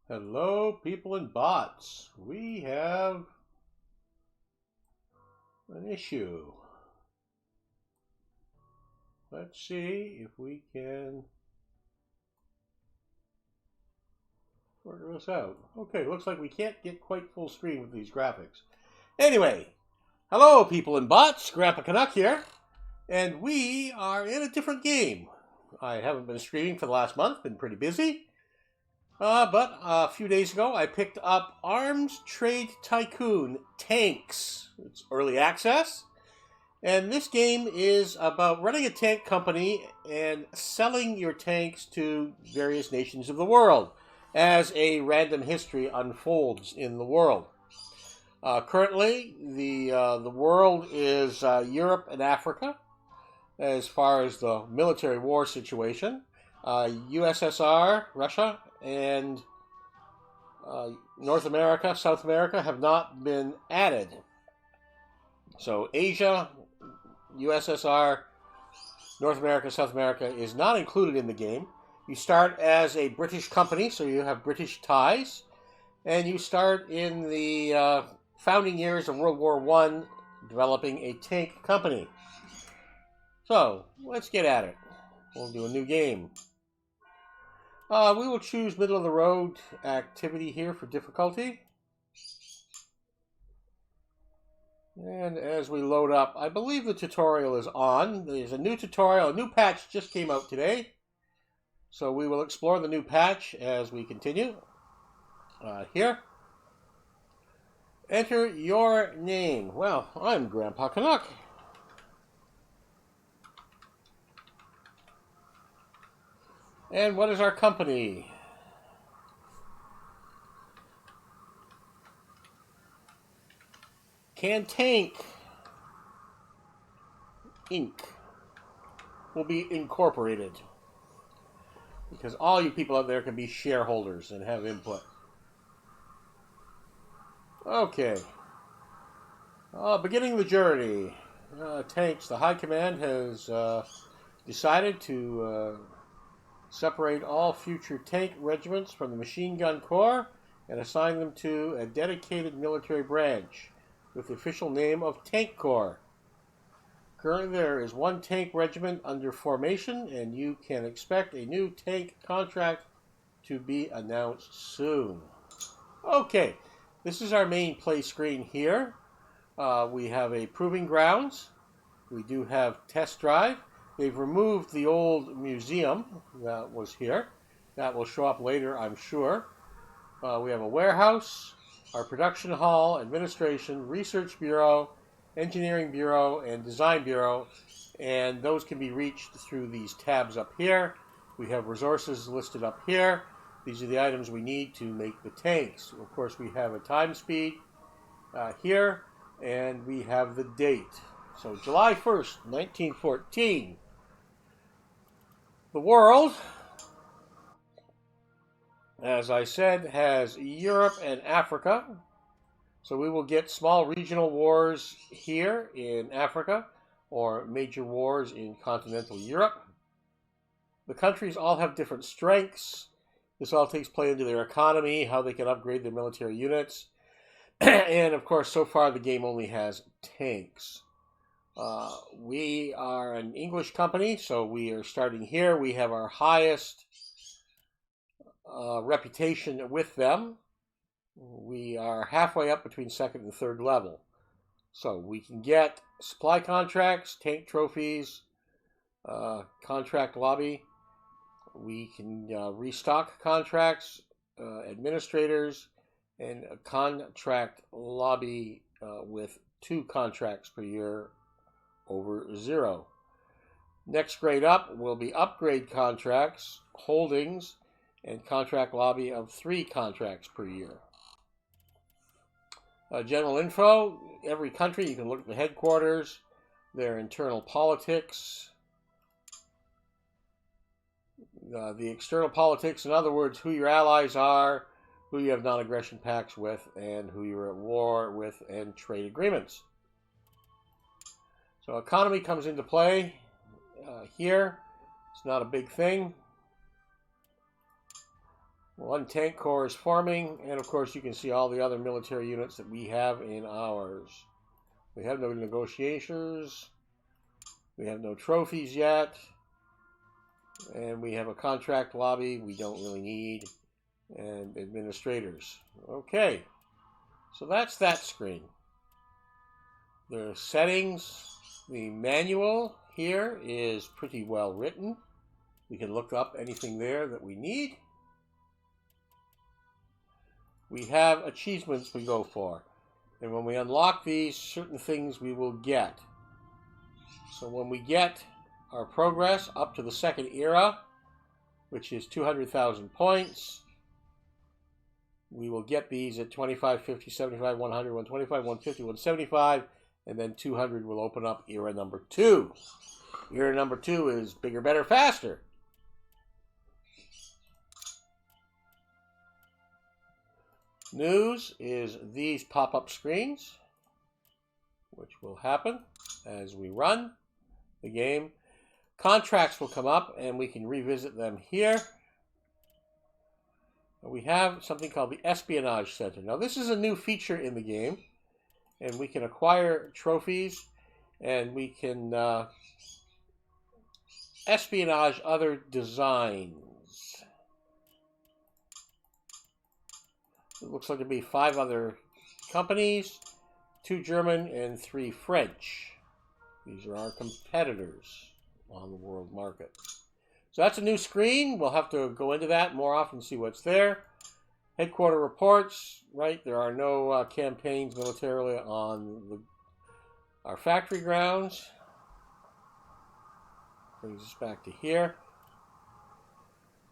Hello, people and bots. We have an issue. Let's see if we can figure this out. Okay, looks like we can't get quite full screen with these graphics. Anyway, hello, people and bots. Grandpa Canuck here, and we are in a different game. I haven't been streaming for the last month, been pretty busy. But a few days ago, I picked up Arms Trade Tycoon Tanks. It's early access. And this game is about running a tank company and selling your tanks to various nations of the world as a random history unfolds in the world. Currently, the world is Europe and Africa as far as the military war situation. USSR, Russia, and North America, South America have not been added. So Asia, USSR, North America, South America is not included in the game. You start as a British company, so you have British ties, and you start in the founding years of World War I developing a tank company. So let's get at it. We'll do a new game. We will choose middle of the road activity here for difficulty. And as we load up, I believe the tutorial is on. There's a new tutorial, a new patch just came out today. So we will explore the new patch as we continue. Here. Enter your name. Well, I'm Grandpa Canuck. And what is our company? Can Tank Inc. will be incorporated because all you people out there can be shareholders and have input. Okay. Beginning the journey. Tanks. The High Command has decided to separate all future tank regiments from the Machine Gun Corps and assign them to a dedicated military branch with the official name of Tank Corps. Currently there is one tank regiment under formation, and you can expect a new tank contract to be announced soon. Okay, this is our main play screen here. We have a proving grounds. We do have test drive. They've removed the old museum that was here. That will show up later, I'm sure. We have a warehouse, our production hall, administration, research bureau, engineering bureau, and design bureau. And those can be reached through these tabs up here. We have resources listed up here. These are the items we need to make the tanks. Of course, we have a time speed here, and we have the date. So July 1st, 1914. The world, as I said, has Europe and Africa. So we will get small regional wars here in Africa or major wars in continental Europe. The countries all have different strengths. This all takes play into their economy, how they can upgrade their military units. And of course, so far the game only has tanks. We are an English company, so we are starting here. We have our highest reputation with them. We are halfway up between second and third level. So we can get supply contracts, tank trophies, contract lobby. We can restock contracts, administrators, and a contract lobby with 2 contracts per year over 0. Next grade up will be upgrade contracts, holdings, and contract lobby of 3 contracts per year. General info, every country, you can look at the headquarters, their internal politics, the external politics, in other words, who your allies are, who you have non-aggression pacts with, and who you're at war with, and trade agreements. So economy comes into play here. It's not a big thing. One tank corps is forming, and of course you can see all the other military units that we have in ours. We have no negotiators, we have no trophies yet, and we have a contract lobby we don't really need, and administrators. Okay, so that's that screen. The settings, the manual here is pretty well written. We can look up anything there that we need. We have achievements we go for. And when we unlock these, certain things we will get. So when we get our progress up to the second era, which is 200,000 points, we will get these at 25, 50, 75, 100, 125, 150, 175, and then 200 will open up era number 2. Era number 2 is bigger, better, faster. News is these pop-up screens, which will happen as we run the game. Contracts will come up and we can revisit them here. We have something called the Espionage Center. Now this is a new feature in the game, and we can acquire trophies and we can espionage other designs. It looks like there'll be 5 other companies, 2 German and 3 French. These are our competitors on the world market. So that's a new screen. We'll have to go into that more often and see what's there. Headquarter reports, right? There are no campaigns militarily on our factory grounds. Brings us back to here.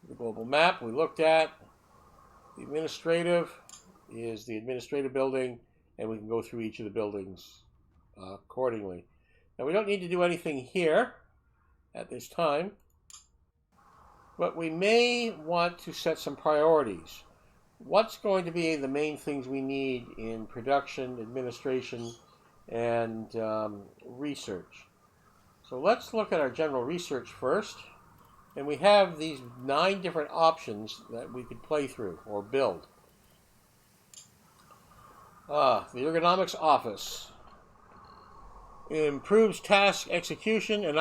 The global map we looked at. The administrative is the administrative building, and we can go through each of the buildings accordingly. Now we don't need to do anything here at this time, but we may want to set some priorities. What's going to be the main things we need in production, administration, and research? So let's look at our general research first. And we have these 9 different options that we could play through or build. The ergonomics office improves task execution and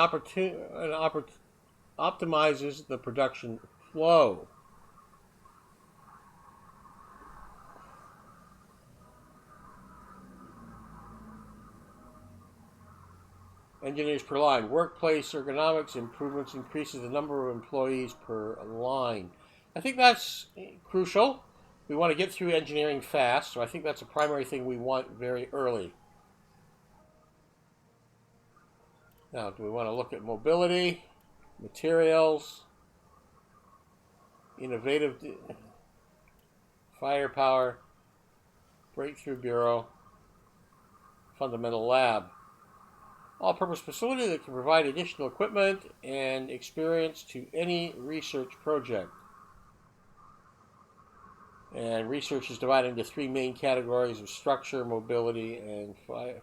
optimizes the production flow. Engineers per line. Workplace ergonomics improvements increases the number of employees per line. I think that's crucial. We want to get through engineering fast, so I think that's a primary thing we want very early. Now, do we want to look at mobility, materials, innovative firepower, breakthrough bureau, fundamental lab? All-purpose facility that can provide additional equipment and experience to any research project. And research is divided into 3 main categories of structure, mobility, and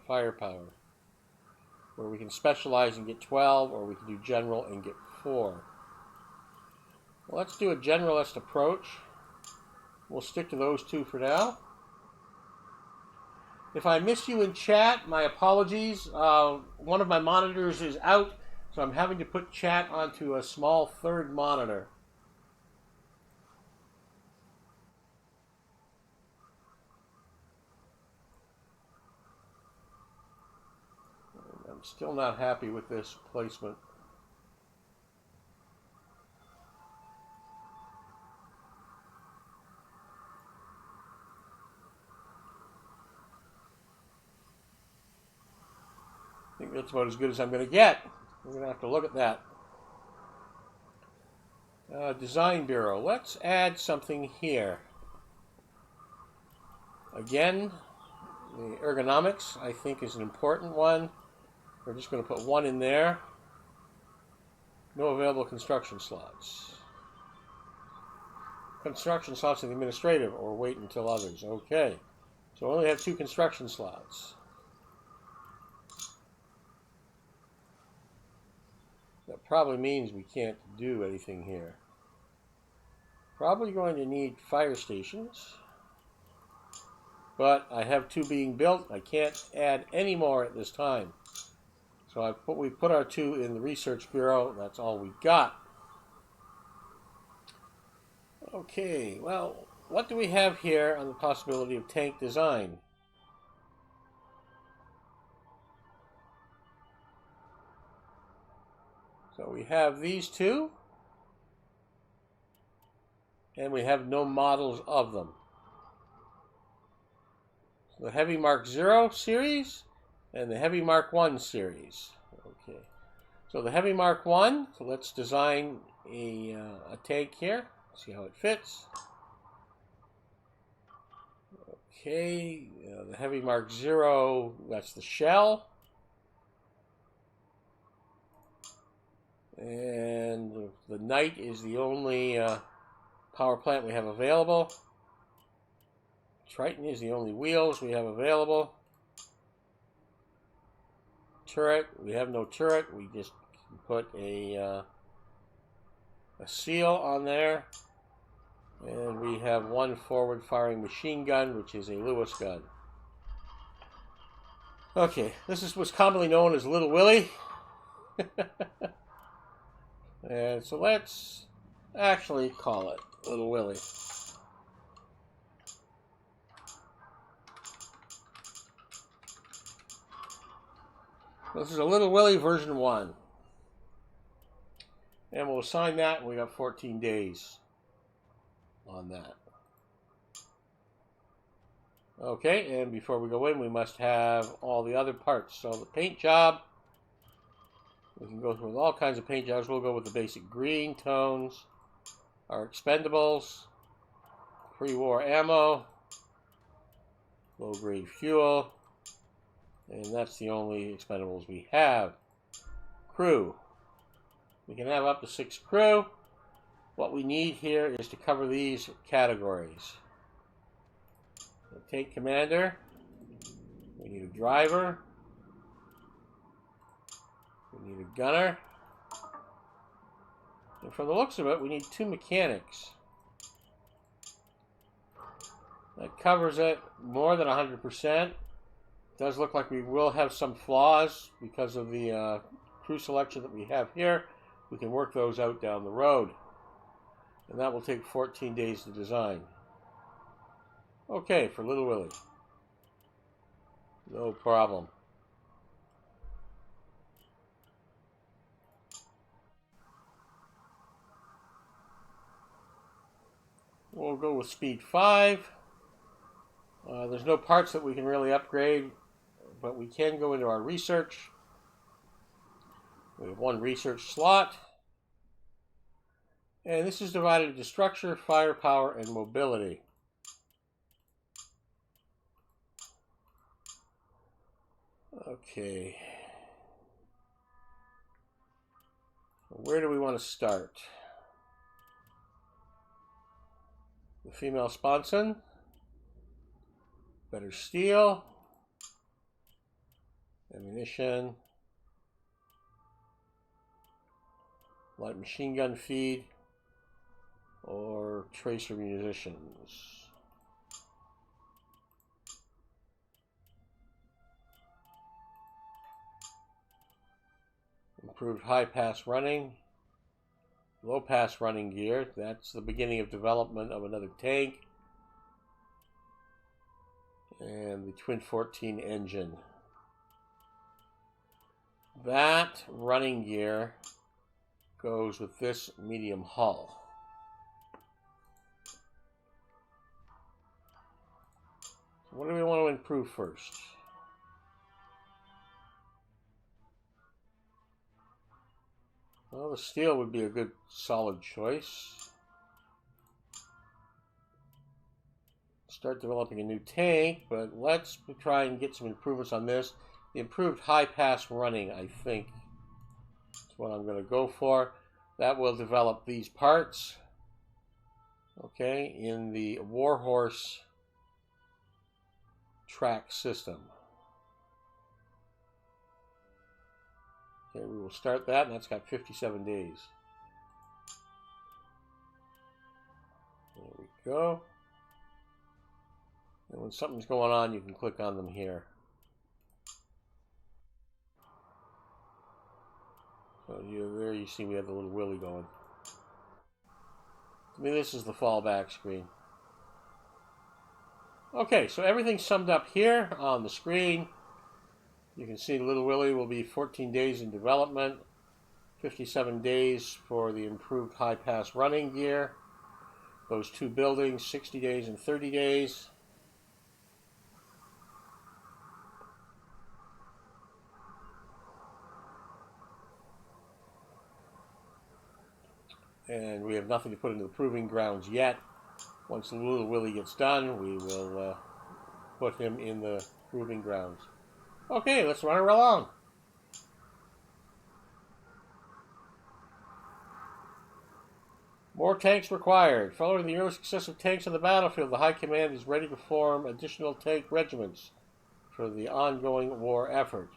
firepower, where we can specialize and get 12, or we can do general and get 4. Well, let's do a generalist approach. We'll stick to those 2 for now. If I miss you in chat, my apologies. One of my monitors is out, so I'm having to put chat onto a small 3rd monitor. I'm still not happy with this placement. I think that's about as good as I'm going to get. We're going to have to look at that. Design Bureau. Let's add something here. Again, the ergonomics, I think, is an important one. We're just going to put 1 in there. No available construction slots. Construction slots in the administrative, or wait until others. Okay. So we only have 2 construction slots. That probably means we can't do anything here. Probably going to need fire stations, but I have 2 being built. I can't add any more at this time. So we put our 2 in the research bureau. That's all we got. Okay, well, what do we have here on the possibility of tank design? So we have these 2, and we have no models of them. So the Heavy Mark 0 series and the Heavy Mark 1 series. Okay, so the Heavy Mark 1, so let's design a tank here, see how it fits. Okay, the Heavy Mark 0, that's the shell. And the Knight is the only power plant we have available. Triton is the only wheels we have available. Turret, we have no turret. We just put a seal on there. And we have 1 forward-firing machine gun, which is a Lewis gun. Okay, this is what's commonly known as Little Willie. And so let's actually call it Little Willie. This is a Little Willie version 1. And we'll assign that, and we got 14 days on that. Okay, and before we go in, we must have all the other parts. So the paint job, we can go through with all kinds of paint jobs. We'll go with the basic green tones, our expendables, pre-war ammo, low-grade fuel, and that's the only expendables we have. Crew. We can have up to 6 crew. What we need here is to cover these categories. The tank commander. We need a driver. We need a gunner. And from the looks of it, we need 2 mechanics. That covers it more than 100%. It does look like we will have some flaws because of the crew selection that we have here. We can work those out down the road. And that will take 14 days to design. Okay, for Little Willie. No problem. We'll go with speed 5. There's no parts that we can really upgrade, but we can go into our research. We have 1 research slot. And this is divided into structure, firepower, and mobility. Okay. Where do we want to start? The female sponson. Better steel. Ammunition. Light machine gun feed. Or tracer munitions. Improved high pass running, low pass running gear. That's the beginning of development of another tank. And the Twin 14 engine. That running gear goes with this medium hull. What do we want to improve first? Well, the steel would be a good solid choice. Start developing a new tank, but let's try and get some improvements on this. The improved high pass running, I think, is what I'm going to go for. That will develop these parts. Okay, in the Warhorse track system. Okay, we will start that, and that's got 57 days. go. And when something's going on, you can click on them here. So there you see we have the little Willy going. I mean, this is the fallback screen. Okay, so everything's summed up here on the screen. You can see the little Willy will be 14 days in development, 57 days for the improved high-pass running gear. Those two buildings, 60 days and 30 days. And we have nothing to put into the proving grounds yet. Once the little Willy gets done, we will put him in the proving grounds. Okay, let's run her along. More tanks required. Following the early success of tanks on the battlefield, the High Command is ready to form additional tank regiments for the ongoing war effort.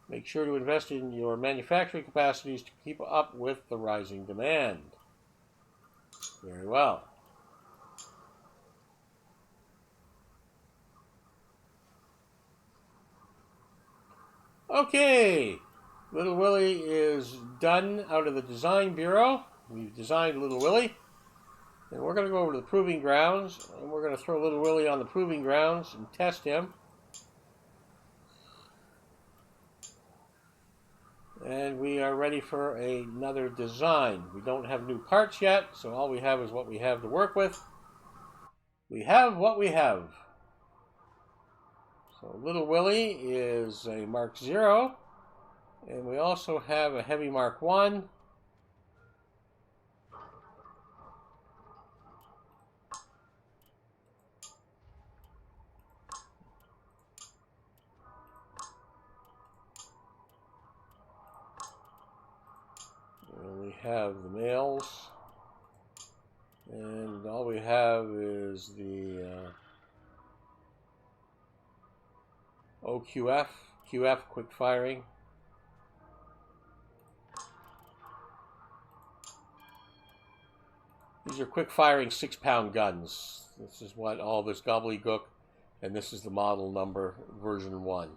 Make sure to invest in your manufacturing capacities to keep up with the rising demand. Very well. Okay, Little Willy is done out of the design bureau. We've designed Little Willy. And we're going to go over to the proving grounds, and we're going to throw Little Willy on the proving grounds and test him. And we are ready for another design. We don't have new parts yet, so all we have is what we have to work with. We have what we have. So Little Willy is a Mark 0, and we also have a Heavy Mark 1. And we have the males, and all we have is the OQF, QF, quick firing. These are quick firing 6-pound guns. This is what all this gobbledygook, and this is the model number, version 1.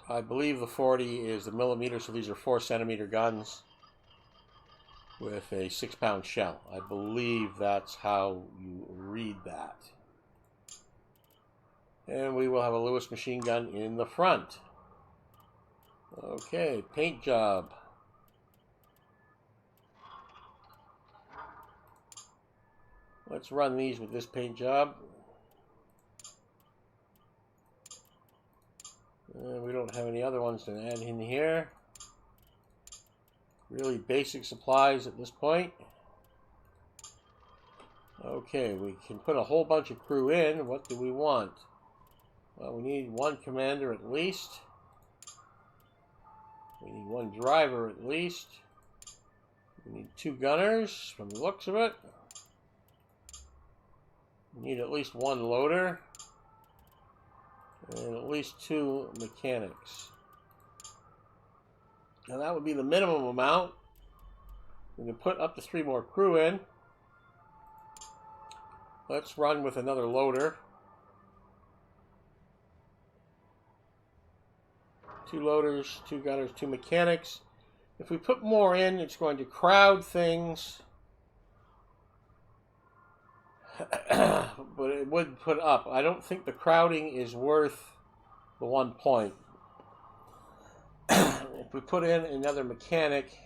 I believe the 40 is the millimeter, so these are 4-centimeter guns with a 6-pound shell. I believe that's how you read that. And we will have a Lewis machine gun in the front. Okay, paint job. Let's run these with this paint job. And we don't have any other ones to add in here. Really basic supplies at this point. Okay, we can put a whole bunch of crew in. What do we want? Well, we need one commander at least. We need one driver at least. We need 2 gunners from the looks of it. We need at least 1 loader. And at least 2 mechanics. Now that would be the minimum amount. We can put up to 3 more crew in. Let's run with another loader. 2 loaders, 2 gunners, 2 mechanics. If we put more in, it's going to crowd things. But it would put up. I don't think the crowding is worth the 1 point. If we put in another mechanic,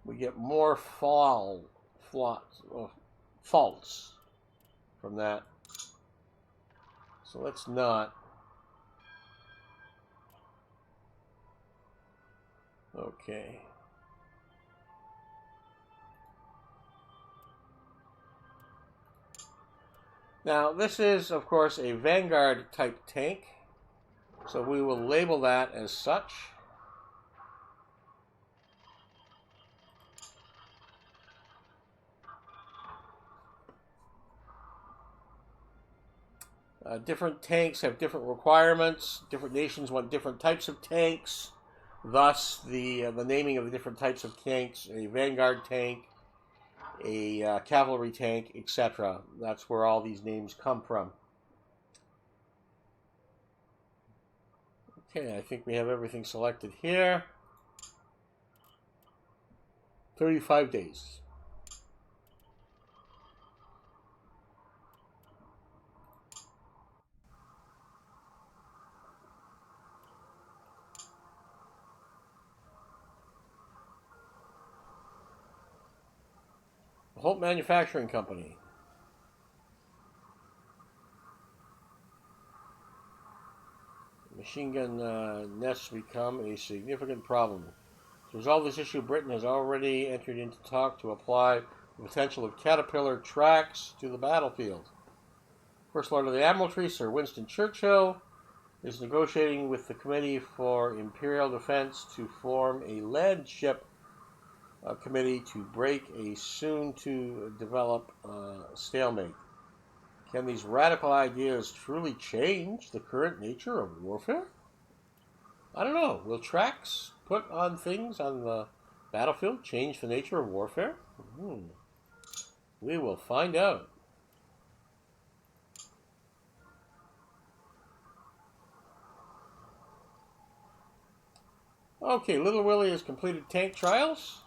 we get more faults from that. So let's not. Okay. Now, this is, of course, a Vanguard type tank, so we will label that as such. Different tanks have different requirements. Different nations want different types of tanks. Thus, the naming of the different types of tanks: a vanguard tank, a cavalry tank, etc. That's where all these names come from. Okay, I think we have everything selected here. 35 days. Holt Manufacturing Company. Machine gun nests become a significant problem. To resolve this issue, Britain has already entered into talk to apply the potential of Caterpillar tracks to the battlefield. First Lord of the Admiralty, Sir Winston Churchill, is negotiating with the Committee for Imperial Defense to form a land ship committee to break a soon-to-develop stalemate. Can these radical ideas truly change the current nature of warfare? I don't know. Will tracks put on things on the battlefield change the nature of warfare? We will find out. Okay, Little Willie has completed tank trials.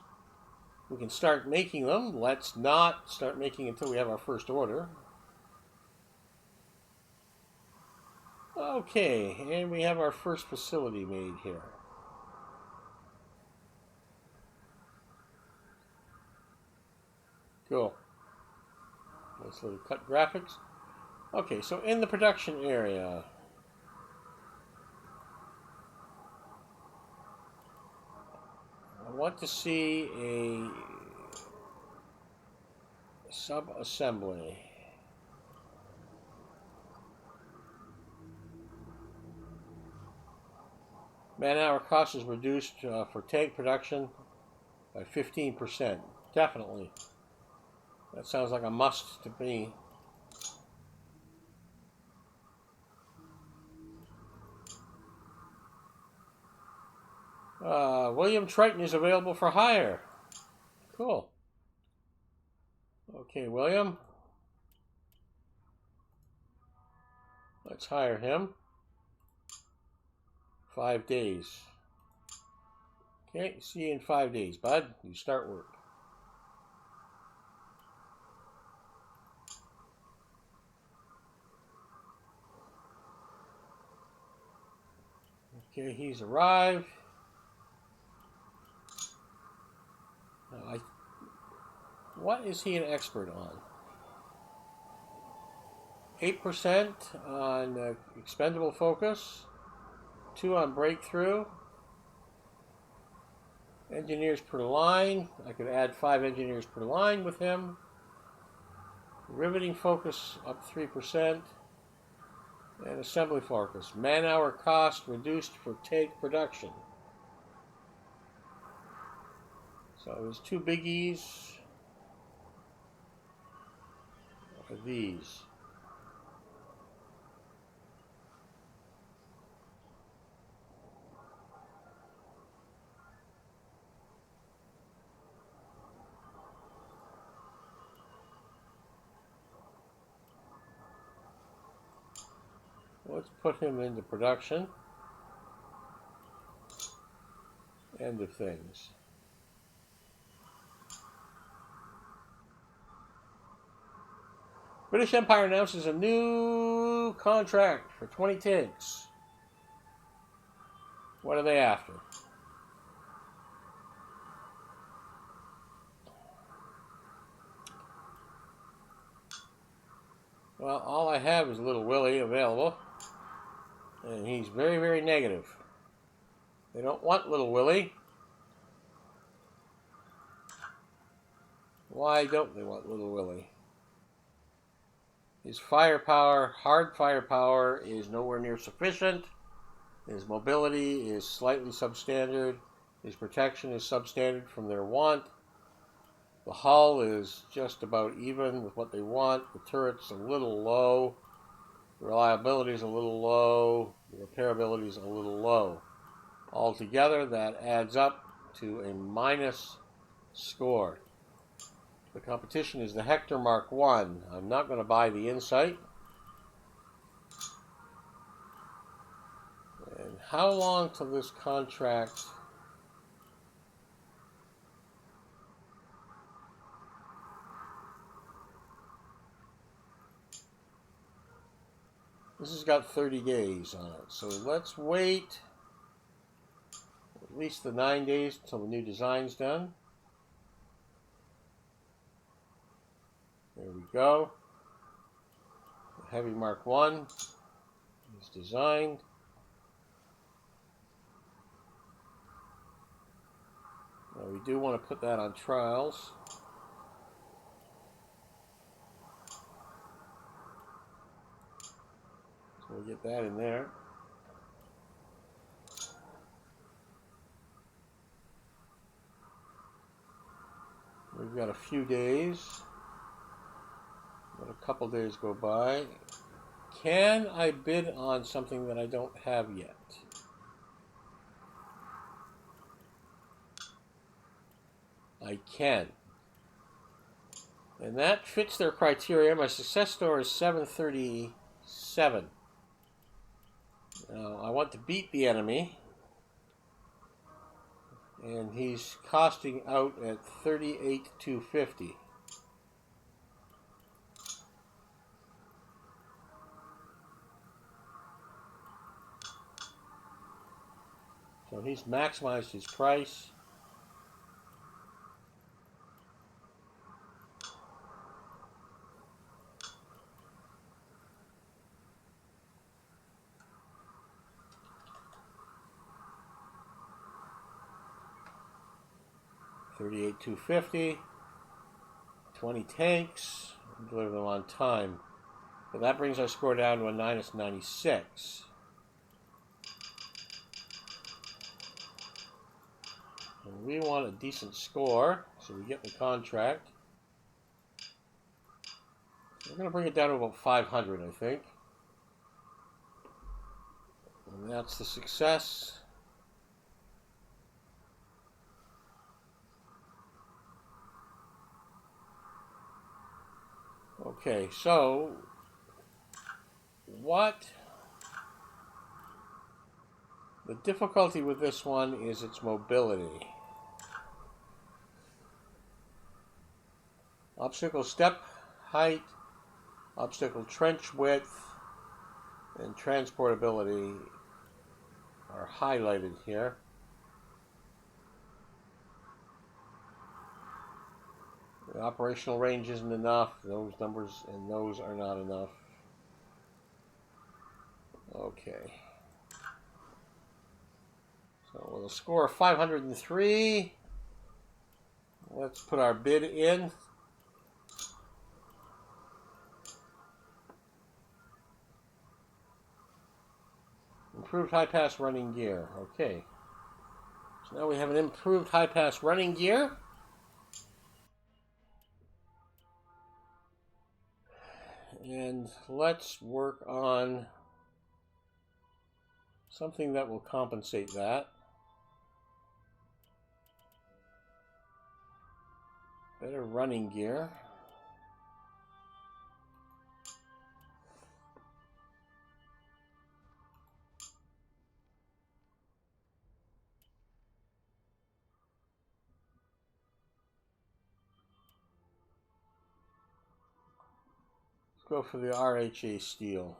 We can start making them. Let's not start making until we have our first order. Okay, and we have our first facility made here. Cool. Nice little cut graphics. Okay, so in the production area, I want to see a sub-assembly. Man-hour cost is reduced for tank production by 15%. Definitely. That sounds like a must to me. William Triton is available for hire. Cool. Okay, William. Let's hire him. 5 days. Okay, see you in 5 days, bud. You start work. Okay, he's arrived. What is he an expert on? 8% on expendable focus, 2 on breakthrough, engineers per line. I could add 5 engineers per line with him. Riveting focus up 3%, and assembly focus. Man-hour cost reduced for tank production. So there's 2 biggies for these. Let's put him into production. End of things. British Empire announces a new contract for 20 tanks. What are they after? Well, all I have is Little Willie available. And he's very, very negative. They don't want Little Willie. Why don't they want Little Willie? His firepower, hard firepower, is nowhere near sufficient. His mobility is slightly substandard. His protection is substandard from their want. The hull is just about even with what they want. The turret's a little low. The reliability is a little low. The repairability is a little low. Altogether, that adds up to a minus score. The competition is the Hector Mark 1. I'm not going to buy the Insight. And how long till this contract? This has got 30 days on it. So let's wait at least the 9 days until the new design's done. There we go. The Heavy Mark 1 is designed. Now we do want to put that on trials. So we'll get that in there. We've got a few days. Let a couple days go by. Can I bid on something that I don't have yet? I can. And that fits their criteria. My success score is 737. Now, I want to beat the enemy. And he's costing out at 38,250. So he's maximized his price. $38,250. 20 tanks. Deliver them on time. But that brings our score down to a minus 96. And we want a decent score, so we get the contract. We're going to bring it down to about 500, I think. And that's the success. Okay, so the difficulty with this one is its mobility. Obstacle step height, obstacle trench width, and transportability are highlighted here. The operational range isn't enough. Those numbers and those are not enough. Okay. So with a score of 503, let's put our bid in. Improved high pass running gear. Okay. So now we have an improved high pass running gear. And let's work on something that will compensate that. Better running gear. Go for the RHA steel.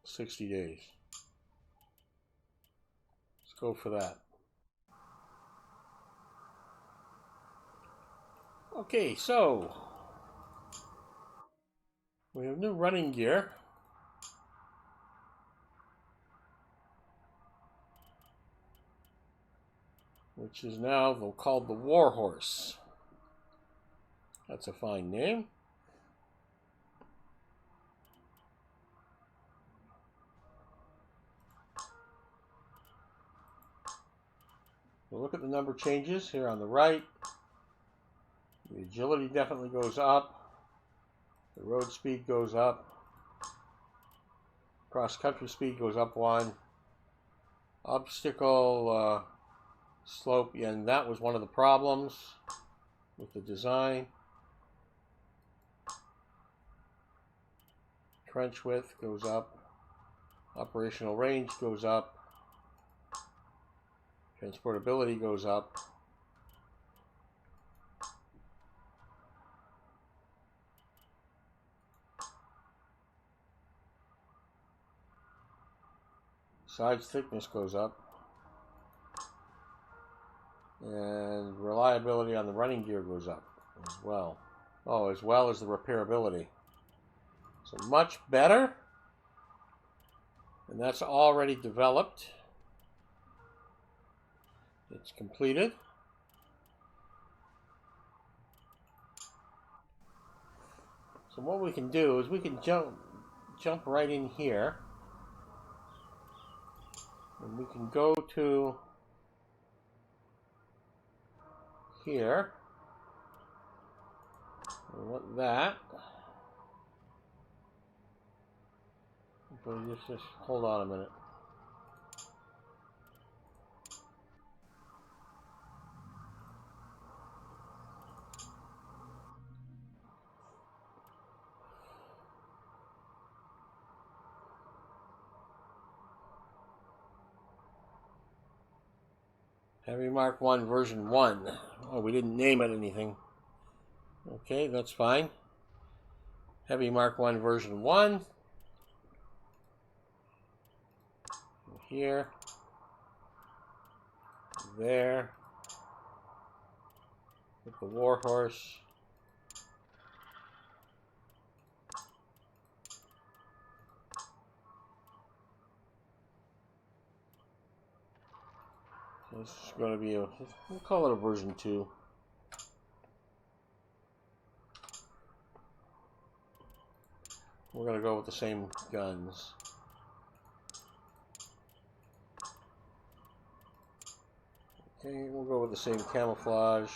$60 days. Let's go for that. Okay, so we have new running gear. Which is now called the Warhorse. That's a fine name. We'll look at the number changes here on the right. The agility definitely goes up. The road speed goes up. Cross-country speed goes up 1. Obstacle slope, yeah, and that was one of the problems with the design. Trench width goes up. Operational range goes up. Transportability goes up. Sides thickness goes up. And reliability on the running gear goes up as well. Oh, as well as the repairability. So much better. And that's already developed. It's completed. So what we can do is we can jump right in here. And we can go to here. I want that. Just hold on a minute. Heavy Mark 1 version 1. Oh, we didn't name it anything. Okay, that's fine. Heavy Mark 1 version 1. Here. There. With the Warhorse. This is going to be we'll call it a version 2. We're going to go with the same guns. Okay, we'll go with the same camouflage.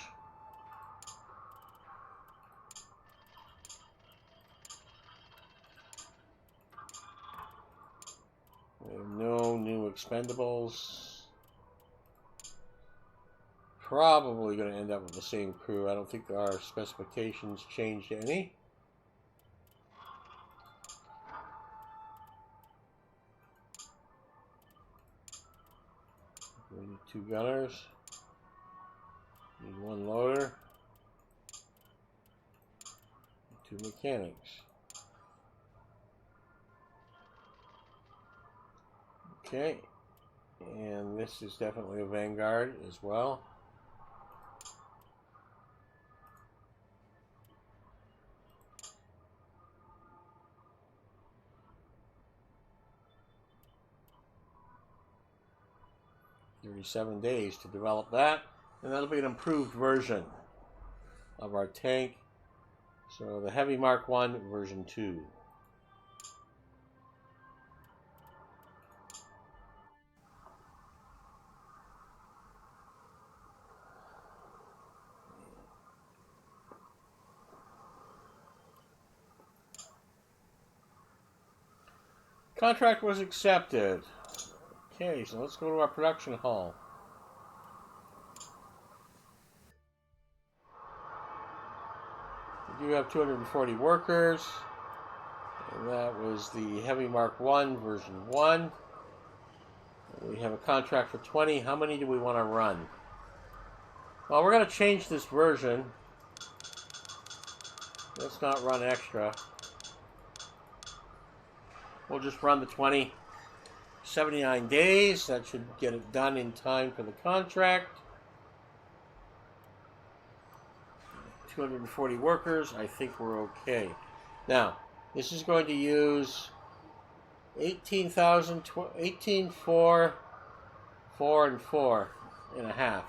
We have no new expendables. Probably going to end up with the same crew. I don't think our specifications changed any. We need 2 gunners. Need 1 loader. 2 mechanics. Okay. And this is definitely a Vanguard as well. $37 days to develop that, and that'll be an improved version of our tank. So the Heavy Mark 1 version 2. Contract was accepted. Okay, so let's go to our production hall. We do have 240 workers, and that was the Heavy Mark 1 version 1. We have a contract for 20. How many do we want to run? Well, we're going to change this version. Let's not run extra. We'll just run the 20. 79 days. That should get it done in time for the contract. 240 workers. I think we're okay. Now, this is going to use 18,000, 18, 4, 4, and 4 and a half.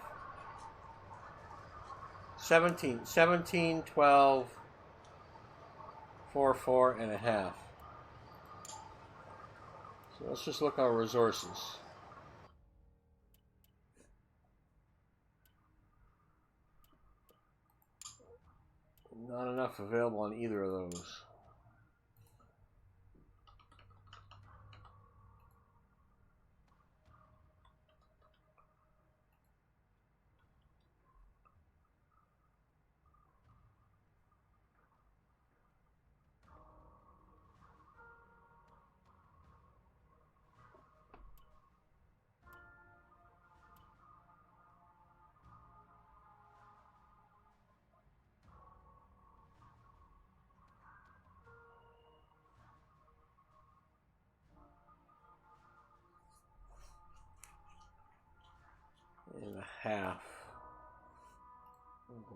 17, 12, 4, 4 and a half. So let's just look at our resources. Not enough available on either of those. half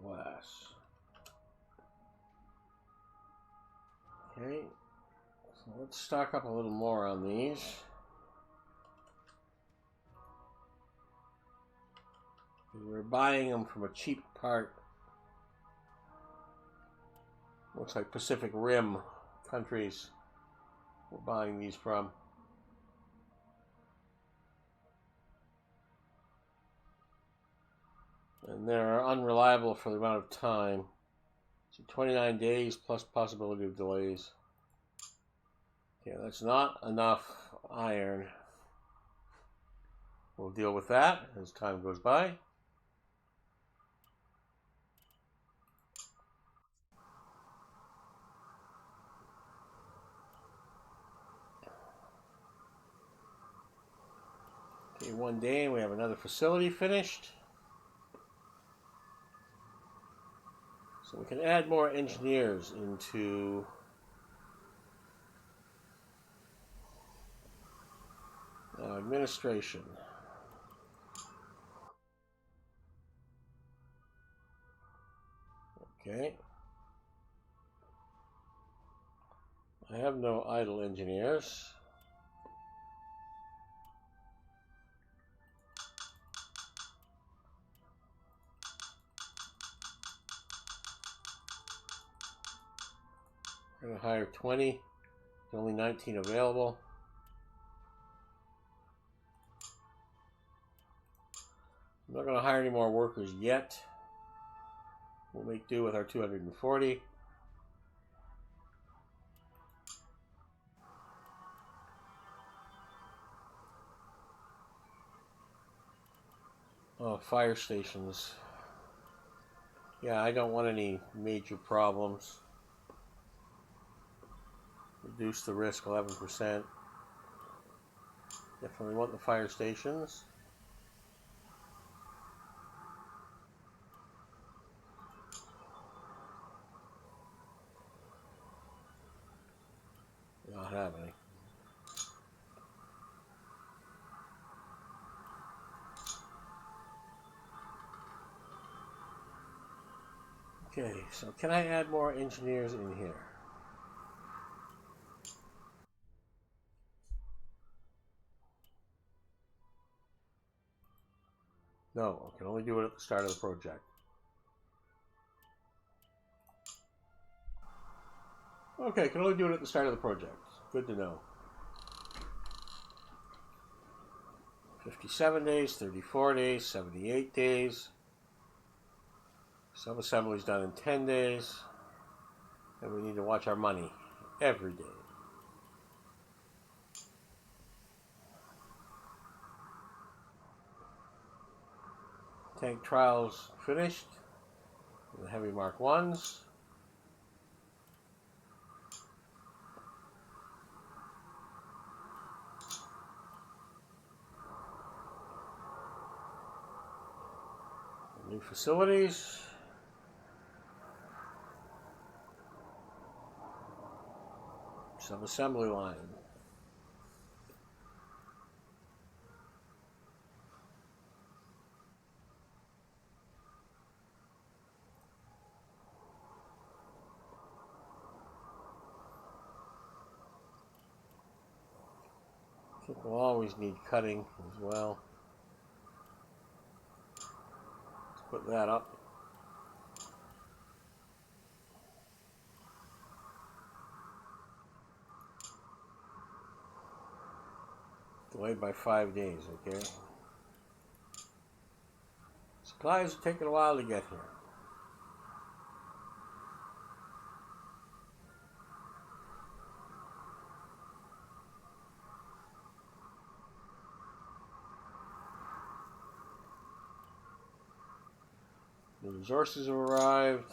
glass. Okay, so let's stock up a little more on these. We're buying them from a cheap part. Looks like Pacific Rim countries we're buying these from. And they're unreliable for the amount of time. So 29 days plus possibility of delays. Okay, that's not enough iron. We'll deal with that as time goes by. Okay, one day and we have another facility finished. So we can add more engineers into administration. Okay. I have no idle engineers. I'm going to hire 20. There's only 19 available. I'm not going to hire any more workers yet. We'll make do with our 240. Oh, fire stations. Yeah, I don't want any major problems. Reduce the risk 11%. Definitely want the fire stations. Not have any. Okay, so can I add more engineers in here? No, I can only do it at the start of the project. Okay, I can only do it at the start of the project. Good to know. 57 days, 34 days, 78 days. Sub-assembly is done in 10 days. And we need to watch our money every day. Tank trials finished. The heavy Mark 1s. New facilities. Sub-assembly line. I think we'll always need cutting as well. Let's put that up. Delayed by 5 days, okay? Supplies are taking a while to get here. The resources have arrived.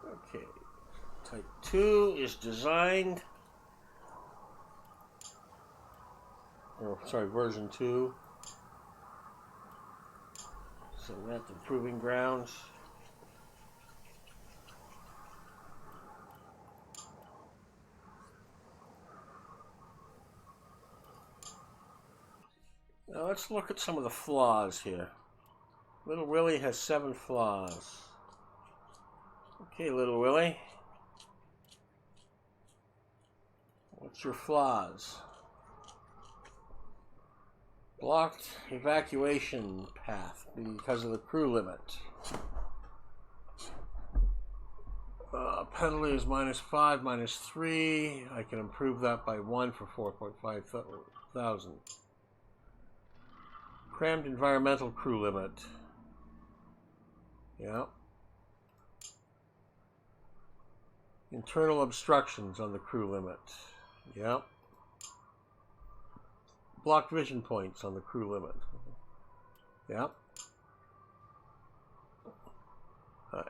Okay. Type 2 is designed. Or, sorry, version 2. So that's the proving grounds. Now let's look at some of the flaws here. Little Willie has 7 flaws. Okay, Little Willie. What's your flaws? Blocked evacuation path because of the crew limit. Penalty is -5, -3. I can improve that by 1 for 4.5 thousand. Crammed environmental crew limit. Yeah. Internal obstructions on the crew limit. Yeah. Blocked vision points on the crew limit. Yeah.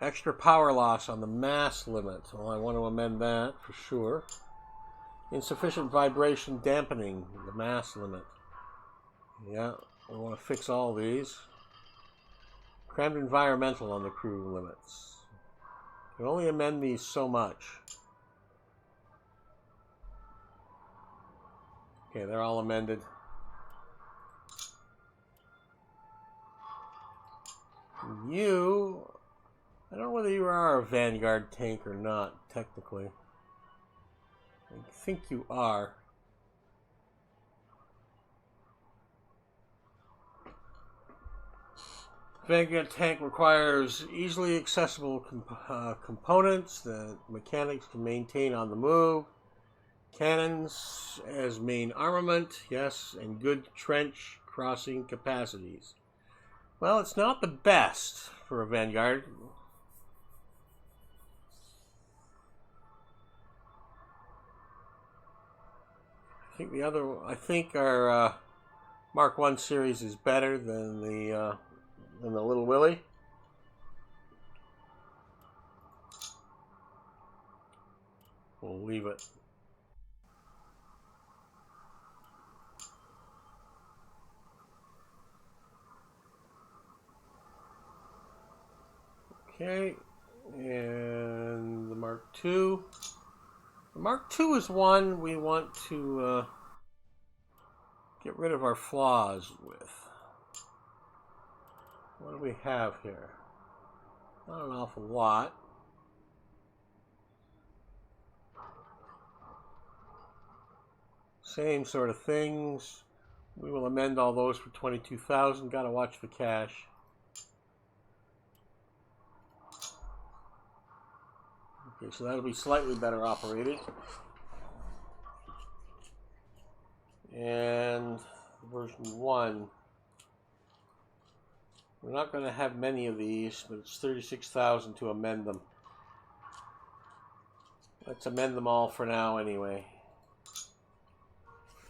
Extra power loss on the mass limit. Well, I want to amend that for sure. Insufficient vibration dampening the mass limit. Yeah, I want to fix all these. Crammed environmental on the crew limits. I can only amend these so much. Okay, they're all amended. You... I don't know whether you are a Vanguard tank or not, technically. I think you are. Vanguard tank requires easily accessible components that mechanics can maintain on the move. Cannons as main armament, yes, and good trench crossing capacities. Well, it's not the best for a Vanguard. I think our Mark 1 series is better than the Little Willie. We'll leave it. Okay, and the Mark II. The Mark II is one we want to get rid of our flaws with. What do we have here? Not an awful lot. Same sort of things. We will amend all those for 22,000. Gotta watch the cash. Okay, so that'll be slightly better operated. And version 1. We're not going to have many of these, but it's 36,000 to amend them. Let's amend them all for now anyway.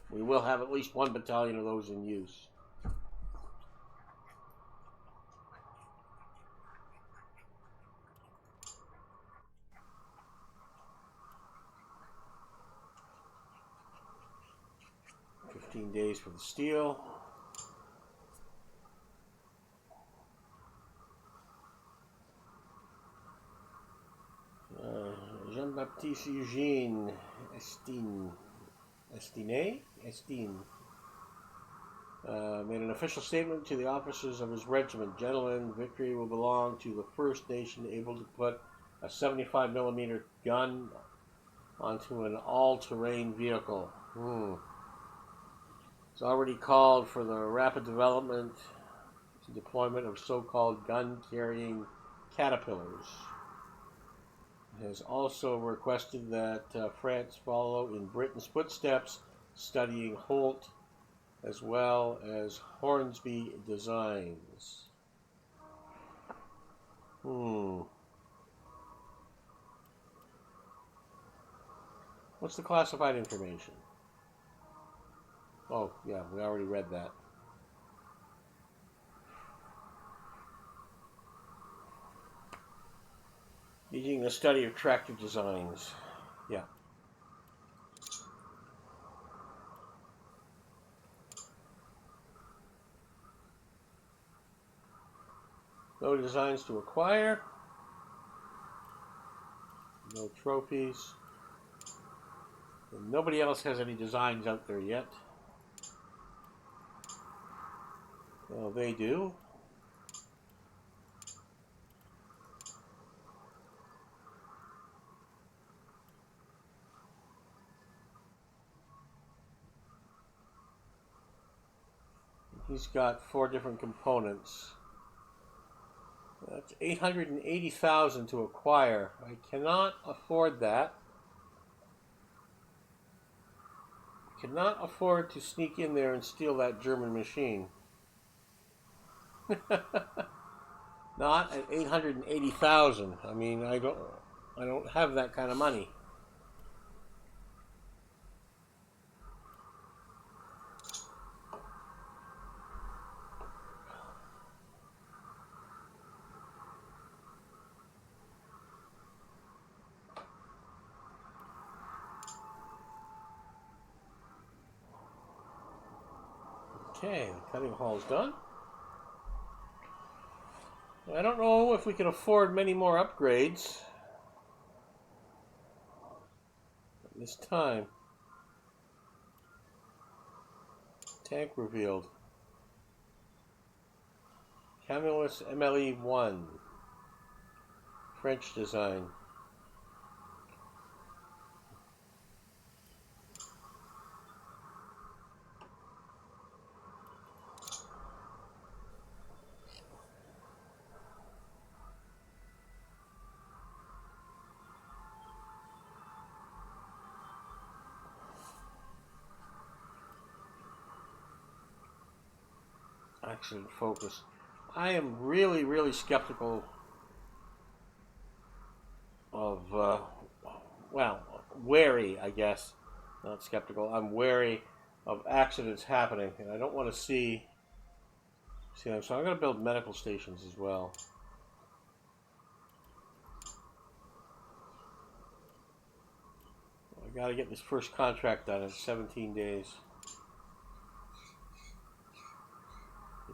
We will have at least 1 battalion of those in use. Days for the steel. Jean-Baptiste Eugene Estine made an official statement to the officers of his regiment. Gentlemen, victory will belong to the first nation able to put a 75mm gun onto an all-terrain vehicle. It's already called for the rapid development and deployment of so-called gun-carrying caterpillars. It has also requested that France follow in Britain's footsteps, studying Holt as well as Hornsby designs. What's the classified information? Oh, yeah, we already read that. Needing the study of tractor designs. Yeah. No designs to acquire. No trophies. And nobody else has any designs out there yet. Well, they do. He's got 4 different components. That's 880,000 to acquire. I cannot afford that. I cannot afford to sneak in there and steal that German machine. Not at 880,000. I mean, I don't have that kind of money. Okay, the cutting hall's done. I don't know if we can afford many more upgrades at this time. Tank revealed. Camulus MLE-1. French design. Accident focus. I am really, really skeptical of, well, wary, I guess. Not skeptical. I'm wary of accidents happening, and I don't want to see them. So I'm going to build medical stations as well. I got to get this first contract done in 17 days.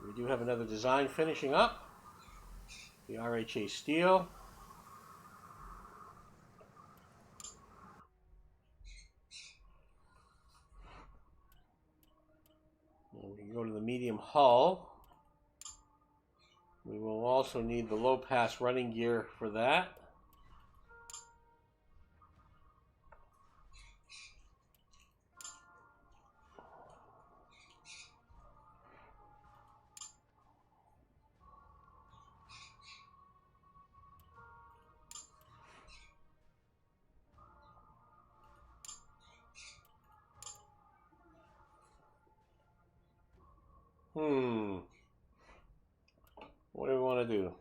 We do have another design finishing up. The RHA steel. And we can go to the medium hull. We will also need the low pass running gear for that. What do we want to do?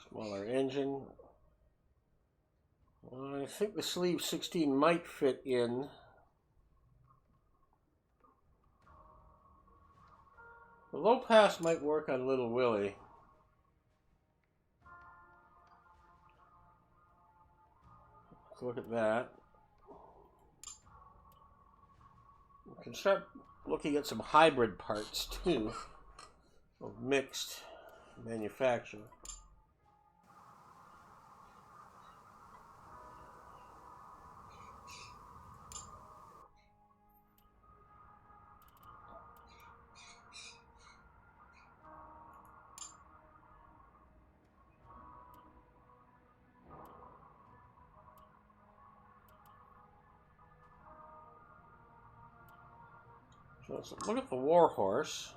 Smaller engine. Well, I think the sleeve 16 might fit in. The low pass might work on Little Willie. Let's look at that. We can start looking at some hybrid parts too, of mixed manufacture. So let's look at the Warhorse.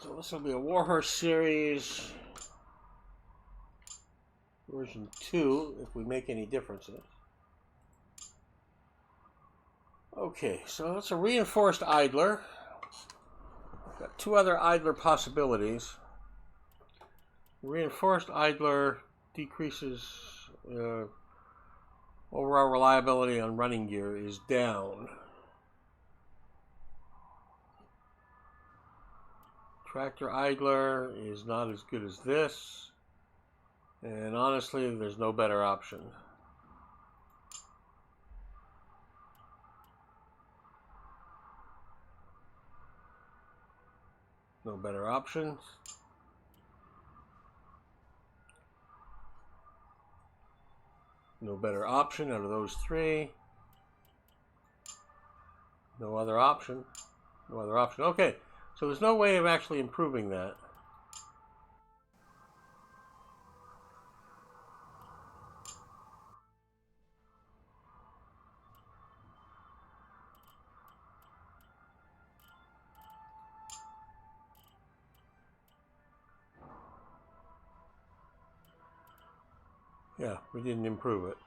So this will be a Warhorse series version 2 if we make any differences. Okay, so that's a reinforced idler. Got 2 other idler possibilities. Reinforced idler decreases overall reliability on running gear is down. Tractor idler is not as good as this, and honestly there's no better option. No better options. No better option out of those three. No other option. No other option. Okay, so there's no way of actually improving that. Yeah, we didn't improve it.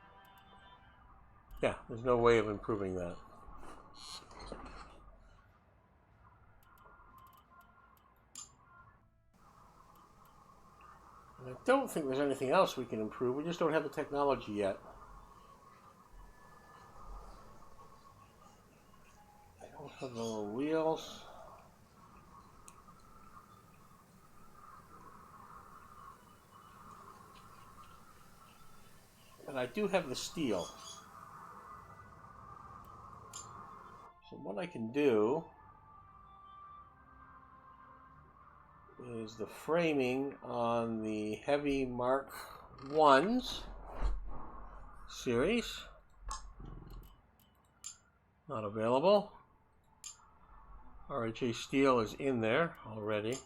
Yeah, there's no way of improving that. And I don't think there's anything else we can improve. We just don't have the technology yet. I don't have the little wheels. But I do have the steel. So what I can do is the framing on the heavy Mark 1s series. Not available. RHA steel is in there already.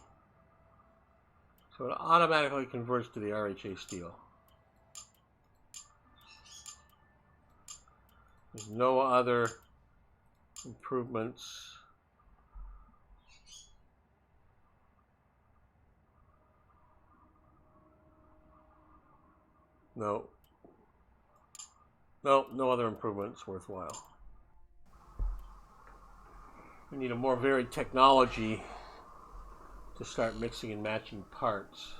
So it automatically converts to the RHA steel. There's no other improvements. No. No other improvements worthwhile. We need a more varied technology to start mixing and matching parts.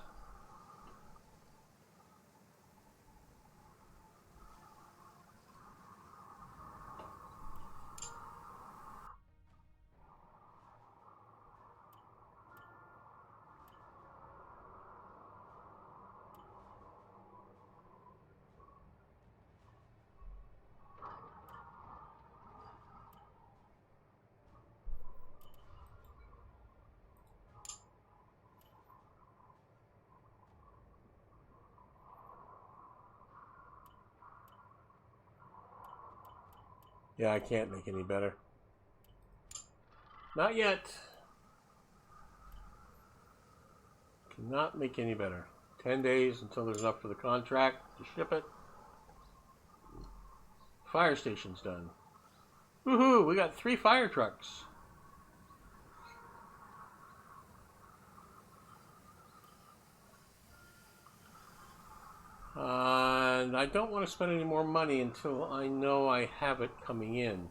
Yeah, I can't make any better. Not yet. Cannot make any better. 10 days until there's enough for the contract to ship it. Fire station's done. Woohoo! We got 3 fire trucks. And I don't want to spend any more money until I know I have it coming in.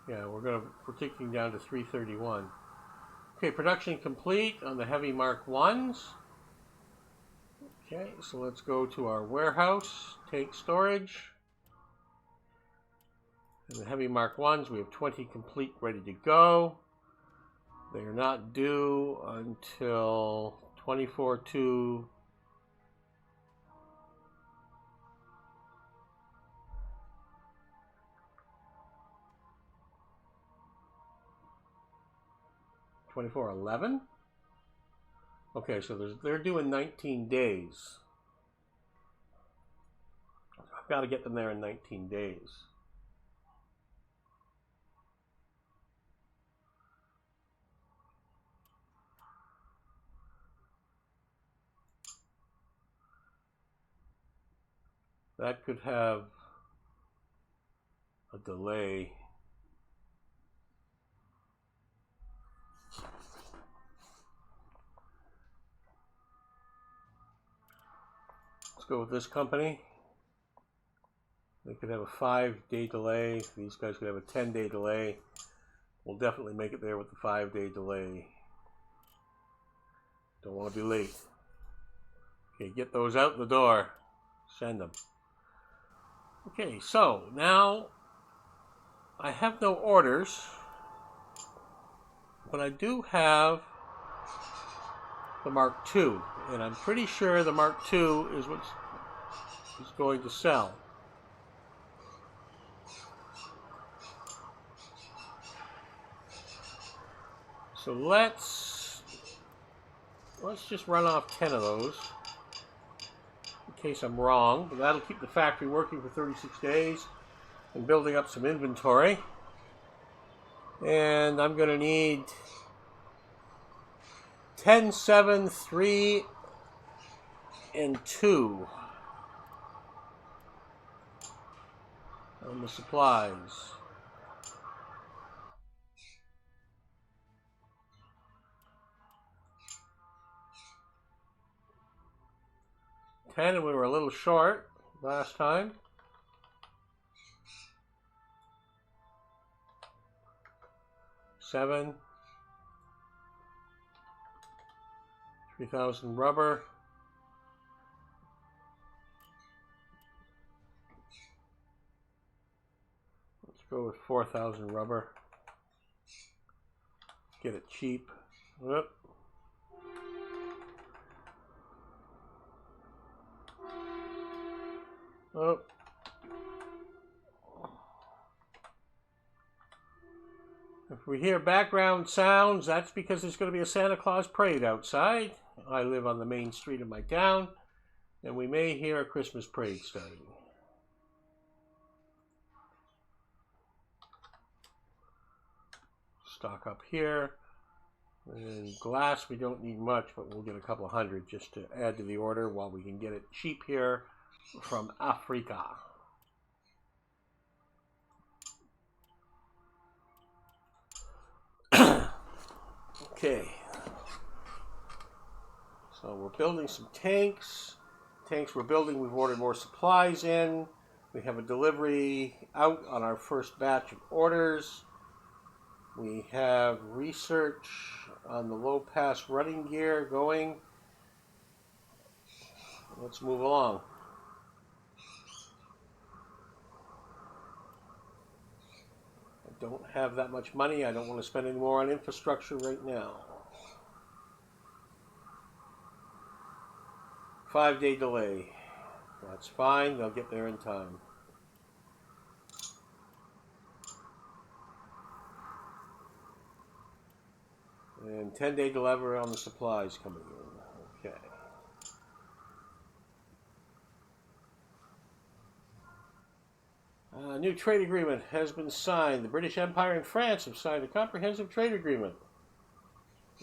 Yeah, we're taking down to 331. Okay, production complete on the heavy Mark 1s. Okay, so let's go to our warehouse, take storage. And the heavy Mark 1s, we have 20 complete, ready to go. They are not due until 24/2. $24/11? Okay, so they're due in 19 days. I've got to get them there in 19 days. That could have a delay. Let's go with this company. They could have a 5-day delay. These guys could have a 10-day delay. We'll definitely make it there with the 5-day delay. Don't want to be late. Okay, get those out the door. Send them. Okay, so now I have no orders, but I do have the Mark II, and I'm pretty sure the Mark II is what is going to sell. So let's just run off 10 of those in case I'm wrong. But that'll keep the factory working for 36 days and building up some inventory. And I'm going to need 10, 7, 3, and 2 on the supplies. And we were a little short last time. 7, 3,000 rubber. Let's go with 4,000 rubber. Get it cheap. Whoop. Oh. If we hear background sounds, that's because there's going to be a Santa Claus parade outside. I live on the main street of my town, and we may hear a Christmas parade starting. Stock up here. And glass, we don't need much, but we'll get a couple hundred just to add to the order while we can get it cheap here from Africa. Okay. So we're building some tanks. Tanks we're building, we've ordered more supplies in. We have a delivery out on our first batch of orders. We have research on the low pass running gear going. Let's move along. I don't have that much money. I don't want to spend any more on infrastructure right now. 5-day delay. That's fine. They'll get there in time. And 10-day delivery on the supplies coming in. Okay. A new trade agreement has been signed. The British Empire and France have signed a comprehensive trade agreement.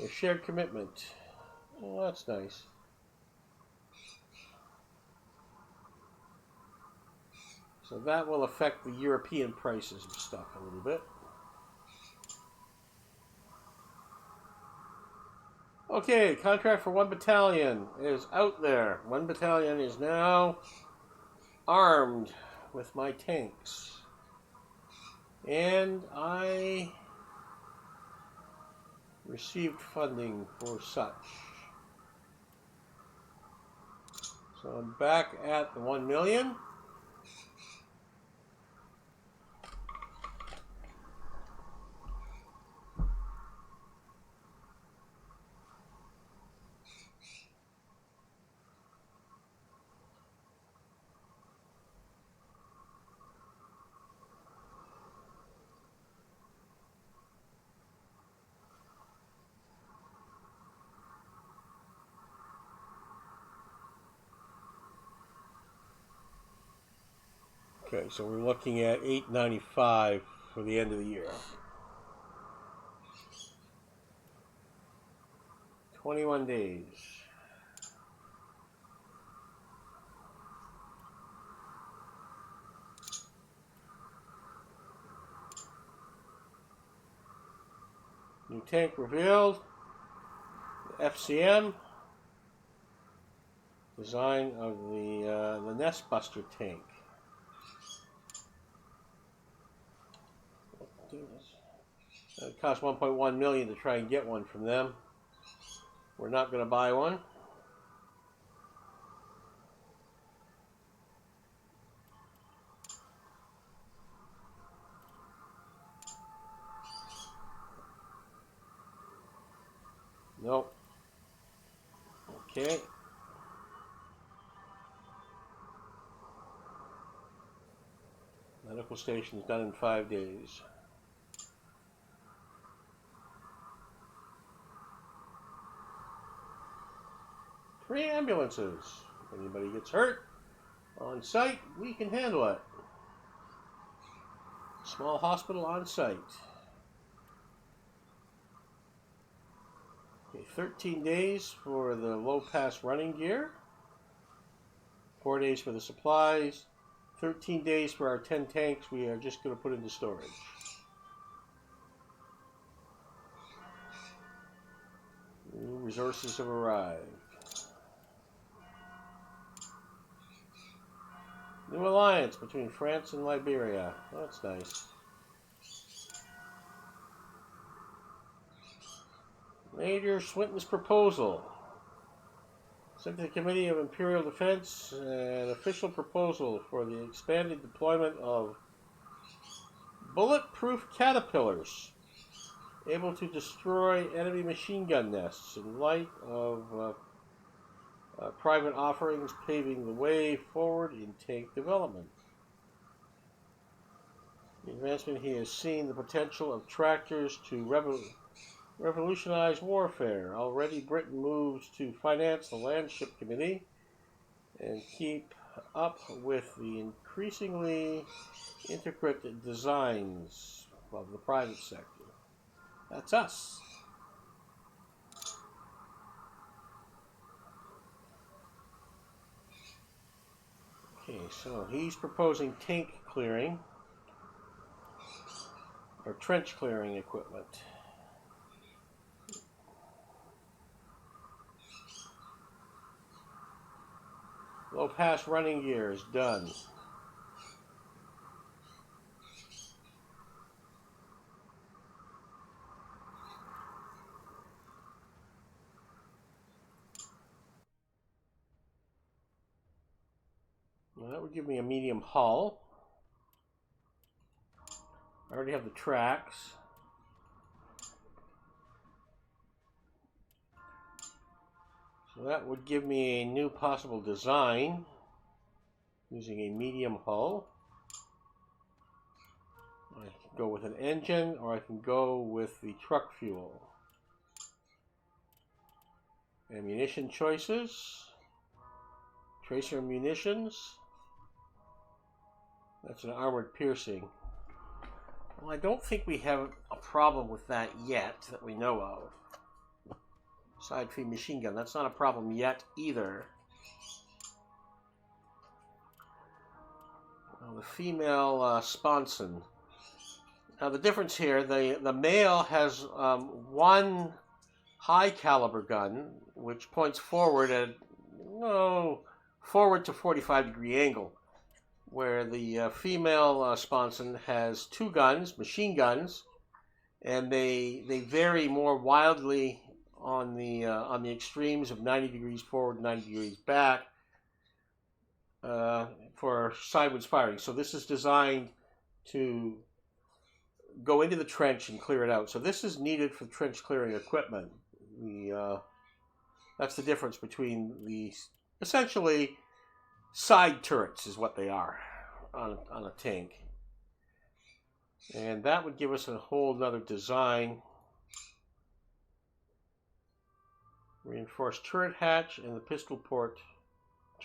A shared commitment. Well, that's nice. So that will affect the European prices of stuff a little bit. Okay, contract for 1 battalion is out there. 1 battalion is now armed with my tanks. And I received funding for such. So I'm back at the 1 million. Okay, so we're looking at 895 for the end of the year. 21 days. New tank revealed. The FCM. Design of the Nest Buster tank. It cost 1.1 million to try and get one from them. We're not going to buy one. Nope. Okay. Medical station is done in 5 days. free ambulances. If anybody gets hurt on site, we can handle it. Small hospital on site. Okay, 13 days for the low pass running gear. 4 days for the supplies. 13 days for our 10 tanks we are just going to put into storage. New resources have arrived. New alliance between France and Liberia. That's nice. Major Swinton's proposal. Sent to the Committee of Imperial Defense an official proposal for the expanded deployment of bulletproof caterpillars able to destroy enemy machine gun nests in light of private offerings paving the way forward in tank development. The advancement he has seen the potential of tractors to revolutionize warfare. Already Britain moves to finance the Landship Committee and keep up with the increasingly intricate designs of the private sector. That's us. Okay, so he's proposing tank clearing or trench clearing equipment. Low pass running gear is done. Well, that would give me a medium hull. I already have the tracks. So that would give me a new possible design using a medium hull. I can go with an engine or I can go with the truck fuel. Ammunition choices. Tracer munitions. That's an armored piercing. Well, I don't think we have a problem with that yet that we know of. Side feed machine gun, that's not a problem yet either. Well, the female sponson. Now the difference here, the male has one high caliber gun which points forward at forward to 45-degree angle, where the female sponson has two guns, machine guns, and they vary more wildly on the extremes of 90 degrees forward, 90 degrees back for sideways firing. So this is designed to go into the trench and clear it out. So this is needed for trench clearing equipment. That's the difference between the essentially side turrets is what they are on a tank. And that would give us a whole other design. Reinforced turret hatch and the pistol port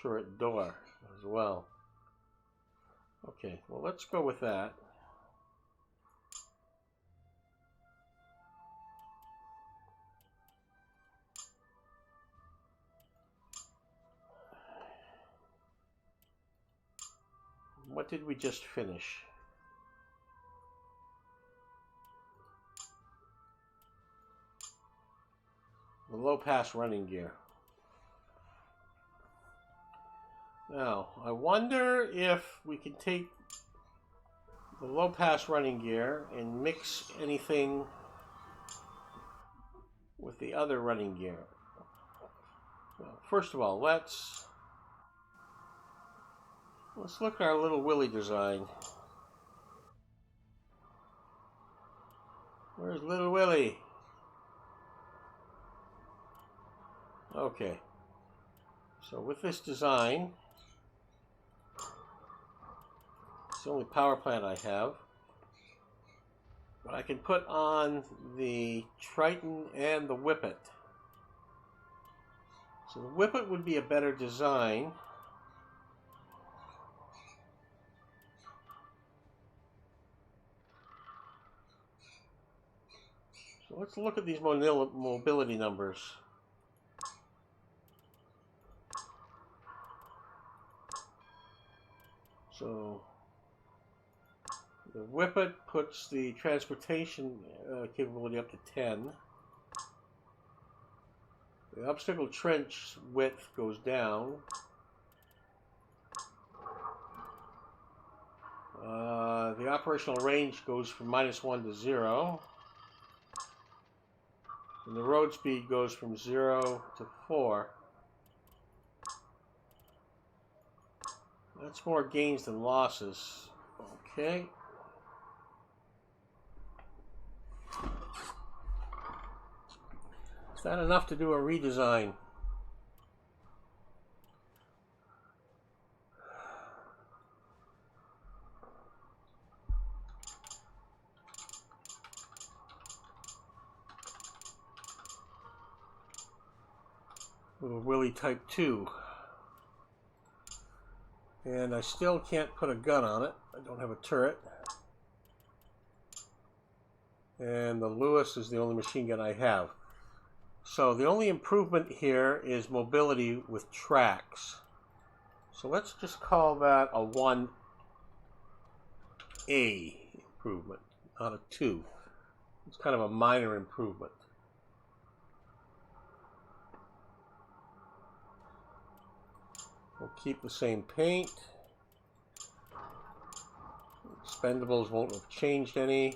turret door as well. Okay, well let's go with that. What did we just finish? The low pass running gear. Now, I wonder if we can take the low pass running gear and mix anything with the other running gear. Well, first of all, let's look at our little Willy design. Where's little Willy? Okay, so with this design, it's the only power plant I have, but I can put on the Triton and the Whippet. So the Whippet would be a better design. So let's look at these mobility numbers. So the Whippet puts the transportation capability up to 10. The obstacle trench width goes down. The operational range goes from -1 to 0. And the road speed goes from 0 to 4. That's more gains than losses. Okay. Is that enough to do a redesign? With a Willy Type 2. And I still can't put a gun on it. I don't have a turret. And the Lewis is the only machine gun I have. So the only improvement here is mobility with tracks. So let's just call that a 1A improvement, not a 2. It's kind of a minor improvement. We'll keep the same paint. Expendables won't have changed any.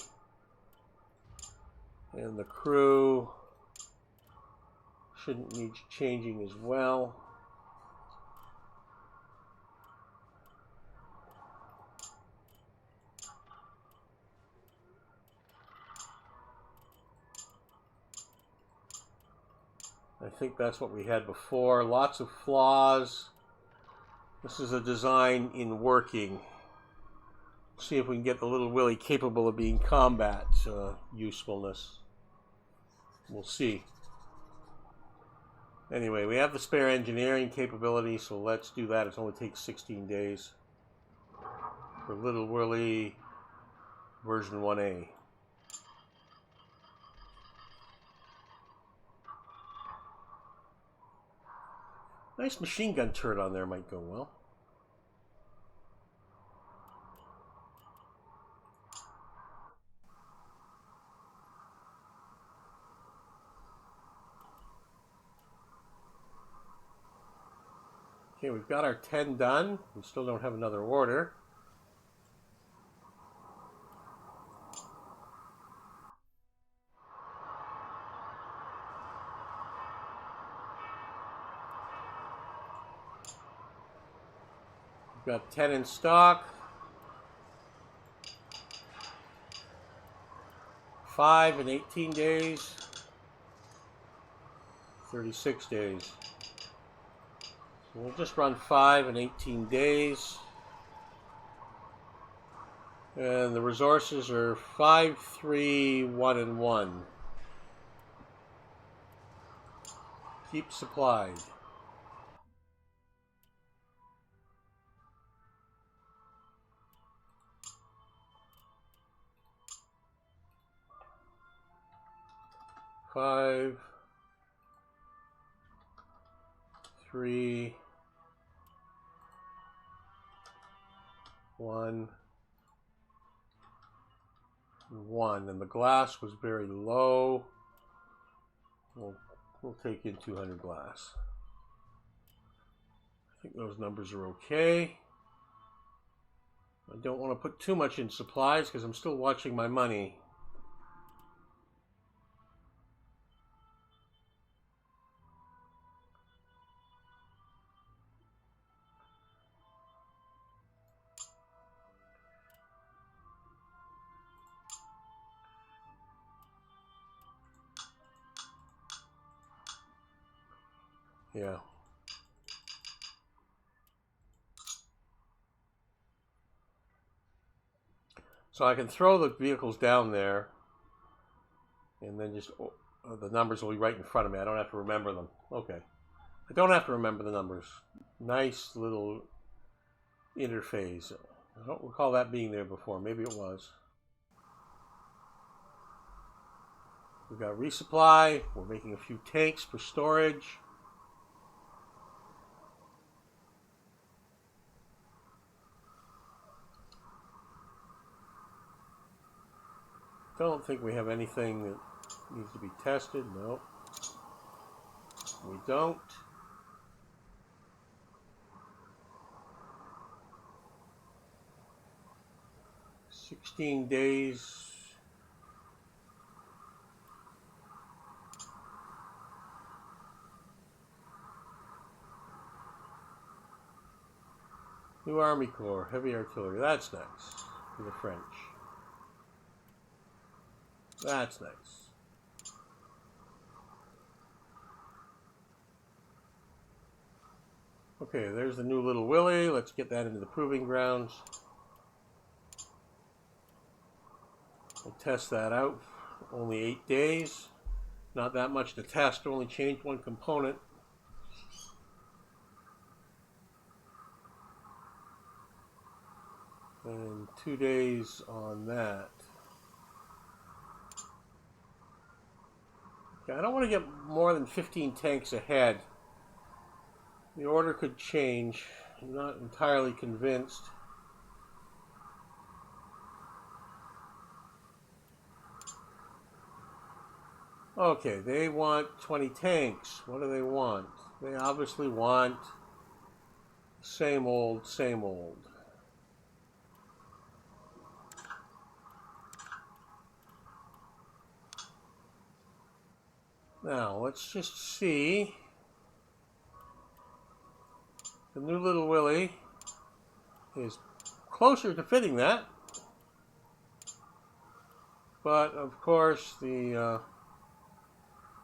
And the crew shouldn't need changing as well. I think that's what we had before. Lots of flaws. This is a design in working. See if we can get the little Willy capable of being combat usefulness. We'll see. Anyway, we have the spare engineering capability, so let's do that. It only takes 16 days. For Little Willy version 1A. Nice machine gun turret on there might go well. Okay, we've got our 10 done. We still don't have another order. We've got 10 in stock. 5 in 18 days. 36 days. We'll just run 5 in 18 days. And the resources are 5, 3, 1, and 1. Keep supplied. Five, 3, 1, 1, and the glass was very low. We'll take in 200 glass. I think those numbers are okay. I don't want to put too much in supplies because I'm still watching my money. Yeah. So I can throw the vehicles down there, and then just the numbers will be right in front of me. I don't have to remember them. Okay. I don't have to remember the numbers. Nice little interface. I don't recall that being there before. Maybe it was. We've got resupply. We're making a few tanks for storage. Don't think we have anything that needs to be tested. No, we don't. "16 days. New Army Corps, heavy artillery. That's nice for the French. That's nice. Okay, there's the new little Willie. Let's get that into the proving grounds. We'll test that out. Only 8 days. Not that much to test. Only changed one component. And 2 days on that. Okay, I don't want to get more than 15 tanks ahead. The order could change. I'm not entirely convinced. Okay, they want 20 tanks. What do they want? They obviously want same old, same old. Now, let's just see. The new little Willie is closer to fitting that. But, of course, the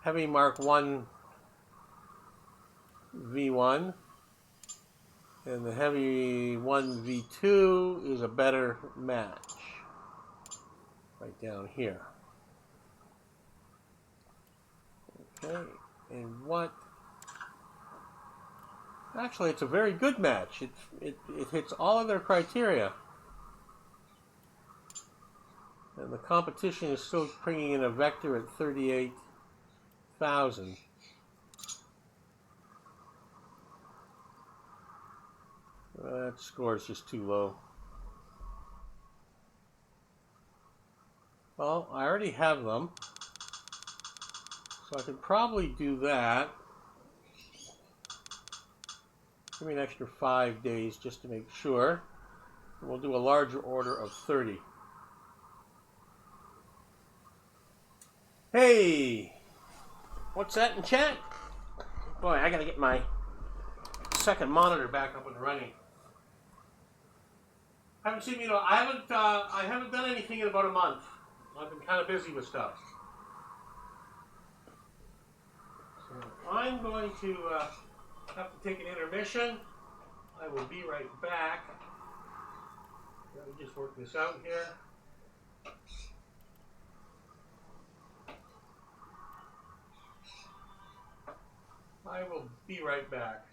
Heavy Mark 1 V1 and the Heavy 1 V2 is a better match. Right down here. Okay, and what? Actually, it's a very good match. It hits all of their criteria. And the competition is still bringing in a vector at 38,000. That score is just too low. Well, I already have them. So I could probably do that. Give me an extra 5 days just to make sure. And we'll do a larger order of 30. Hey! What's that in chat? Boy, I gotta get my second monitor back up and running. Haven't seen me, I haven't done anything in about a month. I've been kind of busy with stuff. So I'm going to have to take an intermission. I will be right back. Let me just work this out here. I will be right back.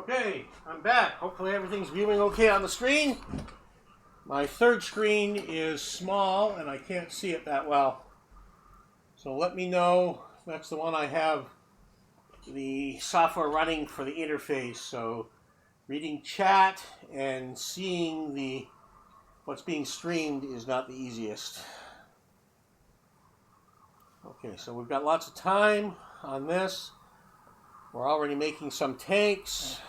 Okay, I'm back. Hopefully everything's viewing okay on the screen. My third screen is small and I can't see it that well. So let me know. That's the one I have the software running for the interface. So reading chat and seeing what's being streamed is not the easiest. Okay, so we've got lots of time on this. We're already making some tanks.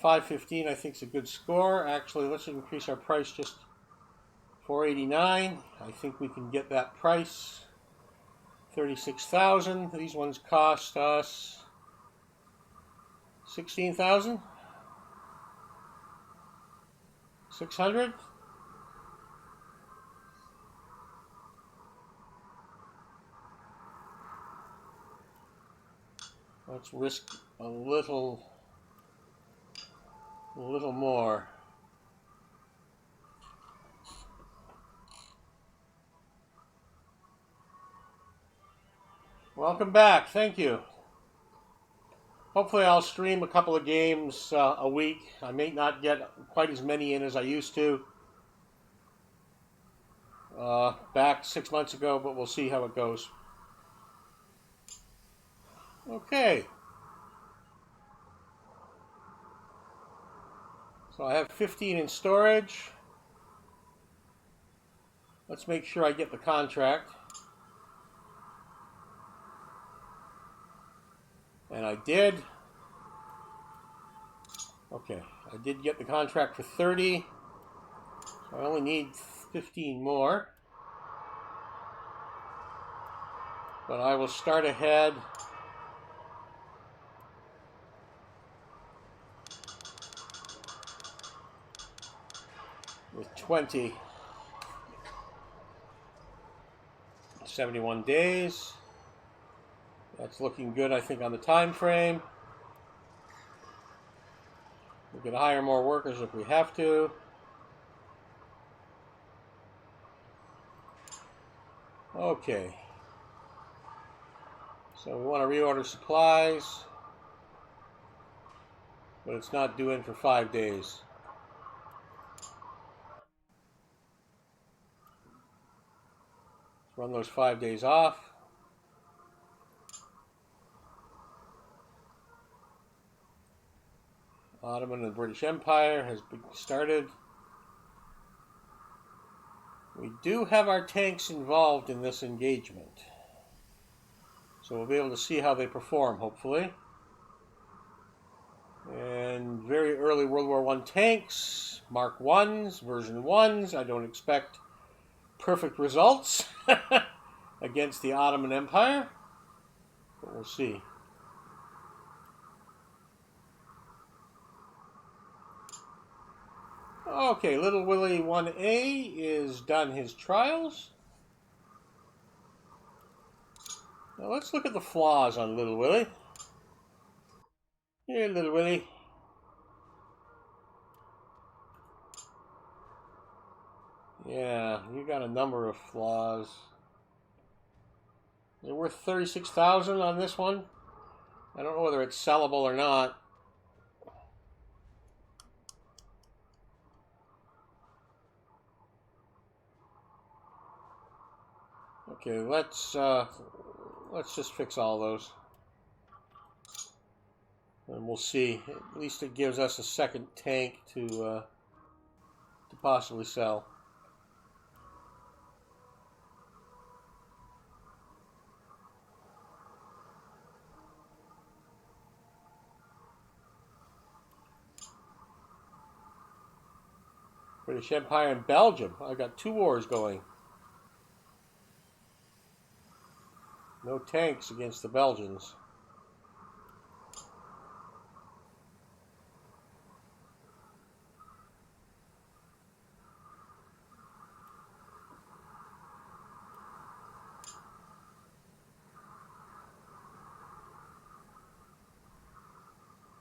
515 I think is a good score. Actually, let's increase our price just 489. I think we can get that price. 36,000. These ones cost us 16,000. 600. Let's risk a little more. Welcome back. Thank you. Hopefully I'll stream a couple of games a week. I may not get quite as many in as I used to back 6 months ago, but we'll see how it goes. Okay. So I have 15 in storage. Let's make sure I get the contract. And I did. Okay, I did get the contract for 30. So I only need 15 more. But I will start ahead. With 20. 71 days. That's looking good, I think, on the time frame. We can hire more workers if we have to. Okay. So we want to reorder supplies, but it's not due in for 5 days. Let's run those 5 days off. Ottoman and British Empire has started. We do have our tanks involved in this engagement. So we'll be able to see how they perform, hopefully. And very early World War I tanks, Mark 1s, version 1s. I don't expect perfect results against the Ottoman Empire, but we'll see. Okay, Little Willie 1A is done his trials. Now let's look at the flaws on Little Willie. Here, Little Willie. Yeah, you got a number of flaws. They're worth 36,000 on this one. I don't know whether it's sellable or not. Okay, let's just fix all those, and we'll see. At least it gives us a second tank to possibly sell. British Empire and Belgium. I got 2 wars going. No tanks against the Belgians.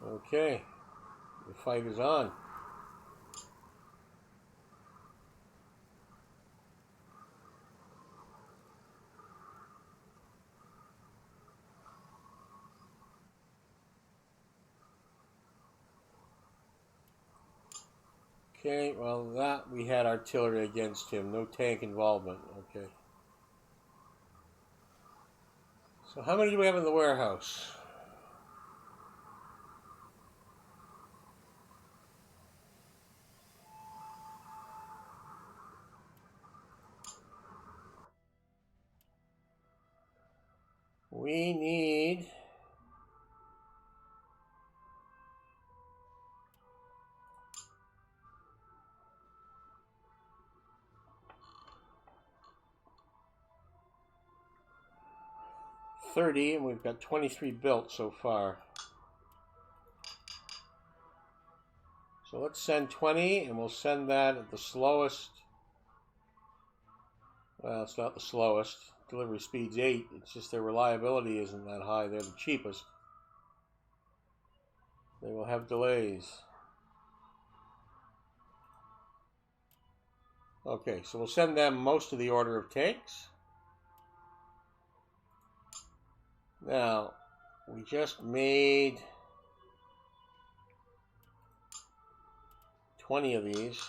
Okay, the fight is on. Okay, well, that we had artillery against him. No tank involvement. Okay. So how many do we have in the warehouse? We need 30, and we've got 23 built so far. So let's send 20, and we'll send that at the slowest. Well, it's not the slowest. Delivery speed's 8. It's just their reliability isn't that high. They're the cheapest. They will have delays. Okay, so we'll send them most of the order of tanks. Now, we just made 20 of these.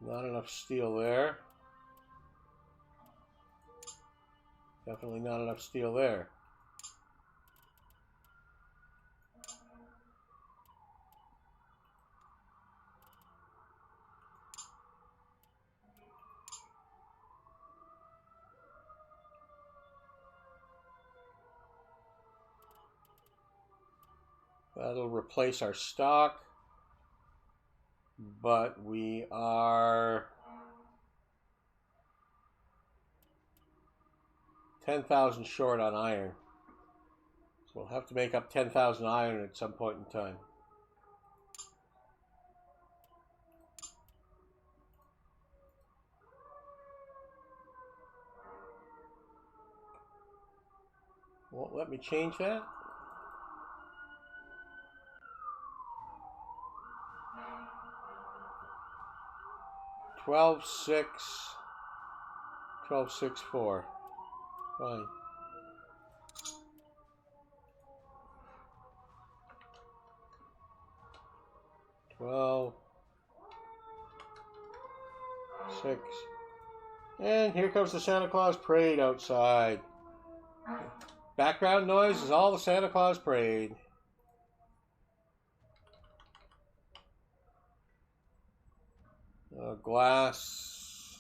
Not enough steel there. Definitely not enough steel there. That'll replace our stock, but we are 10,000 short on iron. So we'll have to make up 10,000 iron at some point in time. Won't let me change that. $12,664. $12,664. Fine. $12,664. And here comes the Santa Claus parade outside. Background noise is all the Santa Claus parade. Glass.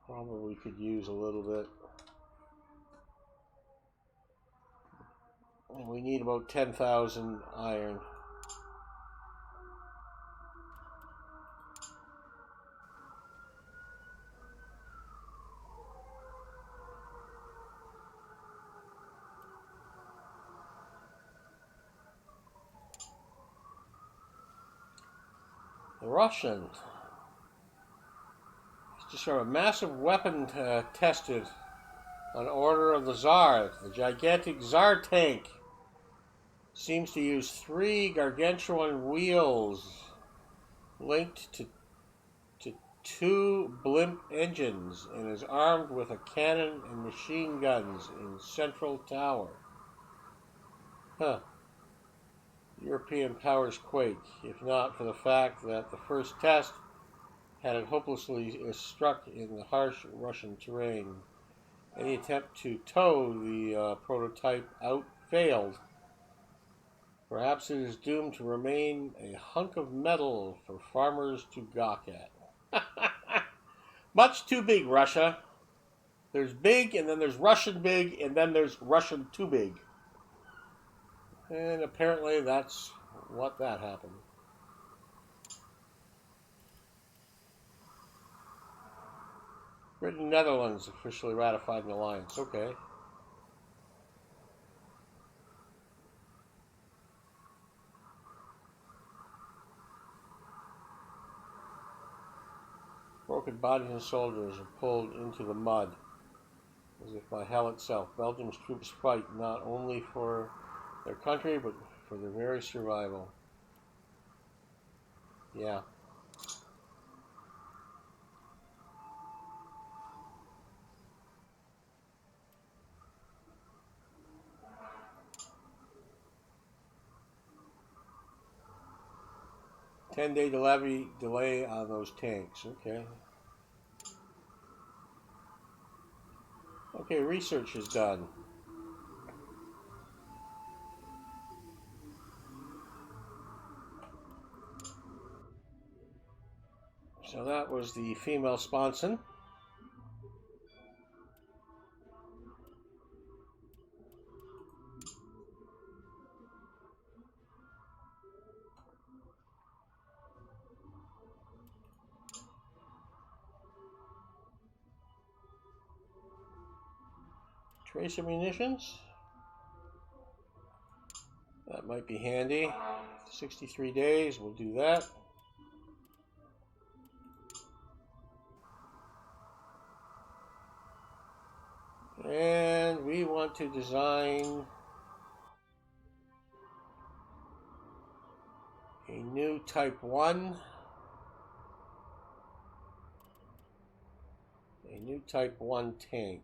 Probably could use a little bit. And we need about 10,000 iron. The Russians just have a massive weapon tested on order of the Tsar. The gigantic Tsar tank seems to use 3 gargantuan wheels linked to 2 blimp engines and is armed with a cannon and machine guns in central tower. Huh. European powers quake, if not for the fact that the first test had it hopelessly struck in the harsh Russian terrain. Any attempt to tow the prototype out failed. Perhaps it is doomed to remain a hunk of metal for farmers to gawk at. Much too big, Russia. There's big, and then there's Russian big, and then there's Russian too big. And apparently that's what that happened. Britain and Netherlands officially ratified an alliance. Okay. Broken bodies and soldiers are pulled into the mud, as if by hell itself. Belgium's troops fight not only for their country, but for their very survival. Yeah. 10-day delay on those tanks. Okay. Okay, research is done. So that was the female sponson. Tracer munitions. That might be handy. 63 days, we'll do that. And we want to design a new Type 1. A new Type 1 tank.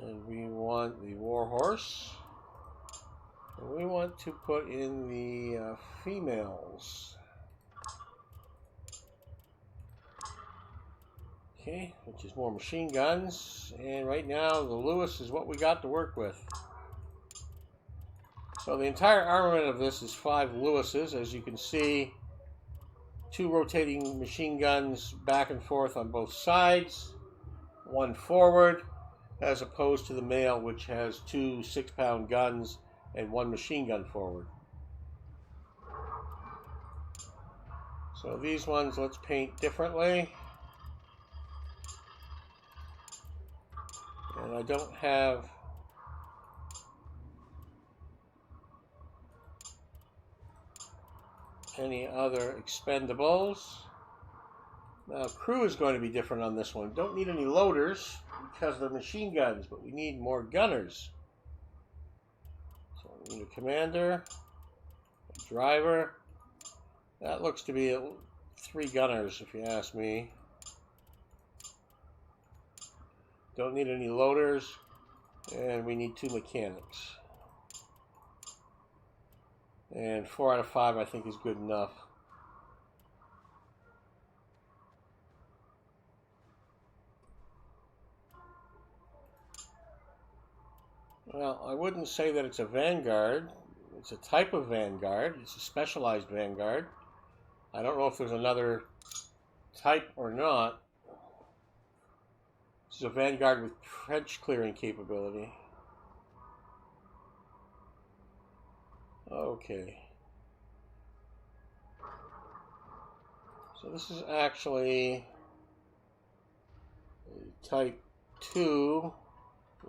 And we want the Warhorse. And we want to put in the females. Okay, which is more machine guns. And right now, the Lewis is what we got to work with. So the entire armament of this is 5 Lewises. As you can see, 2 rotating machine guns back and forth on both sides. 1 forward, as opposed to the male, which has 2 6-pound guns and 1 machine gun forward. So these ones, let's paint differently. And I don't have any other expendables. Now, crew is going to be different on this one. Don't need any loaders because they're machine guns, but we need more gunners. So we need a commander, a driver. That looks to be 3 gunners, if you ask me. Don't need any loaders, and we need 2 mechanics. And 4 out of 5 I think is good enough. Well, I wouldn't say that it's a Vanguard. It's a type of Vanguard. It's a specialized Vanguard. I don't know if there's another type or not. This is a Vanguard with trench clearing capability. Okay. So this is actually a Type 2.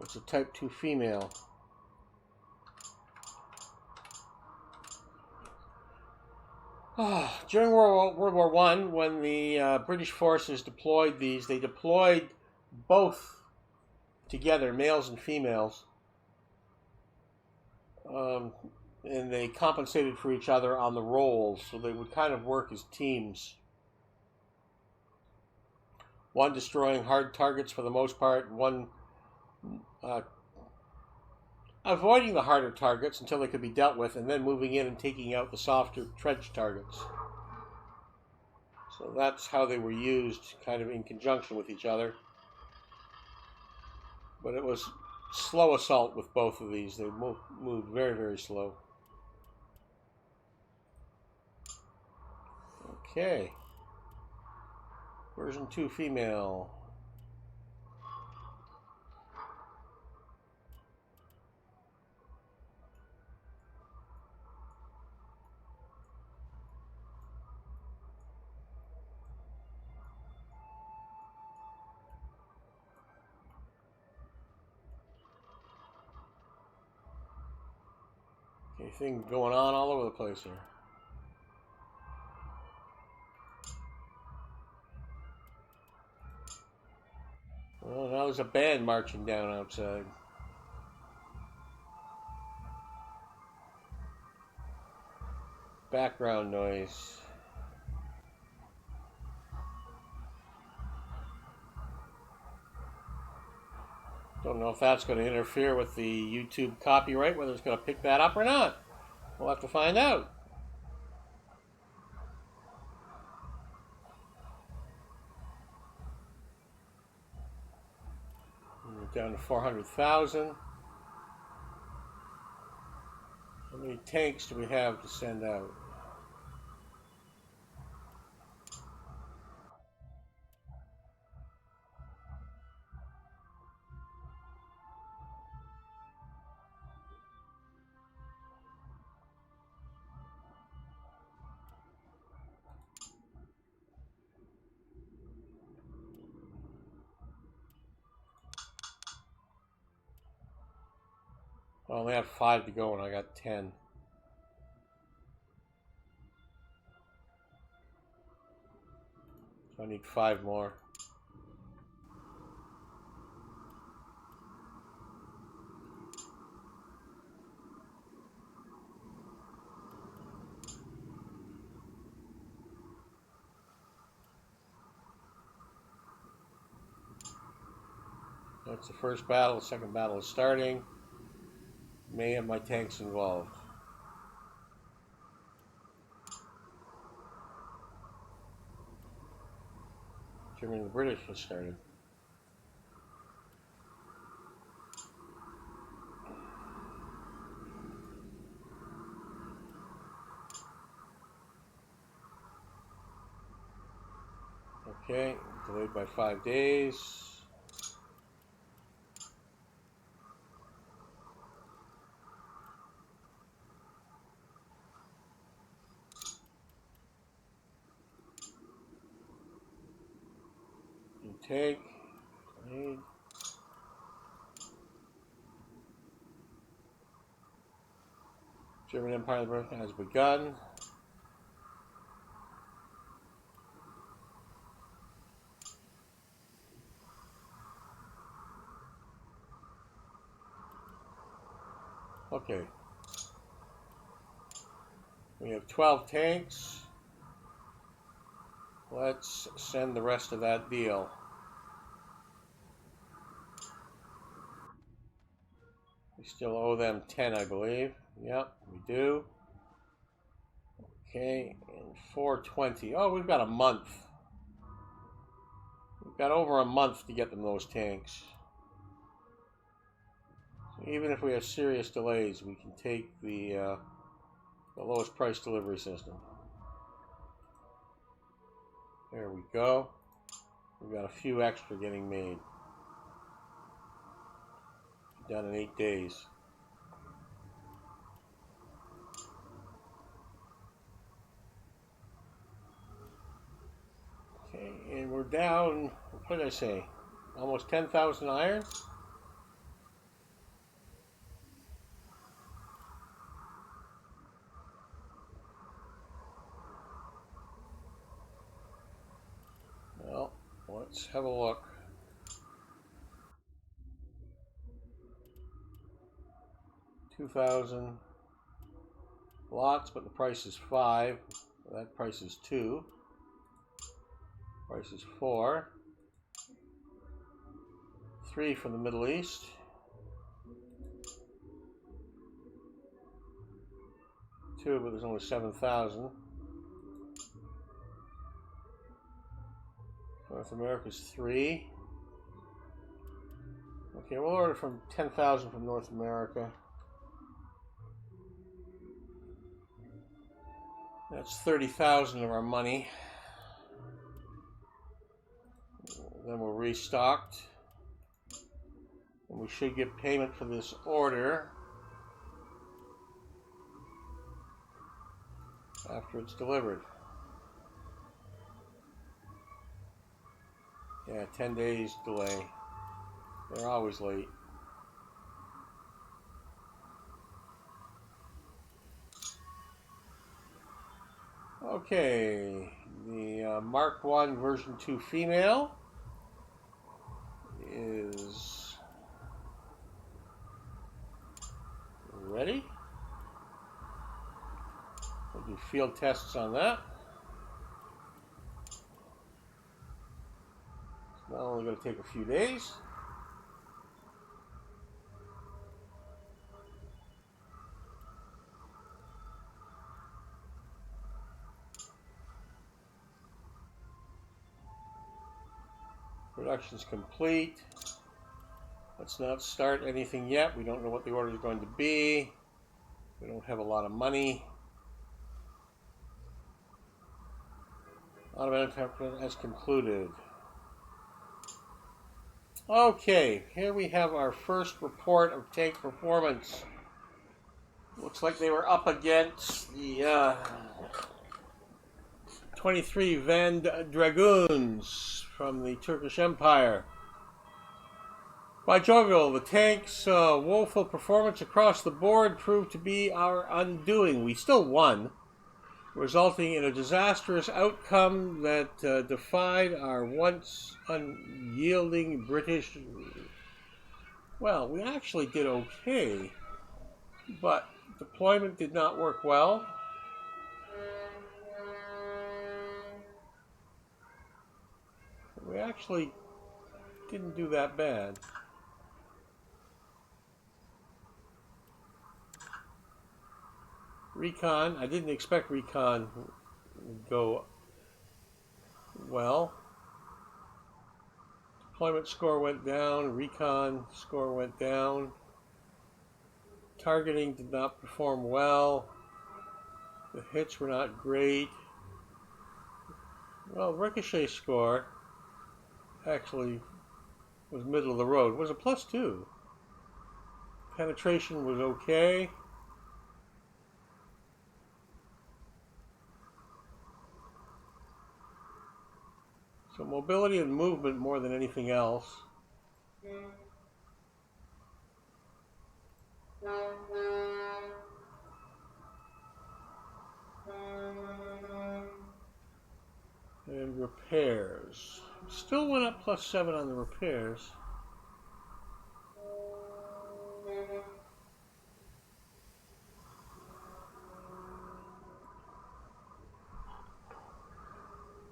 It's a Type 2 female. During World War I, when the British forces deployed these, they deployed both together, males and females. And they compensated for each other on the roles, so they would kind of work as teams. One destroying hard targets for the most part, one avoiding the harder targets until they could be dealt with, and then moving in and taking out the softer trench targets. So that's how they were used, kind of in conjunction with each other. But it was slow assault with both of these. They moved very, very slow. Okay. Version 2 female. Okay, thing going on all over the place here. Well, now there's a band marching down outside. Background noise. Don't know if that's going to interfere with the YouTube copyright, whether it's going to pick that up or not. We'll have to find out. We're down to 400,000. How many tanks do we have to send out? I only have 5 to go and I got 10. So I need 5 more. That's the first battle. The second battle is starting. May have my tanks involved. Germany and the British has started. Okay, delayed by 5 days. Take, need. German Empire has begun. Okay. We have 12 tanks. Let's send the rest of that deal. We still owe them 10, I believe. Yep, we do. Okay, and 420. Oh, we've got a month. We've got over a month to get them those tanks. So even if we have serious delays, we can take the lowest price delivery system. There we go. We've got a few extra getting made. Done in 8 days. Okay, and we're down, what did I say? Almost 10,000 iron? Well, let's have a look. 2,000 lots, but the price is 5. That price is 2. Price is 4. 3 from the Middle East. 2, but there's only 7,000. North America's 3. Okay, we'll order from 10,000 from North America. That's 30,000 of our money. Then we're restocked. And we should get payment for this order after it's delivered. Yeah, 10 days delay. They're always late. Okay, the Mark 1 version 2 female is ready. We'll do field tests on that. It's not only going to take a few days. Construction's complete. Let's not start anything yet. We don't know what the order is going to be. We don't have a lot of money. Automatic template has concluded. Okay, here we have our first report of tank performance. Looks like they were up against the 23 Van Dragoons from the Turkish Empire. By jovial, the tank's woeful performance across the board proved to be our undoing. We still won, resulting in a disastrous outcome that defied our once unyielding British. Well, we actually did okay, but deployment did not work well. We actually didn't do that bad. Recon, I didn't expect recon would go well. Deployment score went down, recon score went down. Targeting did not perform well. The hits were not great. Well, ricochet score actually was middle of the road. It was a +2. Penetration was okay. So mobility and movement more than anything else. And repairs. Still went up +7 on the repairs.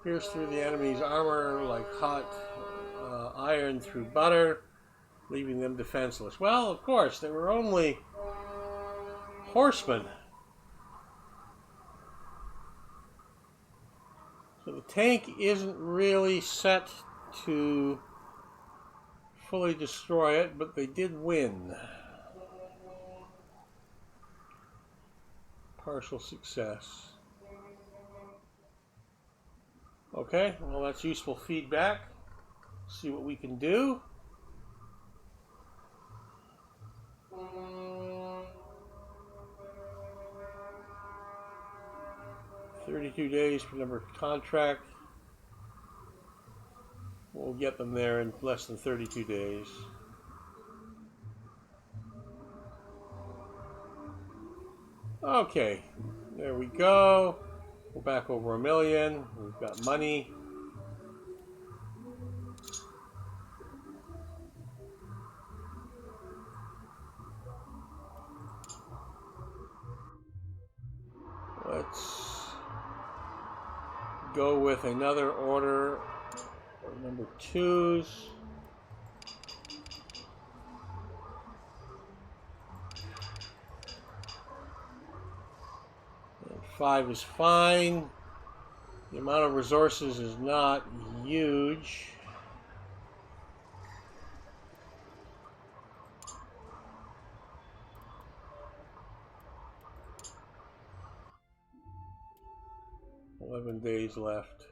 Pierce through the enemy's armor like hot iron through butter, leaving them defenseless. Well, of course, they were only horsemen. So the tank isn't really set to fully destroy it, but they did win. Partial success. Okay, well that's useful feedback. See what we can do. $32 days for number of contract. We'll get them there in less than 32 days. Okay, there we go. We're back over $1 million. We've got money. Let's go with another order of number 2s. And 5 is fine. The amount of resources is not huge. $11 days left.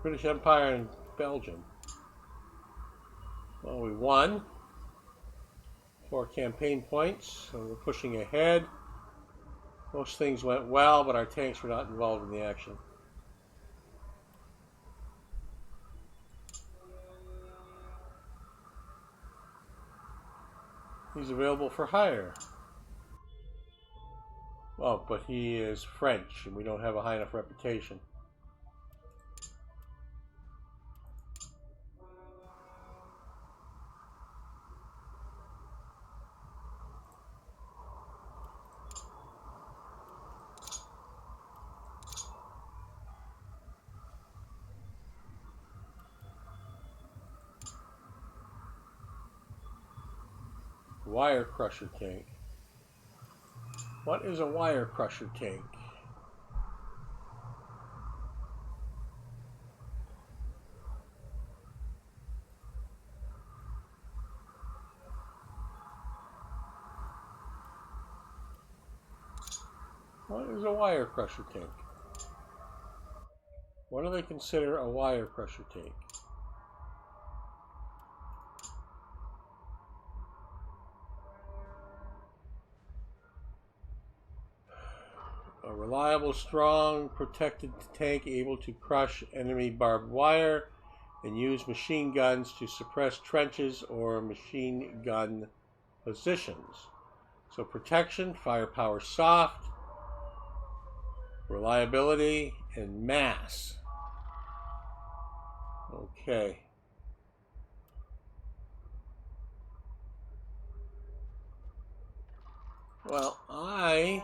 British Empire and Belgium. Well, we won 4 campaign points, so we're pushing ahead. Most things went well, but our tanks were not involved in the action. He's available for hire. Well, but he is French, and we don't have a high enough reputation. Wire crusher tank. What is a wire crusher tank? What is a wire crusher tank? What do they consider a wire crusher tank? A reliable, strong, protected tank able to crush enemy barbed wire and use machine guns to suppress trenches or machine gun positions. So protection, firepower soft, reliability, and mass. Okay. Well, I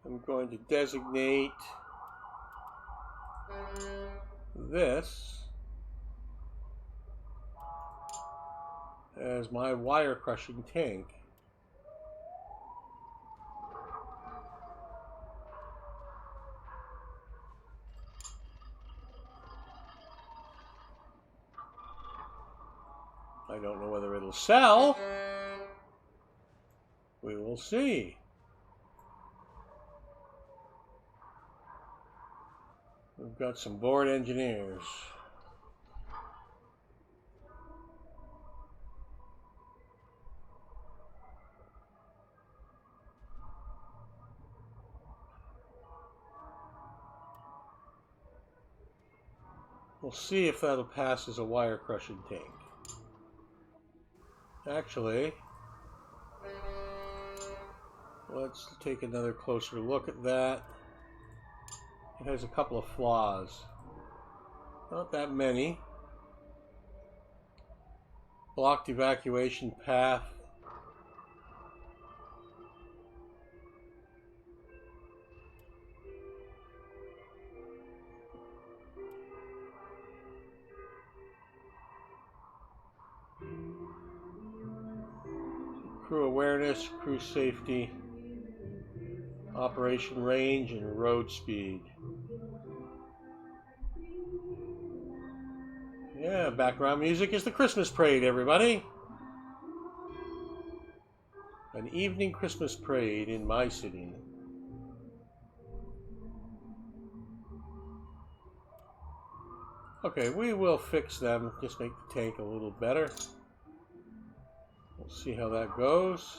am going to designate this as my wire crushing tank. I don't know whether it'll sell. We will see. We've got some bored engineers. We'll see if that'll pass as a wire crushing tank. Actually, let's take another closer look at that. It has a couple of flaws. Not that many. Blocked evacuation path. Crew awareness, crew safety, operation range, and road speed. Yeah, background music is the Christmas parade, everybody. An evening Christmas parade in my city. Okay, we will fix them, just make the tank a little better. We'll see how that goes.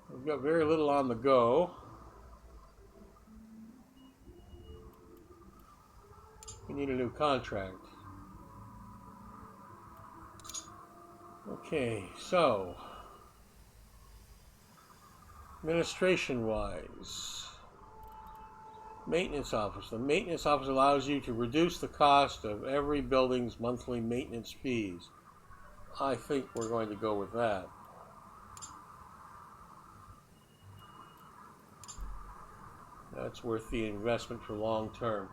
We've got very little on the go. We need a new contract. Okay, so administration-wise, maintenance office. The maintenance office allows you to reduce the cost of every building's monthly maintenance fees. I think we're going to go with that. That's worth the investment for long term.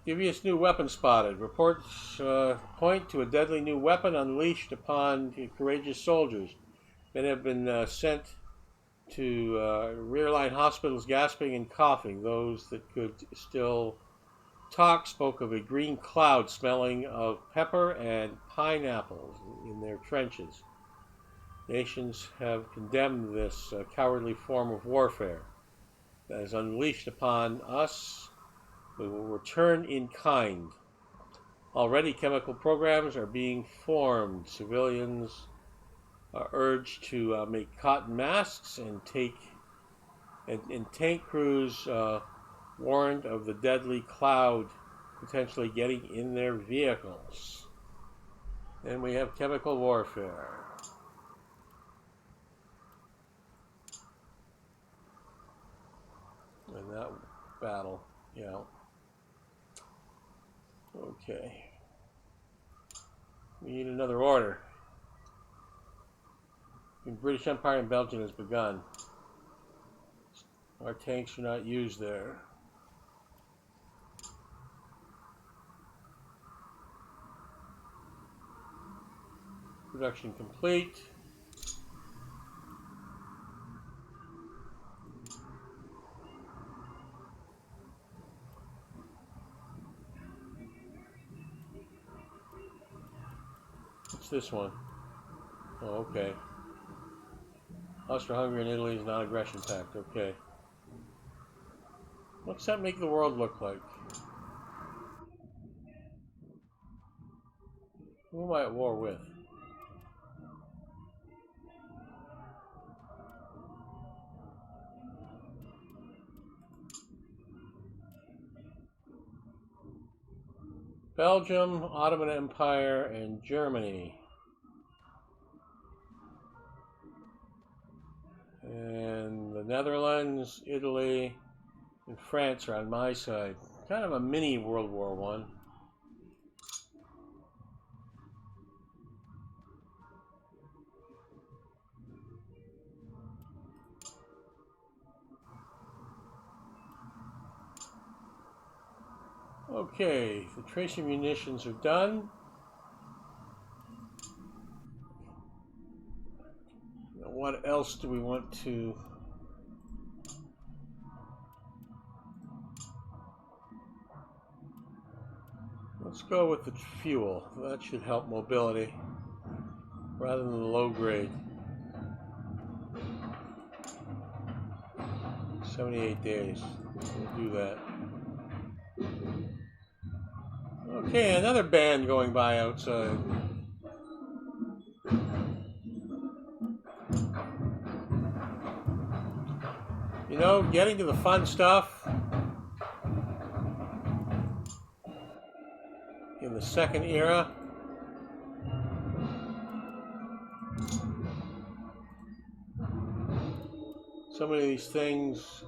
Devious new weapon spotted. Reports point to a deadly new weapon unleashed upon courageous soldiers. Men have been sent to rear line hospitals gasping and coughing. Those that could still talk spoke of a green cloud smelling of pepper and pineapples in their trenches. Nations have condemned this cowardly form of warfare that is unleashed upon us. We will return in kind. Already chemical programs are being formed. Civilians are urged to make cotton masks and tank crews warned of the deadly cloud potentially getting in their vehicles. And we have chemical warfare. And that battle, yeah. Okay. We need another order. The British Empire and Belgium has begun. Our tanks are not used there. Production complete. What's this one? Oh, okay. Austria-Hungary and Italy's non-aggression pact. Okay. What's that make the world look like? Who am I at war with? Belgium, Ottoman Empire, and Germany. And the Netherlands, Italy, and France are on my side. Kind of a mini World War I. Okay, the tracer munitions are done. Now what else do we want to... Let's go with the fuel. That should help mobility rather than the low grade. 78 days. We'll do that. Okay, another band going by outside. You know, getting to the fun stuff in the second era. Some of these things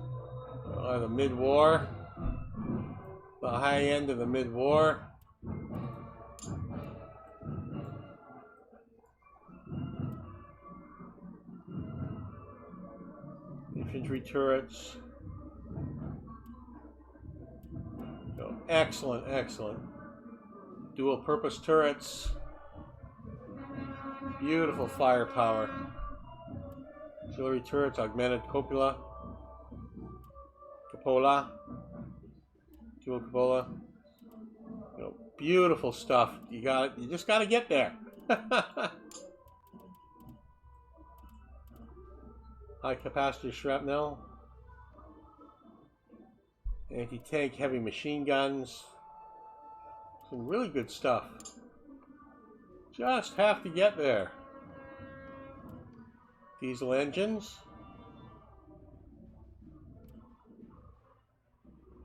are the mid-war, the high end of the mid-war. Infantry turrets. Oh, excellent, excellent. Dual purpose turrets. Beautiful firepower. Auxiliary turrets, augmented cupola. Dual cupola. You know, beautiful stuff. You just gotta get there. High capacity shrapnel. Anti-tank heavy machine guns. Some really good stuff. Just have to get there. Diesel engines.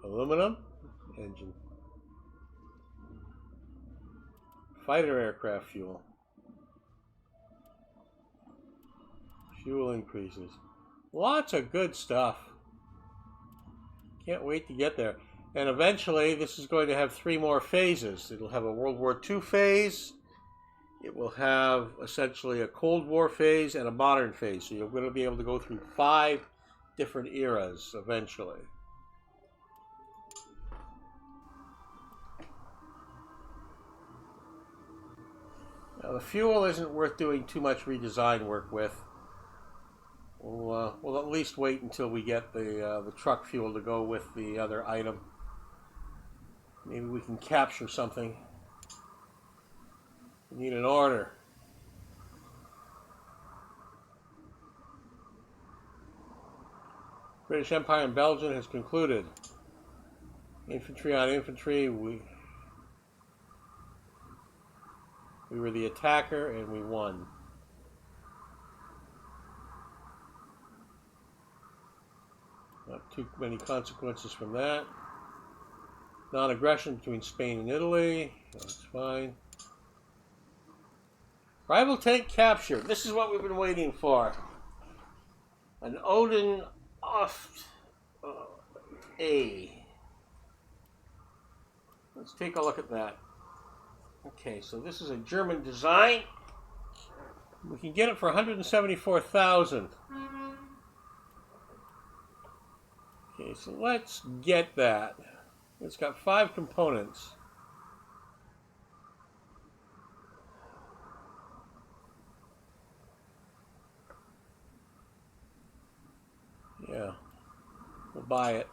Aluminum engine. Fighter aircraft fuel. Fuel increases. Lots of good stuff. Can't wait to get there. And eventually, this is going to have 3 more phases. It'll have a World War II phase. It will have essentially a Cold War phase and a modern phase. So you're going to be able to go through 5 different eras eventually. Now, the fuel isn't worth doing too much redesign work with. We'll at least wait until we get the truck fuel to go with the other item. Maybe we can capture something. We need an order. British Empire and Belgium has concluded. Infantry on infantry. We were the attacker and we won. Not too many consequences from that. Non-aggression between Spain and Italy. That's fine. Rival tank captured. This is what we've been waiting for. An Odin Oft A. Let's take a look at that. Okay, so this is a German design. We can get it for 174,000. Okay, so let's get that. It's got 5 components. Yeah, we'll buy it.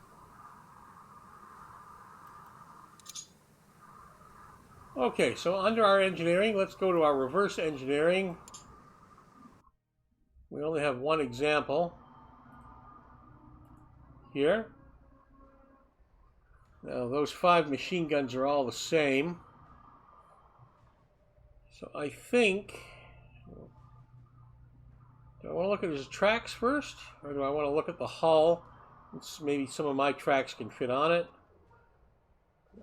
Okay, so under our engineering, let's go to our reverse engineering. We only have one example here. Now, those 5 machine guns are all the same. So I think, do I want to look at his tracks first? Or do I want to look at the hull? Maybe some of my tracks can fit on it.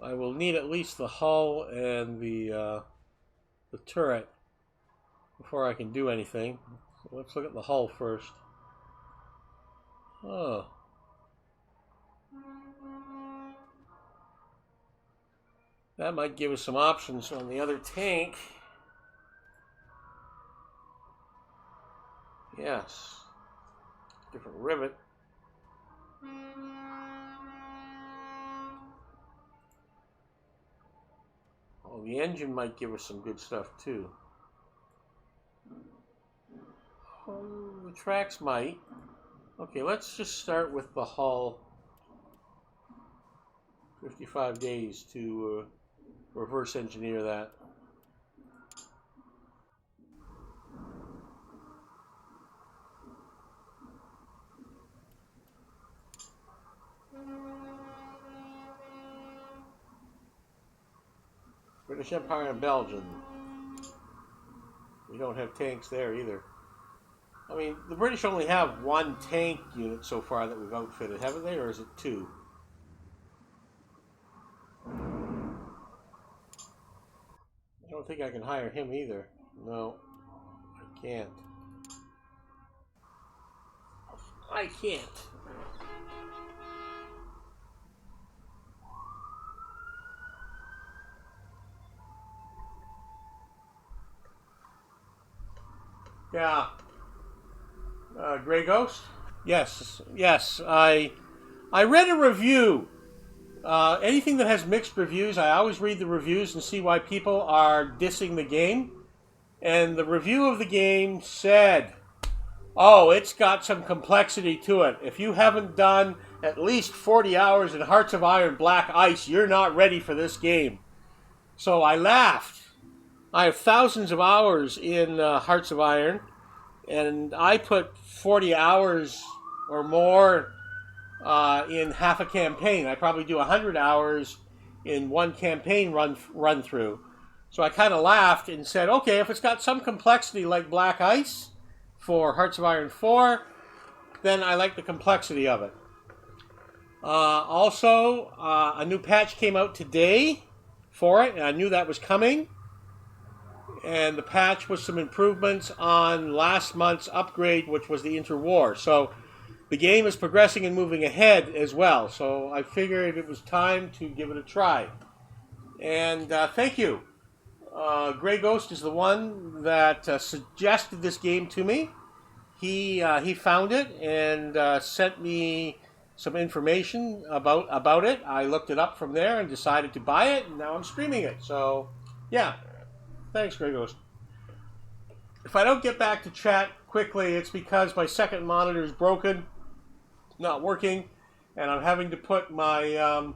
I will need at least the hull and the turret before I can do anything. So let's look at the hull first. Oh. That might give us some options on the other tank. Yes. Different rivet. Oh, the engine might give us some good stuff too. Oh, the tracks might. Okay, let's just start with the hull. 55 days to reverse engineer that. British Empire and Belgium. We don't have tanks there either. I mean, the British only have 1 tank unit so far that we've outfitted, haven't they? Or is it 2? I don't think I can hire him either. No, I can't. I can't. Yeah. Gray Ghost? Yes, yes. I read a review. Anything that has mixed reviews, I always read the reviews and see why people are dissing the game. And the review of the game said, oh, it's got some complexity to it. If you haven't done at least 40 hours in Hearts of Iron Black Ice, you're not ready for this game. So I laughed. I have thousands of hours in Hearts of Iron, and I put 40 hours or more in half a campaign. I probably do 100 hours in one campaign run through. So I kind of laughed and said, okay, if it's got some complexity like Black Ice for Hearts of Iron 4, then I like the complexity of it. Also, a new patch came out today for it, and I knew that was coming. And the patch was some improvements on last month's upgrade, which was the interwar. So the game is progressing and moving ahead as well. So I figured it was time to give it a try. And thank you. Gray Ghost is the one that suggested this game to me. He found it and sent me some information about it. I looked it up from there and decided to buy it, and now I'm streaming it. So, yeah. Thanks, Gray Ghost. If I don't get back to chat quickly, it's because my second monitor is broken, not working, and I'm having to put my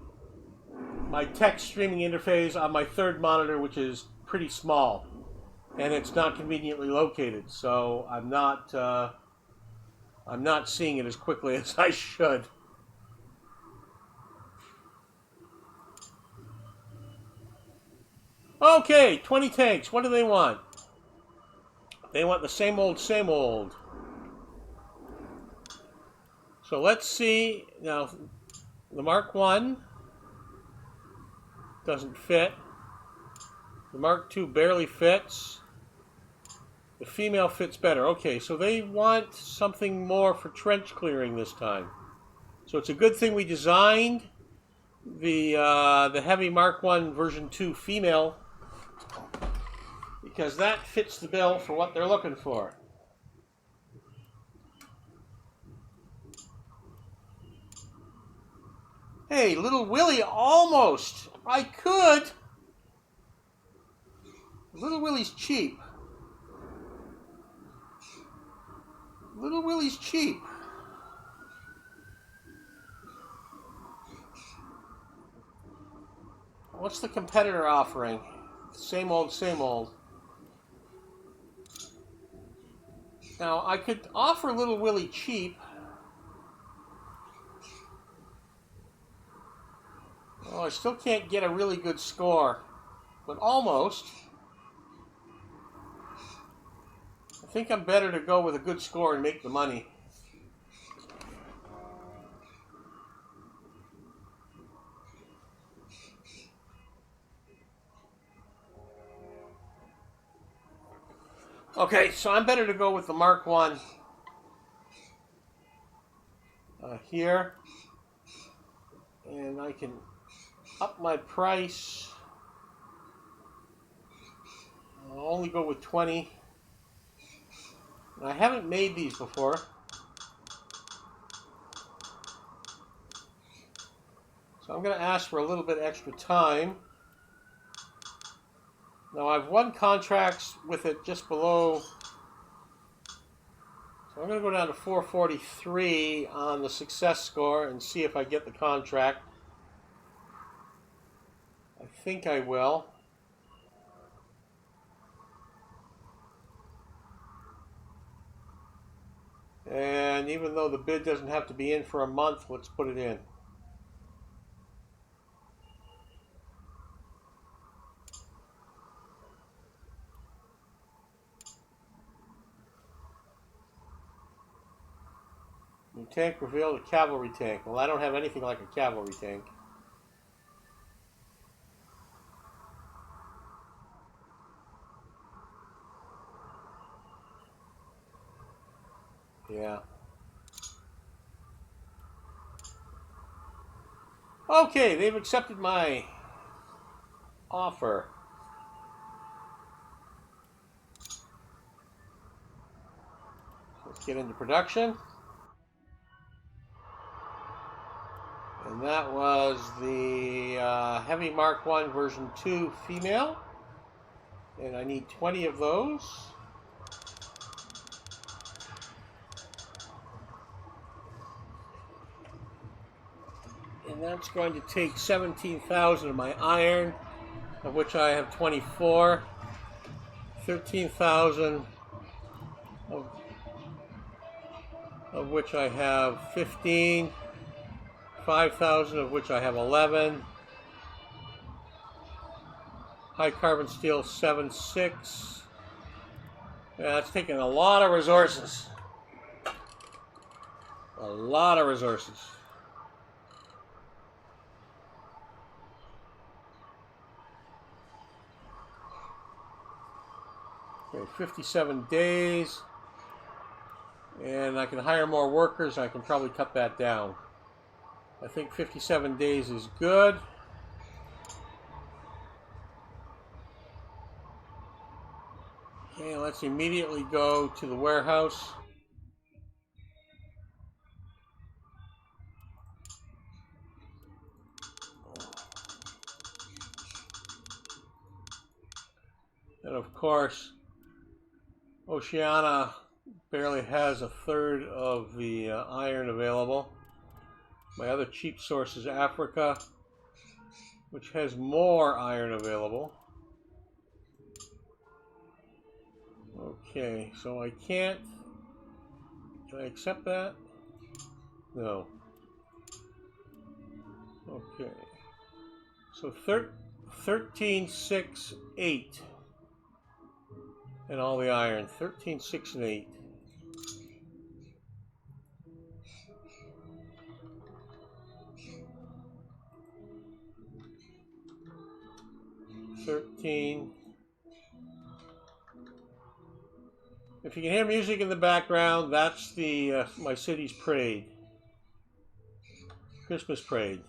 my text streaming interface on my third monitor, which is pretty small, and it's not conveniently located. So I'm not seeing it as quickly as I should. Okay, 20 tanks. What do they want? They want the same old, same old. So let's see. Now, the Mark 1 doesn't fit. The Mark 2 barely fits. The female fits better. Okay, so they want something more for trench clearing this time. So it's a good thing we designed the heavy Mark 1 version 2 female, because that fits the bill for what they're looking for. Hey, Little Willie, almost. I could. Little Willie's cheap. Little Willie's cheap. What's the competitor offering? Same old, same old. Now, I could offer Little Willie cheap. Oh, I still can't get a really good score, but almost. I think I'm better to go with a good score and make the money. Okay, so I'm better to go with the Mark 1 here. And I can up my price. I'll only go with 20. And I haven't made these before. So I'm going to ask for a little bit extra time. Now I've won contracts with it just below. So I'm going to go down to 443 on the success score and see if I get the contract. I think I will. And even though the bid doesn't have to be in for a month, let's put it in. New tank revealed, a cavalry tank. Well, I don't have anything like a cavalry tank. Yeah. Okay, they've accepted my offer. Let's get into production. And that was the Heavy Mark 1 version 2 female. And I need 20 of those. And that's going to take 17,000 of my iron, of which I have 24. 13,000 of which I have 15. 5,000 of which I have 11. High carbon steel 7.6. Yeah, that's taking a lot of resources. A lot of resources. Okay, 57 days. And I can hire more workers. I can probably cut that down. I think 57 days is good. Okay, let's immediately go to the warehouse. And of course, Oceania barely has a third of the iron available. My other cheap source is Africa, which has more iron available. Okay, so I can't. Can I accept that? No. Okay. So 13,608 and all the iron. 13,6 and 8. If you can hear music in the background, that's the my city's parade, Christmas parade.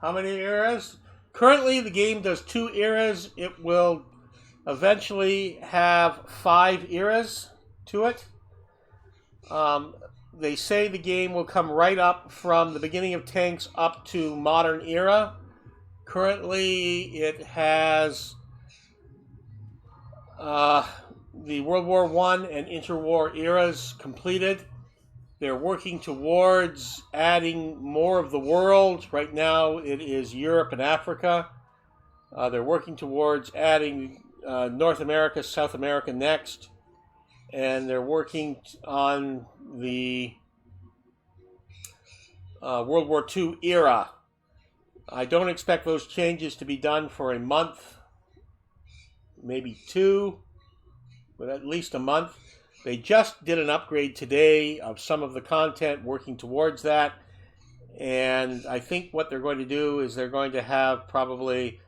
How many eras? Currently, the game does 2 eras. It will eventually have 5 eras to it. They say the game will come right up from the beginning of tanks up to modern era. Currently, it has the World War I and interwar eras completed. They're working towards adding more of the world. Right now, it is Europe and Africa. They're working towards adding North America, South America next. And they're working on the World War II era. I don't expect those changes to be done for a month, maybe 2, but at least a month. They just did an upgrade today of some of the content, working towards that. And I think what they're going to do is they're going to have probably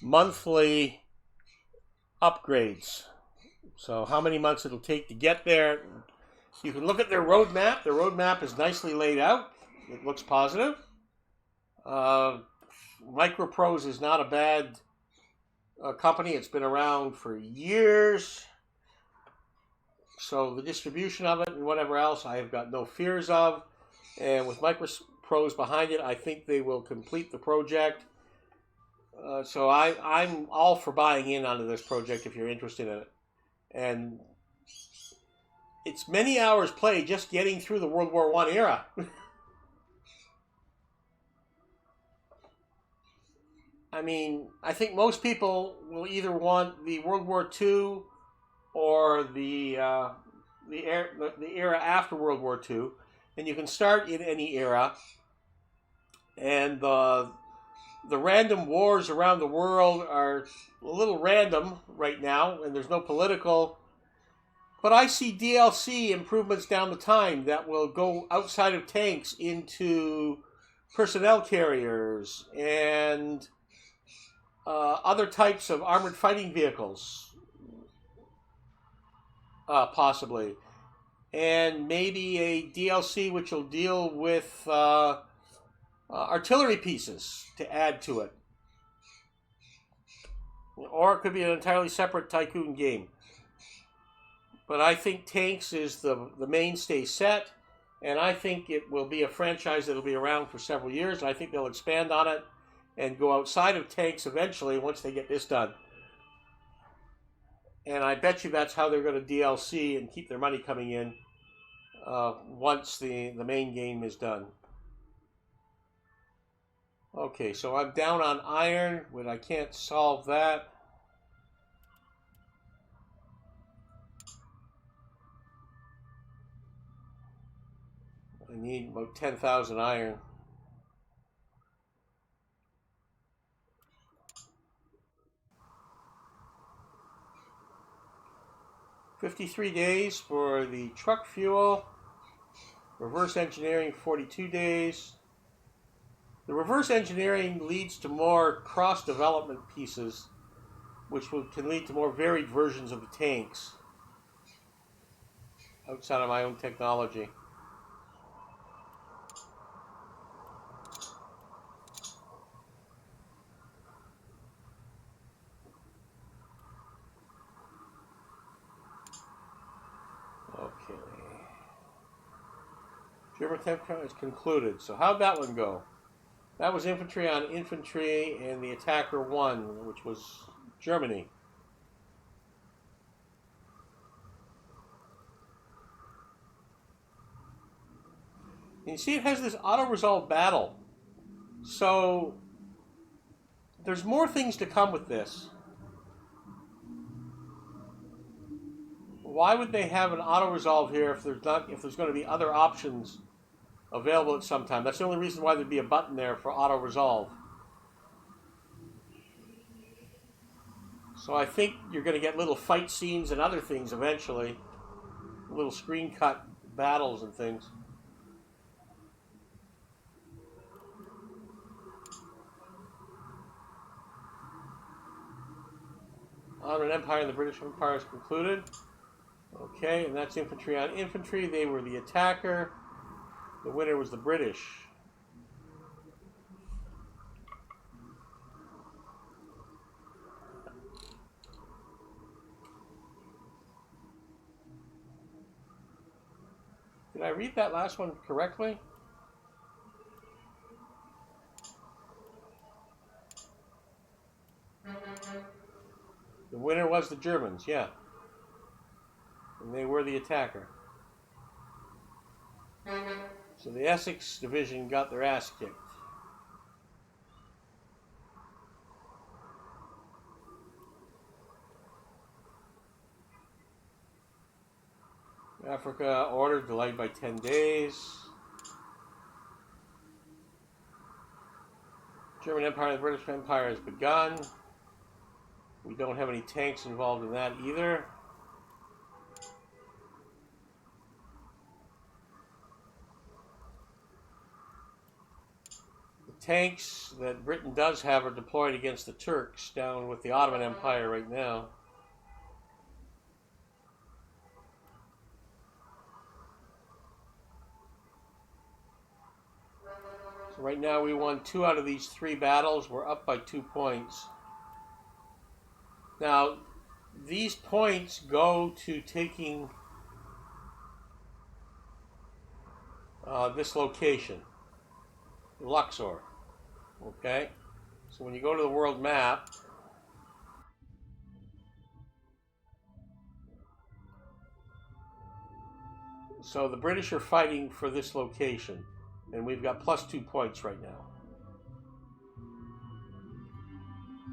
monthly upgrades. So how many months it'll take to get there, you can look at their roadmap. Their roadmap is nicely laid out. It looks positive. Microprose is not a bad company. It's been around for years. So the distribution of it and whatever else, I have got no fears of. And with Microprose behind it, I think they will complete the project. So I'm all for buying in onto this project if you're interested in it. And it's many hours play just getting through the World War I era. I mean, I think most people will either want the World War II or the era after World War II, and you can start in any era. And the random wars around the world are a little random right now, and there's no political. But I see DLC improvements down the time that will go outside of tanks into personnel carriers and other types of armored fighting vehicles, possibly. And maybe a DLC which will deal with artillery pieces to add to it. Or it could be an entirely separate Tycoon game. But I think tanks is the mainstay set, and I think it will be a franchise that will be around for several years. I think they'll expand on it and go outside of tanks eventually once they get this done. And I bet you that's how they're going to DLC and keep their money coming in once the main game is done. Okay, so I'm down on iron, but I can't solve that. I need about 10,000 iron. $53 days for the truck fuel. Reverse engineering, 42 days. The reverse engineering leads to more cross-development pieces, which can lead to more varied versions of the tanks outside of my own technology. Okay. German tank is concluded. So how'd that one go? That was infantry on infantry, and the attacker won, which was Germany. And you see it has this auto-resolve battle. So there's more things to come with this. Why would they have an auto-resolve here if there's going to be other options available at some time? That's the only reason why there'd be a button there for auto-resolve. So I think you're going to get little fight scenes and other things eventually. Little screen cut battles and things. Ottoman Empire and the British Empire is concluded. Okay, and that's infantry on infantry. They were the attacker. The winner was the British. read that last one correctly? The winner was the Germans, yeah. And they were the attacker. So the Essex division got their ass kicked. Africa order delayed by 10 days. German Empire and the British Empire has begun. We don't have any tanks involved in that either. The tanks that Britain does have are deployed against the Turks down with the Ottoman Empire right now. So right now we won 2 out of these 3 battles. We're up by 2 points. Now, these points go to taking this location, Luxor. Okay? So when you go to the world map, so the British are fighting for this location, and we've got plus 2 points right now.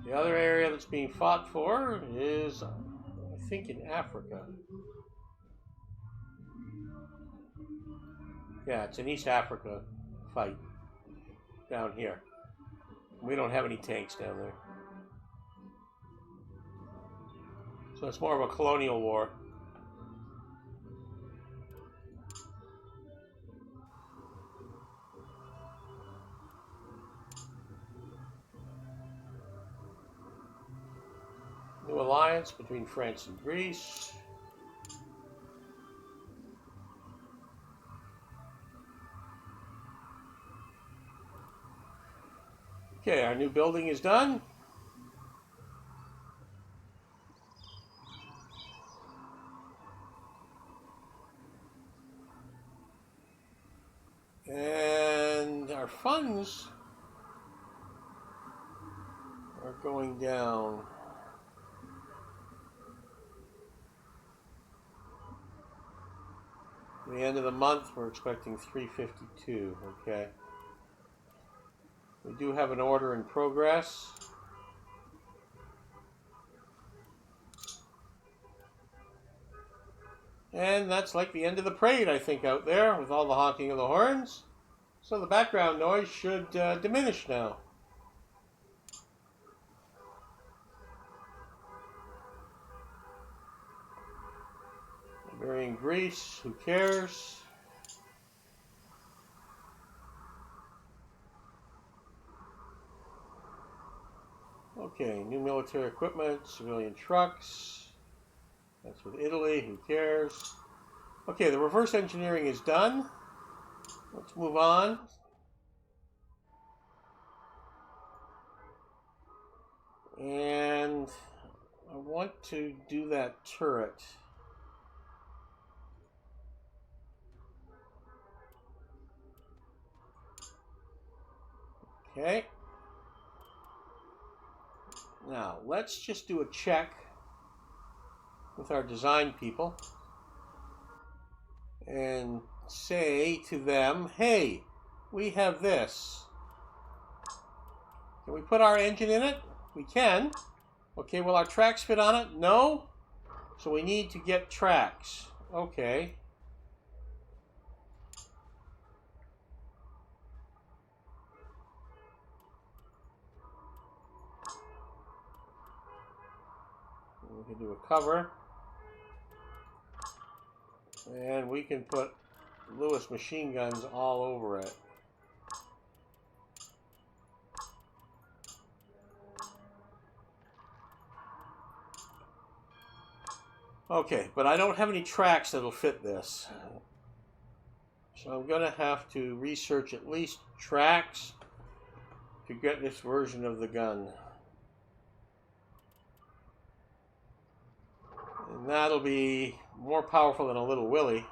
The other area that's being fought for is, I think, in Africa. Yeah, it's an East Africa fight down here. We don't have any tanks down there. So it's more of a colonial war. New alliance between France and Greece. Okay, our new building is done. And our funds are going down. At the end of the month, we're expecting 352, okay. We do have an order in progress. And that's like the end of the parade, I think, out there with all the honking of the horns. So the background noise should diminish now. We're in Greece, who cares? Okay, new military equipment, civilian trucks. That's with Italy, who cares? Okay, the reverse engineering is done. Let's move on. And I want to do that turret. Okay. Now, let's just do a check with our design people and say to them, hey, we have this. Can we put our engine in it? We can. Okay, will our tracks fit on it? No. So we need to get tracks. Okay. We can do a cover. And we can put Lewis machine guns all over it. Okay, but I don't have any tracks that'll fit this. So I'm going to have to research at least tracks to get this version of the gun. And that'll be more powerful than a Little Willie.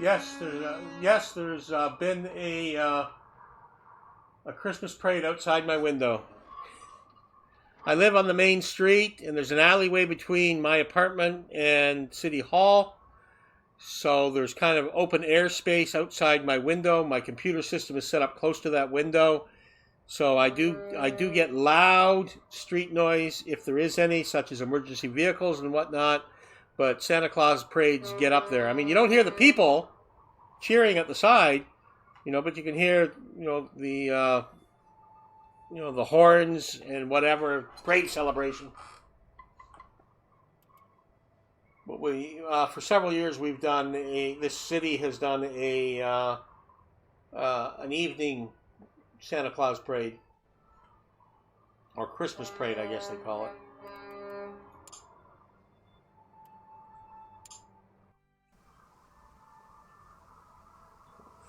There's been a Christmas parade outside my window. I live on the main street, and there's an alleyway between my apartment and City Hall. So there's kind of open air space outside my window. My computer system is set up close to that window. So I do get loud street noise if there is any, such as emergency vehicles and whatnot. But Santa Claus parades get up there. I mean, you don't hear the people cheering at the side, but you can hear, the horns and whatever. Great celebration. But we, for several years, we've done this city has done an evening Santa Claus parade, or Christmas parade, I guess they call it.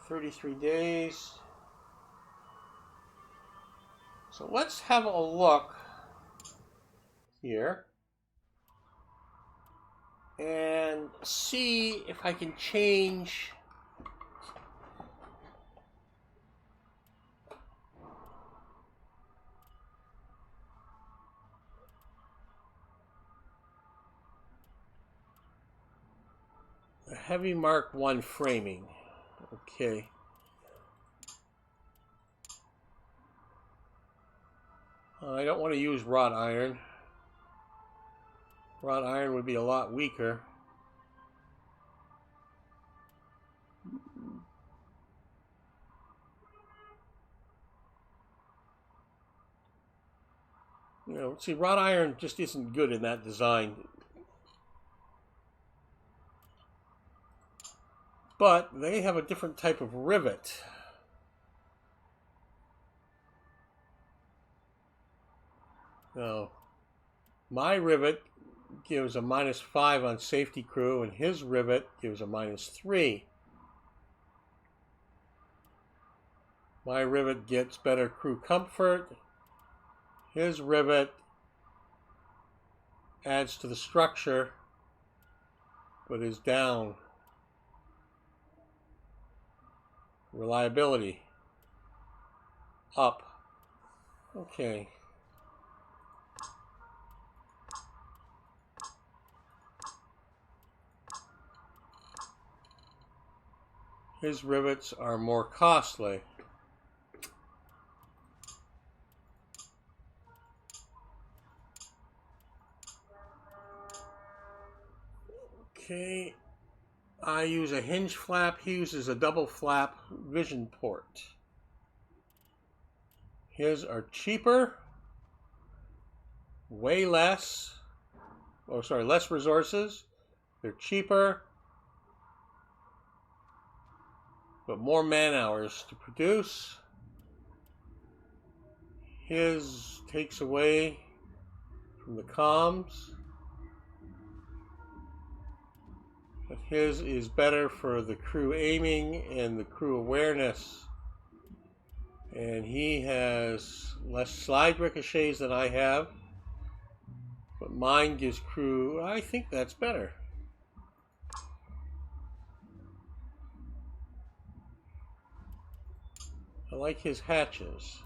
$33 days. So let's have a look here and see if I can change the Heavy Mark 1 framing. Okay. I don't want to use wrought iron. Wrought iron would be a lot weaker. See, wrought iron just isn't good in that design. But they have a different type of rivet. Now, my rivet gives a -5 on safety crew, and his rivet gives a -3. My rivet gets better crew comfort. His rivet adds to the structure, but is down. Reliability up. Okay. His rivets are more costly. Okay. I use a hinge flap. He uses a double flap vision port. His are cheaper, way less. Less resources. They're cheaper, but more man hours to produce. His takes away from the comms. But his is better for the crew aiming and the crew awareness. And he has less slide ricochets than I have. But mine gives crew, I think that's better. I like his hatches.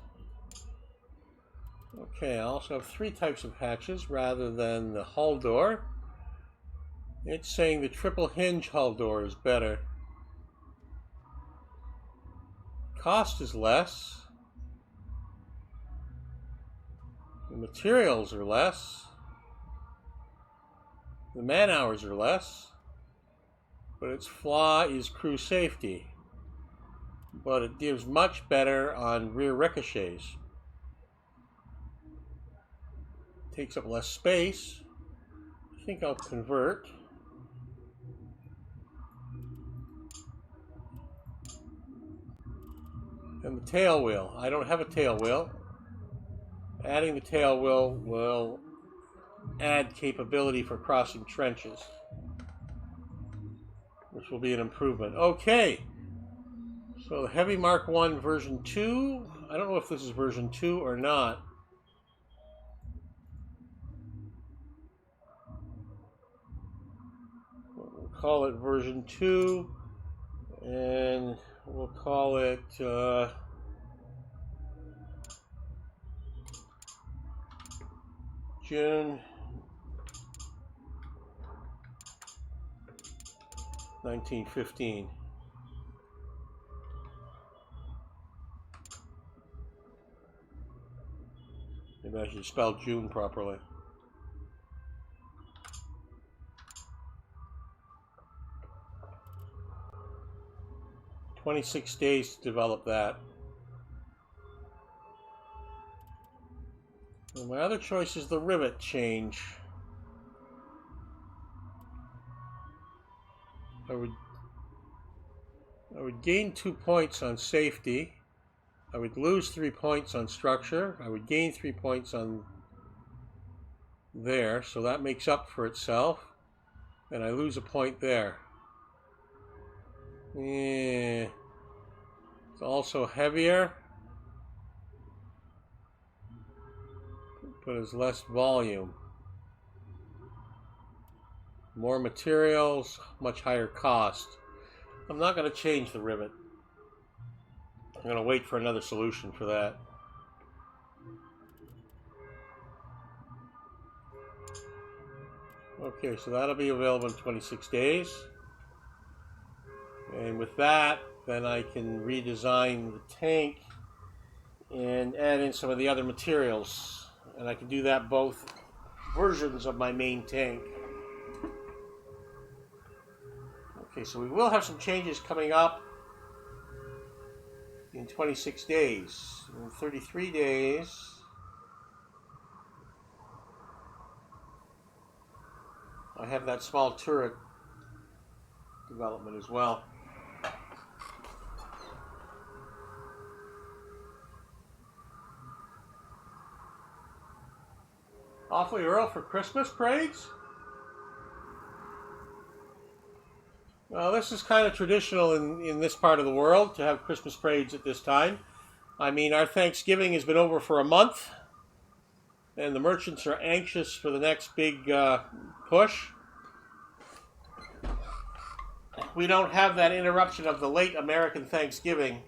Okay, I also have 3 types of hatches rather than the hull door. It's saying the triple hinge hull door is better. Cost is less. The materials are less. The man hours are less. But its flaw is crew safety. But it gives much better on rear ricochets. Takes up less space. I think I'll convert. And the tail wheel. I don't have a tail wheel. Adding the tail wheel will add capability for crossing trenches, which will be an improvement. Okay. So the Heavy Mark 1 version 2. I don't know if this is version 2 or not. We'll call it version 2. And we'll call it June 1915. Maybe I should spell June properly. "26 days to develop that." And my other choice is the rivet change. I would gain 2 points on safety. I would lose 3 points on structure. I would gain 3 points on there, so that makes up for itself. And I lose a point there. Yeah. It's also heavier, but has less volume. More materials, much higher cost. I'm not going to change the rivet. I'm going to wait for another solution for that. Okay, so that'll be available in 26 days. And with that, then I can redesign the tank and add in some of the other materials. And I can do that both versions of my main tank. Okay, so we will have some changes coming up in 26 days. In 33 days, I have that small turret development as well. Awfully early for Christmas parades? Well, this is kind of traditional in this part of the world to have Christmas parades at this time. I mean, our Thanksgiving has been over for a month, and the merchants are anxious for the next big push. We don't have that interruption of the late American Thanksgiving.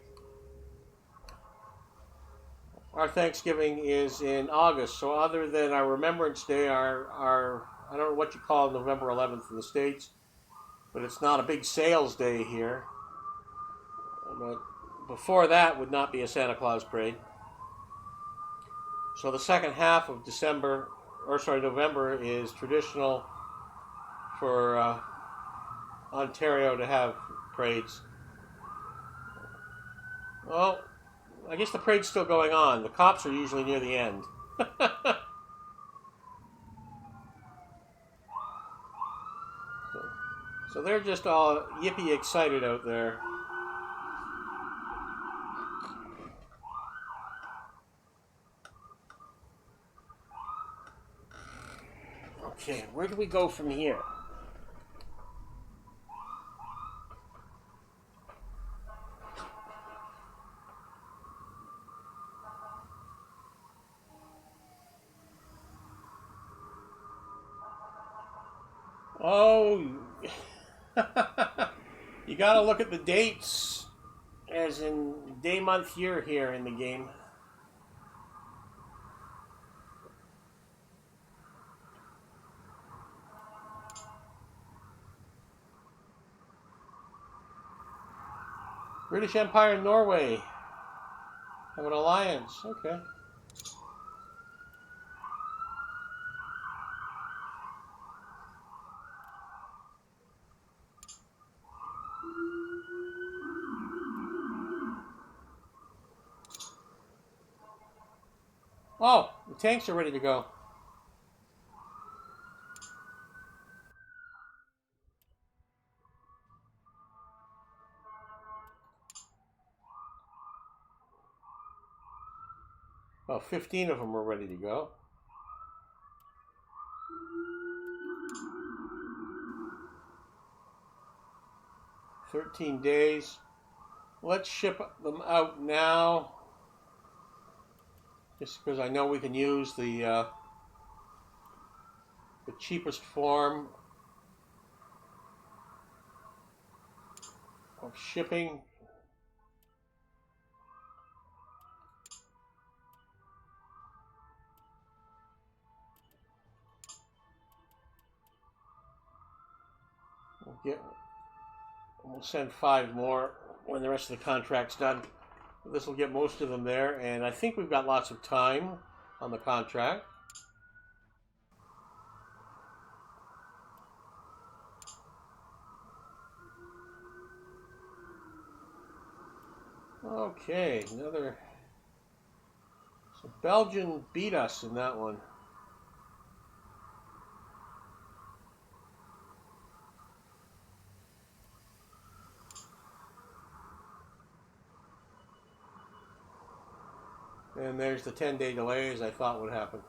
Our Thanksgiving is in August, so other than our Remembrance Day, our I don't know what you call November 11th in the States, but it's not a big sales day here. But before that would not be a Santa Claus parade. So the second half of November is traditional for Ontario to have parades. Well, I guess the parade's still going on. The cops are usually near the end. So they're just all yippee excited out there. Okay, where do we go from here? Oh, you gotta look at the dates, as in day, month, year here in the game. British Empire and Norway have an alliance. Okay. Oh, the tanks are ready to go. Well, 15 of them are ready to go. 13 days. Let's ship them out now, just because I know we can use the cheapest form of shipping. We'll send 5 more when the rest of the contract's done. This will get most of them there, and I think we've got lots of time on the contract. Okay, another. So Belgium beat us in that one. And there's the 10-day delays I thought would happen.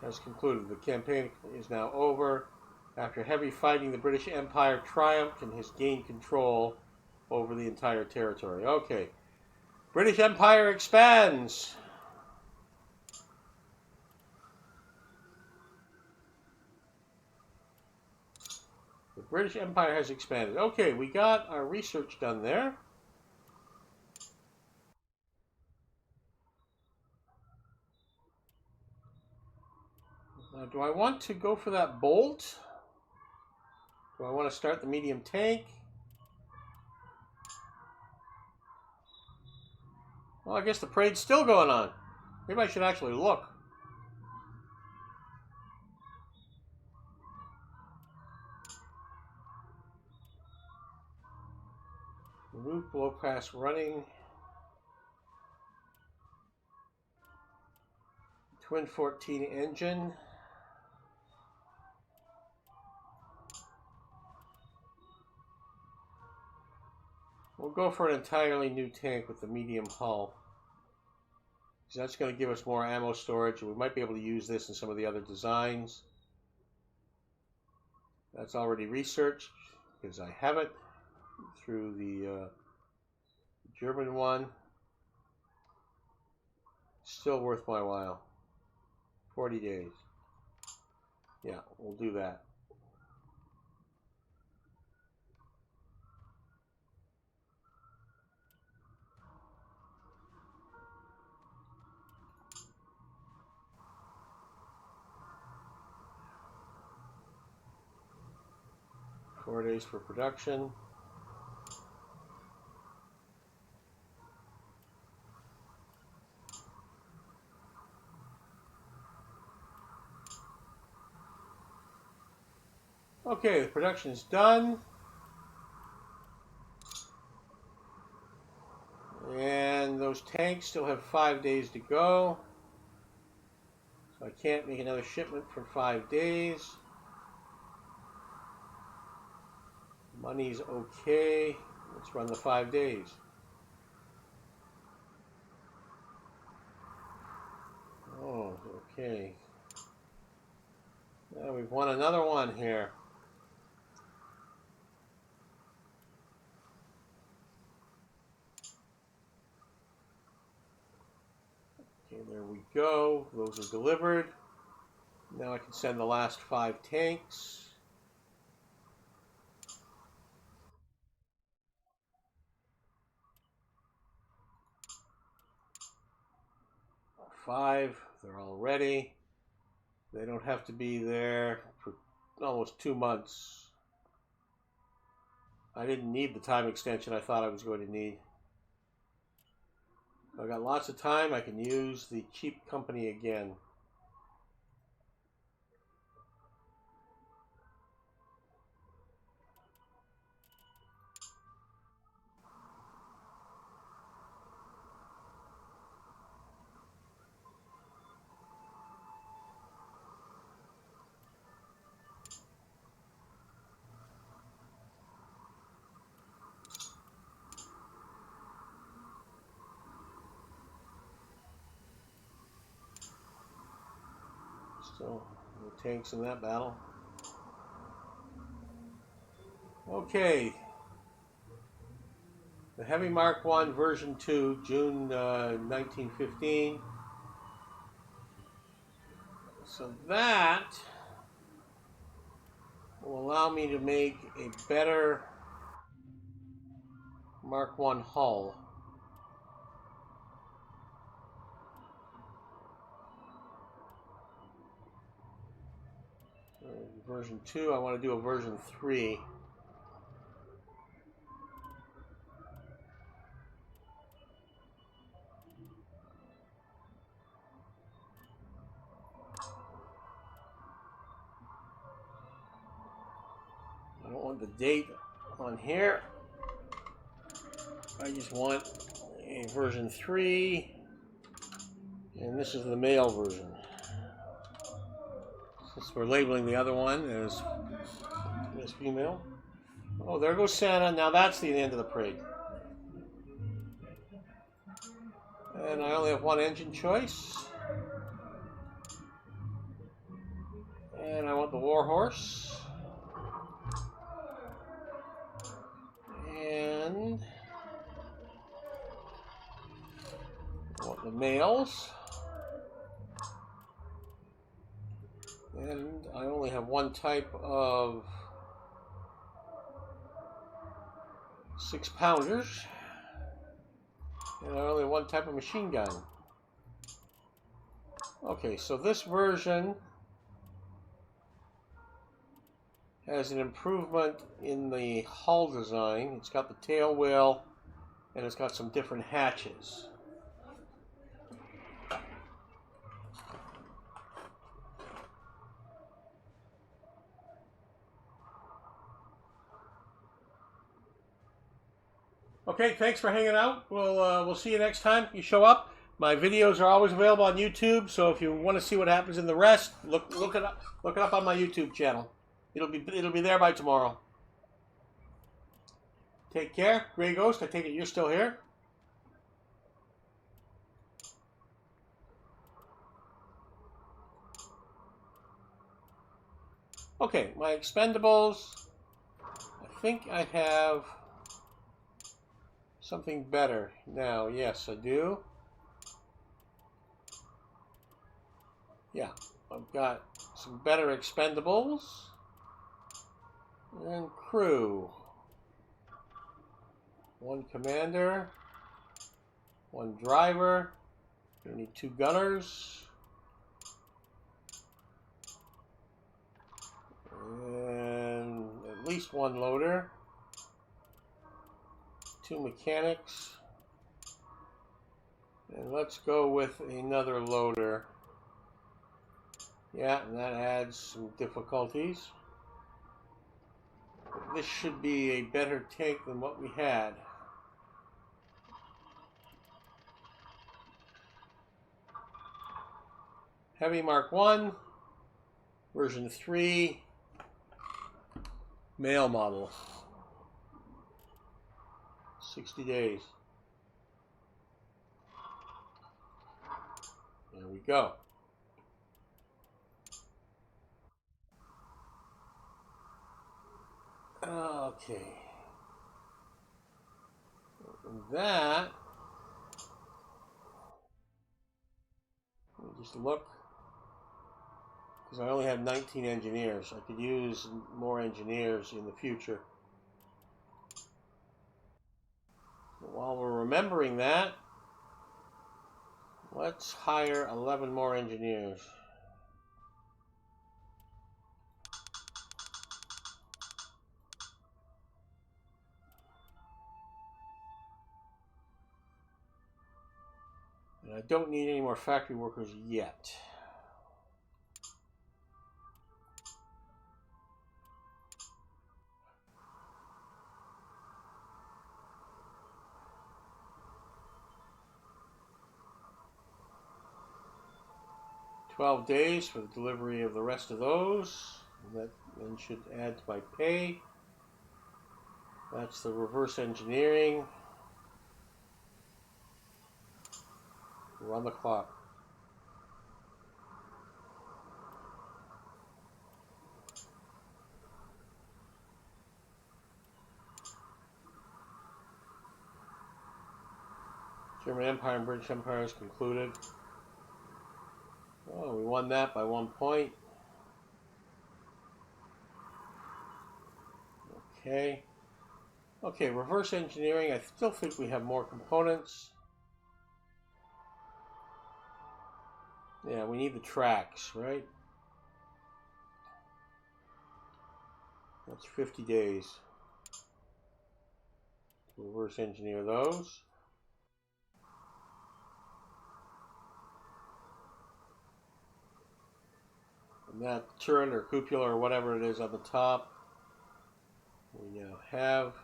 Has concluded. The campaign is now over. After heavy fighting, the British Empire triumphed and has gained control over the entire territory. Okay. British Empire expands. The British Empire has expanded. Okay, we got our research done there. Now, do I want to go for that bolt? Do I want to start the medium tank? Well, I guess the parade's still going on. Maybe I should actually look. Remove blow pass running. Twin 14 engine. We'll go for an entirely new tank with the medium hull. So that's going to give us more ammo storage, and we might be able to use this in some of the other designs. That's already researched, because I have it through the German one. Still worth my while. 40 days. Yeah, we'll do that. Four days for production. Okay, the production is done. And those tanks still have 5 days to go. So I can't make another shipment for 5 days. Money's okay. Let's run the 5 days. Oh, okay. Now we've won another one here. Okay, there we go. Those are delivered. Now I can send the last 5 tanks. Five, they're all ready. They don't have to be there for almost 2 months. I didn't need the time extension I thought I was going to need. I've got lots of time. I can use the cheap company again. So, no tanks in that battle. Okay. The Heavy Mark I version 2, June 1915. So that will allow me to make a better Mark 1 hull. Version 2, I want to do a version 3. I don't want the date on here. I just want a version 3, and this is the male version. Since we're labeling the other one as female. Oh, there goes Santa. Now that's the end of the parade. And I only have one engine choice. And I want the Warhorse. And I want the males. And I only have one type of 6-pounders. And I only have one type of machine gun. Okay, so this version has an improvement in the hull design. It's got the tail wheel, and it's got some different hatches. Okay, thanks for hanging out. We'll see you next time you show up. My videos are always available on YouTube, so if you want to see what happens in the rest, look it up on my YouTube channel. It'll be there by tomorrow. Take care, Grey Ghost. I take it you're still here. Okay, my expendables. I think I have something better now. Yes, I do. Yeah, I've got some better expendables and crew. One commander, one driver. We need 2 gunners, and at least 1 loader. 2 mechanics, and let's go with another loader. Yeah, and that adds some difficulties. But this should be a better tank than what we had. Heavy Mark 1, version 3, male model. 60 days. There we go. Okay. And that, let me just look, because I only have 19 engineers. I could use more engineers in the future. But while we're remembering that, let's hire 11 more engineers. And I don't need any more factory workers yet. $12 days for the delivery of the rest of those. That then should add to my pay. That's the reverse engineering. We're on the clock. German Empire and British Empire is concluded. Oh, we won that by 1 point. Okay. Okay, reverse engineering. I still think we have more components. Yeah, we need the tracks, right? That's 50 days. Reverse engineer those. And that turret or cupola or whatever it is on the top, we now have.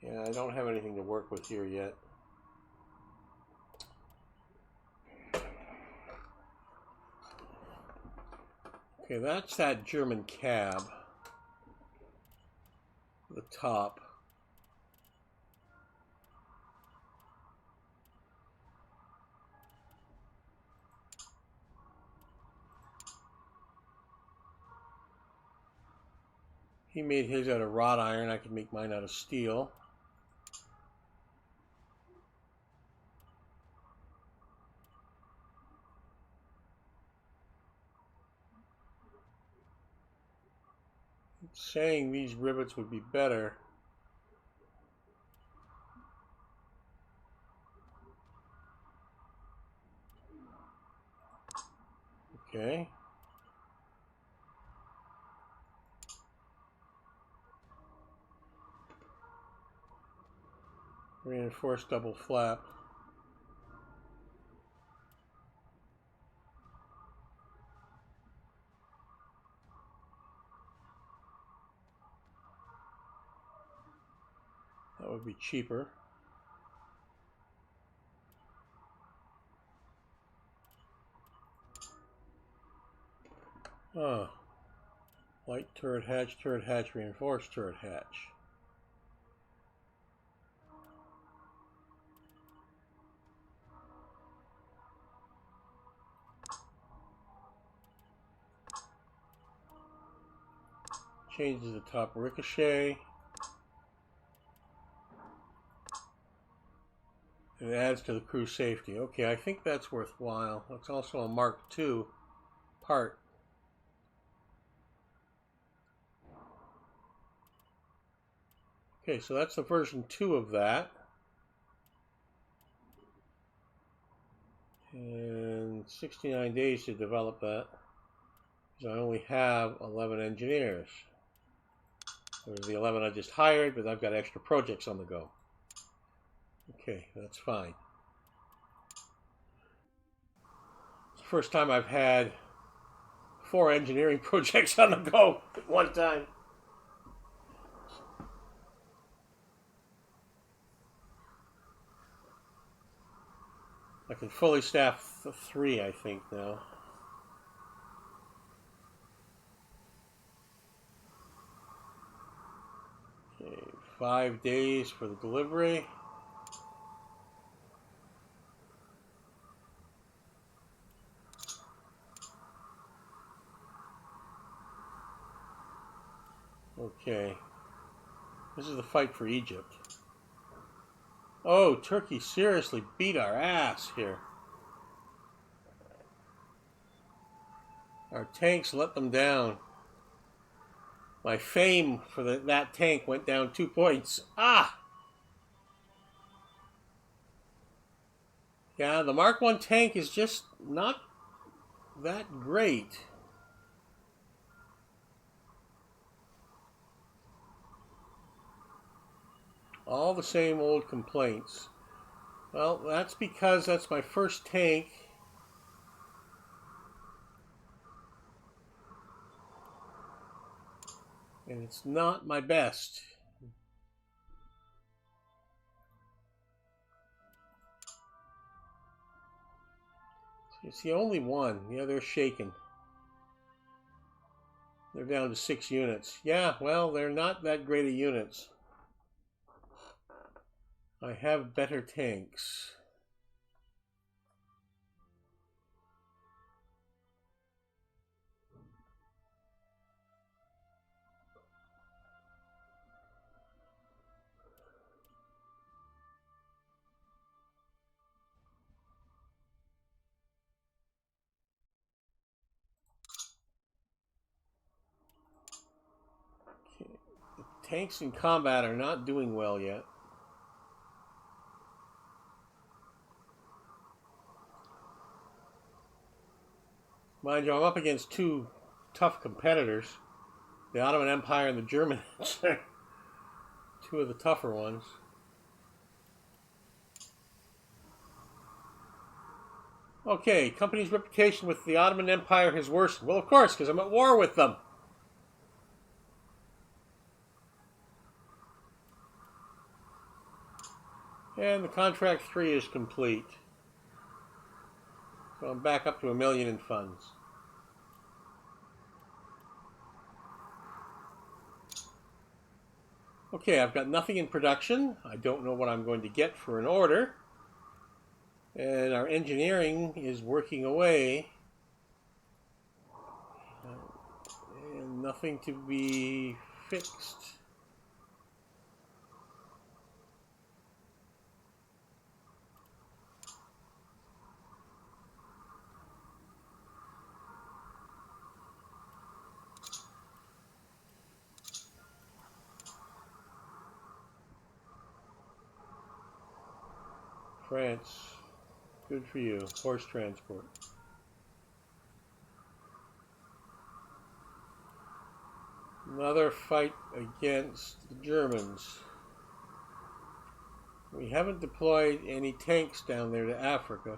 Yeah, I don't have anything to work with here yet. Okay, that's that German cab. The top. He made his out of wrought iron. I could make mine out of steel. It's saying these rivets would be better. Okay. Reinforced double flap. That would be cheaper. Oh. Light turret hatch, reinforced turret hatch. Changes the top ricochet. It adds to the crew safety. Okay, I think that's worthwhile. It's also a Mark II part. Okay, so that's the version 2 of that. And 69 days to develop that. Because I only have 11 engineers. There's the 11 I just hired, but I've got extra projects on the go. Okay, that's fine. It's the first time I've had 4 engineering projects on the go at one time. I can fully staff 3, I think, now. Okay, 5 days for the delivery. Okay. This is the fight for Egypt. Oh, Turkey seriously beat our ass here. Our tanks let them down. My fame for that tank went down 2 points. Ah! Yeah, the Mark I tank is just not that great. All the same old complaints. Well, that's because that's my first tank. And it's not my best. It's the only one. Yeah, they're shaken. They're down to 6 units. Yeah, well, they're not that great of units. I have better tanks. Okay. The tanks in combat are not doing well yet. Mind you, I'm up against two tough competitors. The Ottoman Empire and the Germans are two of the tougher ones. Okay, company's reputation with the Ottoman Empire has worsened. Well, of course, because I'm at war with them. And the contract 3 is complete. So I'm back up to $1 million in funds. Okay, I've got nothing in production. I don't know what I'm going to get for an order. And our engineering is working away. And nothing to be fixed. France, good for you. Horse transport. Another fight against the Germans. We haven't deployed any tanks down there to Africa.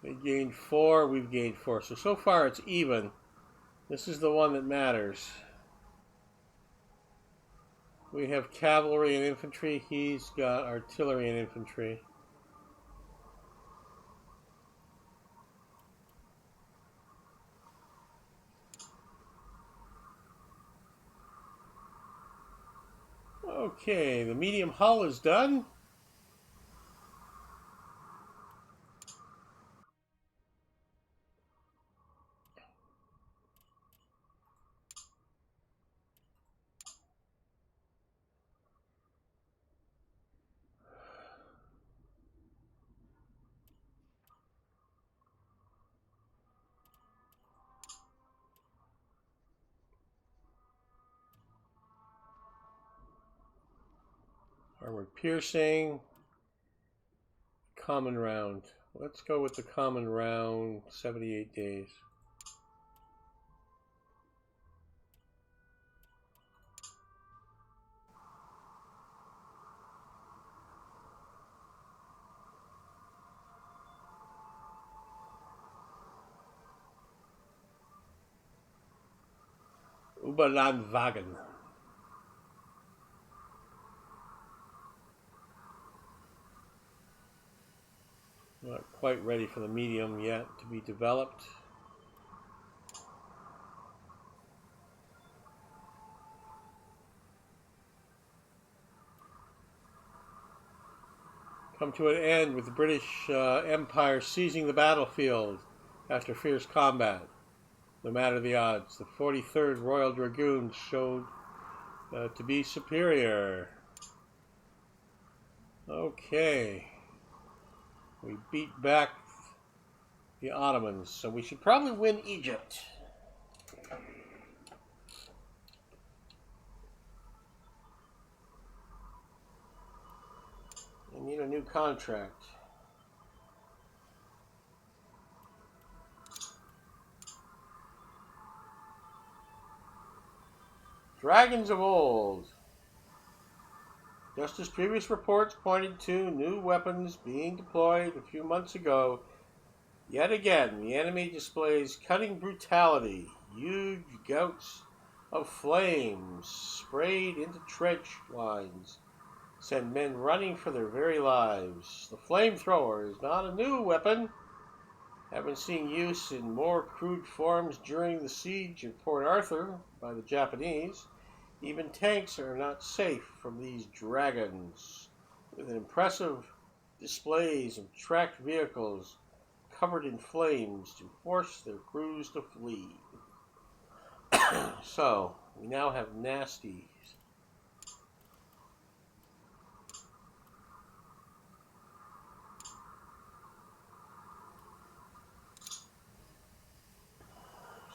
They gained 4, we've gained 4. So far it's even. This is the one that matters. We have cavalry and infantry. He's got artillery and infantry. Okay, the medium hull is done. Armored piercing. Common round. Let's go with the common round, 78 days. Oberlandwagen. Not quite ready for the medium yet to be developed. Come to an end with the British Empire seizing the battlefield after fierce combat. No matter the odds, the 43rd Royal Dragoons showed to be superior. Okay. We beat back the Ottomans, so we should probably win Egypt. I need a new contract. Dragons of old. Just as previous reports pointed to new weapons being deployed a few months ago, yet again the enemy displays cutting brutality. Huge gouts of flames sprayed into trench lines send men running for their very lives. The flamethrower is not a new weapon. have been seeing use in more crude forms during the siege of Port Arthur by the Japanese. Even tanks are not safe from these dragons, with impressive displays of tracked vehicles covered in flames to force their crews to flee. So, we now have nasties.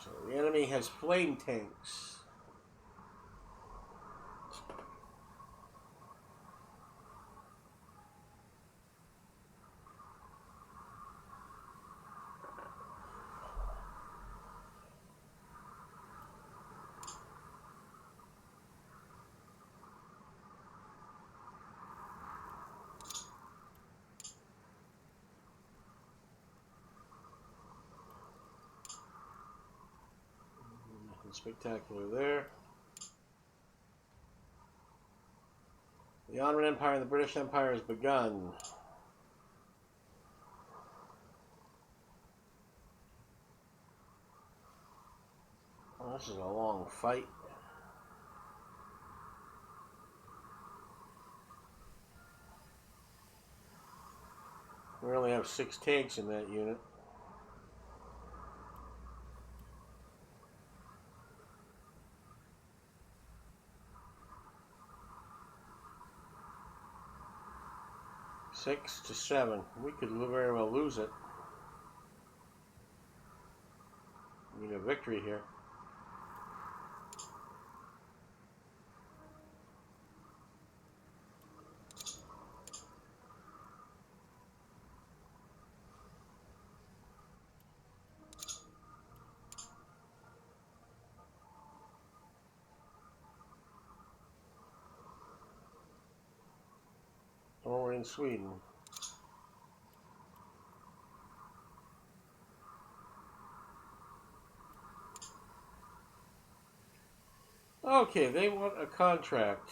So, the enemy has flame tanks. Nothing spectacular there. The Ottoman Empire and the British Empire has begun. Oh, this is a long fight. We only have 6 tanks in that unit. Six to 7. We could very well lose it. We need a victory here. Or we're in Sweden. Okay, they want a contract.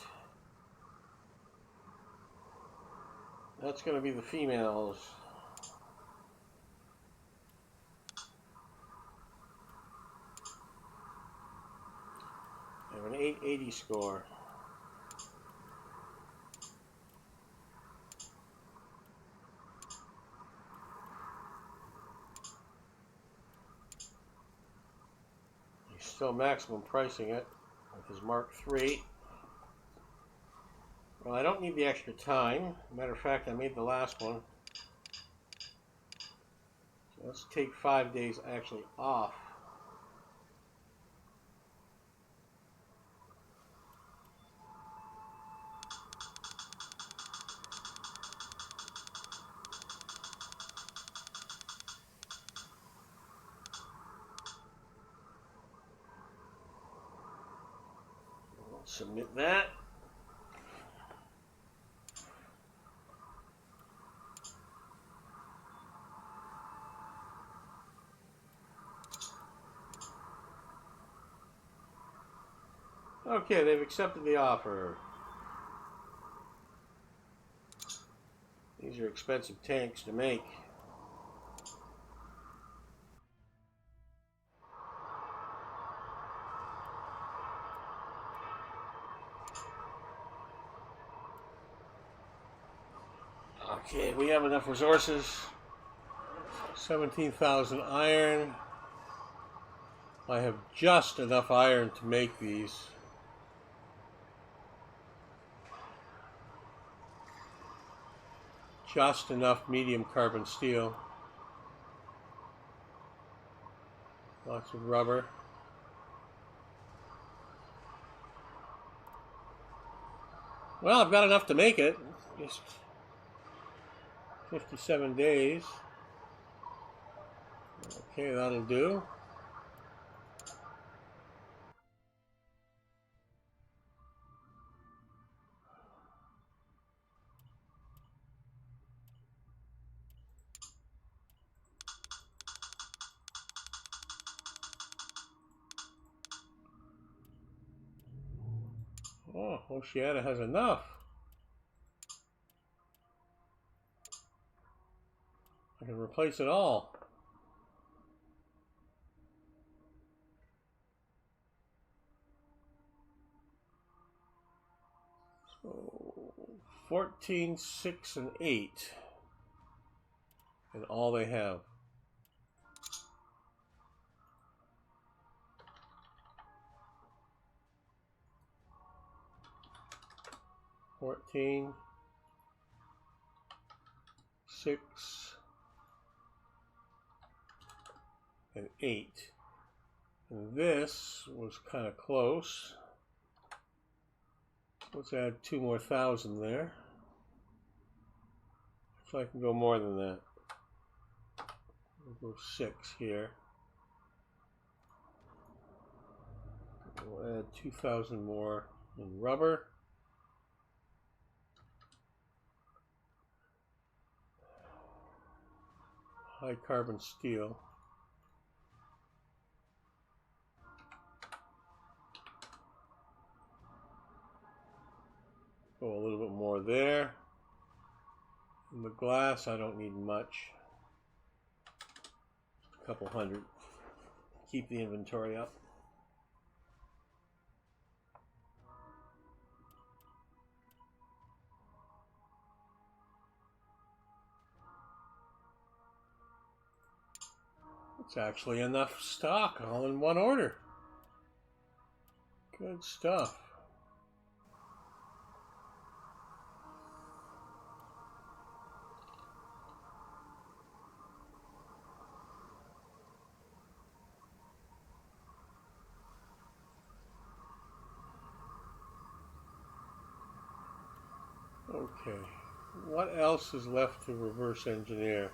That's going to be the females. I have an 880 score. He's still maximum pricing it with his Mark III. Well, I don't need the extra time. Matter of fact, I made the last one. So let's take 5 days actually off. We'll submit that. Okay, they've accepted the offer. These are expensive tanks to make. Okay, we have enough resources. 17,000 iron. I have just enough iron to make these. Just enough medium carbon steel. Lots of rubber. Well, I've got enough to make it. Just 57 days. Okay, that'll do. Oh, Oceana has enough. I can replace it all. 14, 6, and 8. And all they have. $14, 6, and 8. And this was kind of close. Let's add 2 more thousand there. So I can go more than that. We'll go 6 here. We'll add 2,000 more in rubber. High carbon steel. Go a little bit more there. In the glass, I don't need much. A couple hundred. Keep the inventory up. It's actually enough stock all in one order. Good stuff. Okay, what else is left to reverse engineer?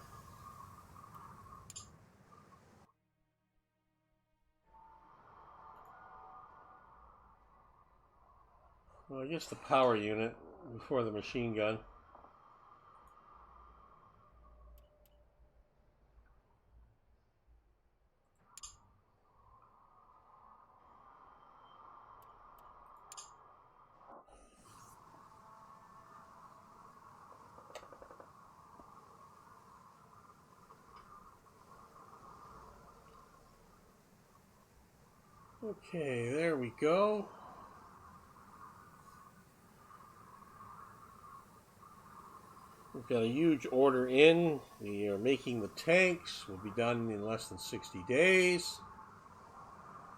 Well, I guess the power unit before the machine gun. Okay, there we go. We've got a huge order in. We are making the tanks. Will be done in less than 60 days.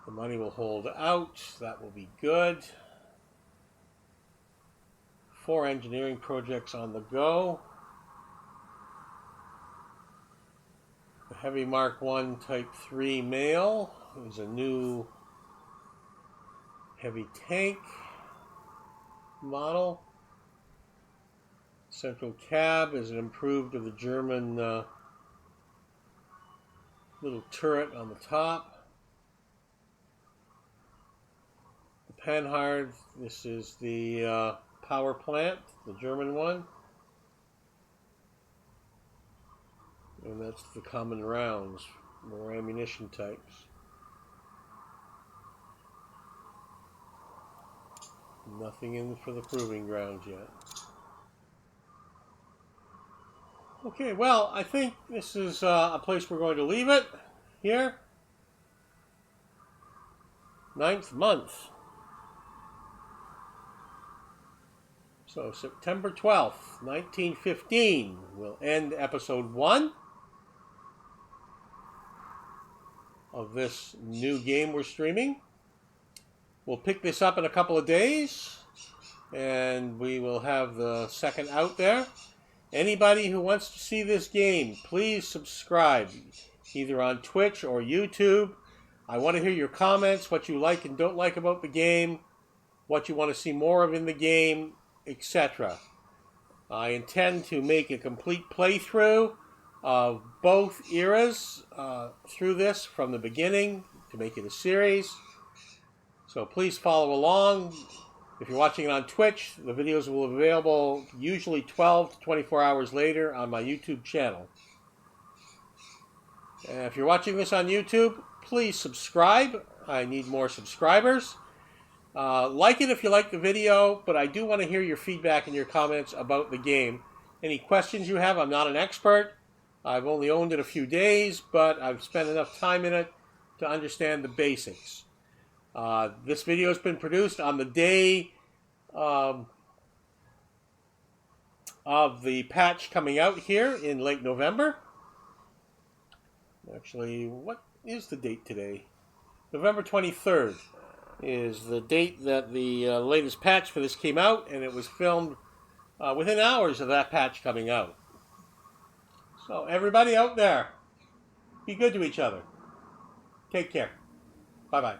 The money will hold out. That will be good. 4 engineering projects on the go. The Heavy Mark 1 Type 3 male is a new heavy tank model. Central cab is an improved of the German little turret on the top. The Panhard, this is the power plant, the German one. And that's the common rounds, more ammunition types. Nothing in for the proving grounds yet. Okay, well, I think this is a place we're going to leave it here. 9th month. So September 12th, 1915 will end episode 1 of this new game we're streaming. We'll pick this up in a couple of days, and we will have the second out there. Anybody who wants to see this game, please subscribe, either on Twitch or YouTube. I want to hear your comments, what you like and don't like about the game, what you want to see more of in the game, etc. I intend to make a complete playthrough of both eras through this from the beginning to make it a series. So please follow along. If you're watching it on Twitch, the videos will be available usually 12 to 24 hours later on my YouTube channel. And if you're watching this on YouTube, please subscribe. I need more subscribers. Like it if you like the video, but I do want to hear your feedback and your comments about the game. Any questions you have, I'm not an expert. I've only owned it a few days, but I've spent enough time in it to understand the basics. This video has been produced on the day of the patch coming out here in late November. Actually, what is the date today? November 23rd is the date that the latest patch for this came out, and it was filmed within hours of that patch coming out. So everybody out there, be good to each other. Take care. Bye-bye.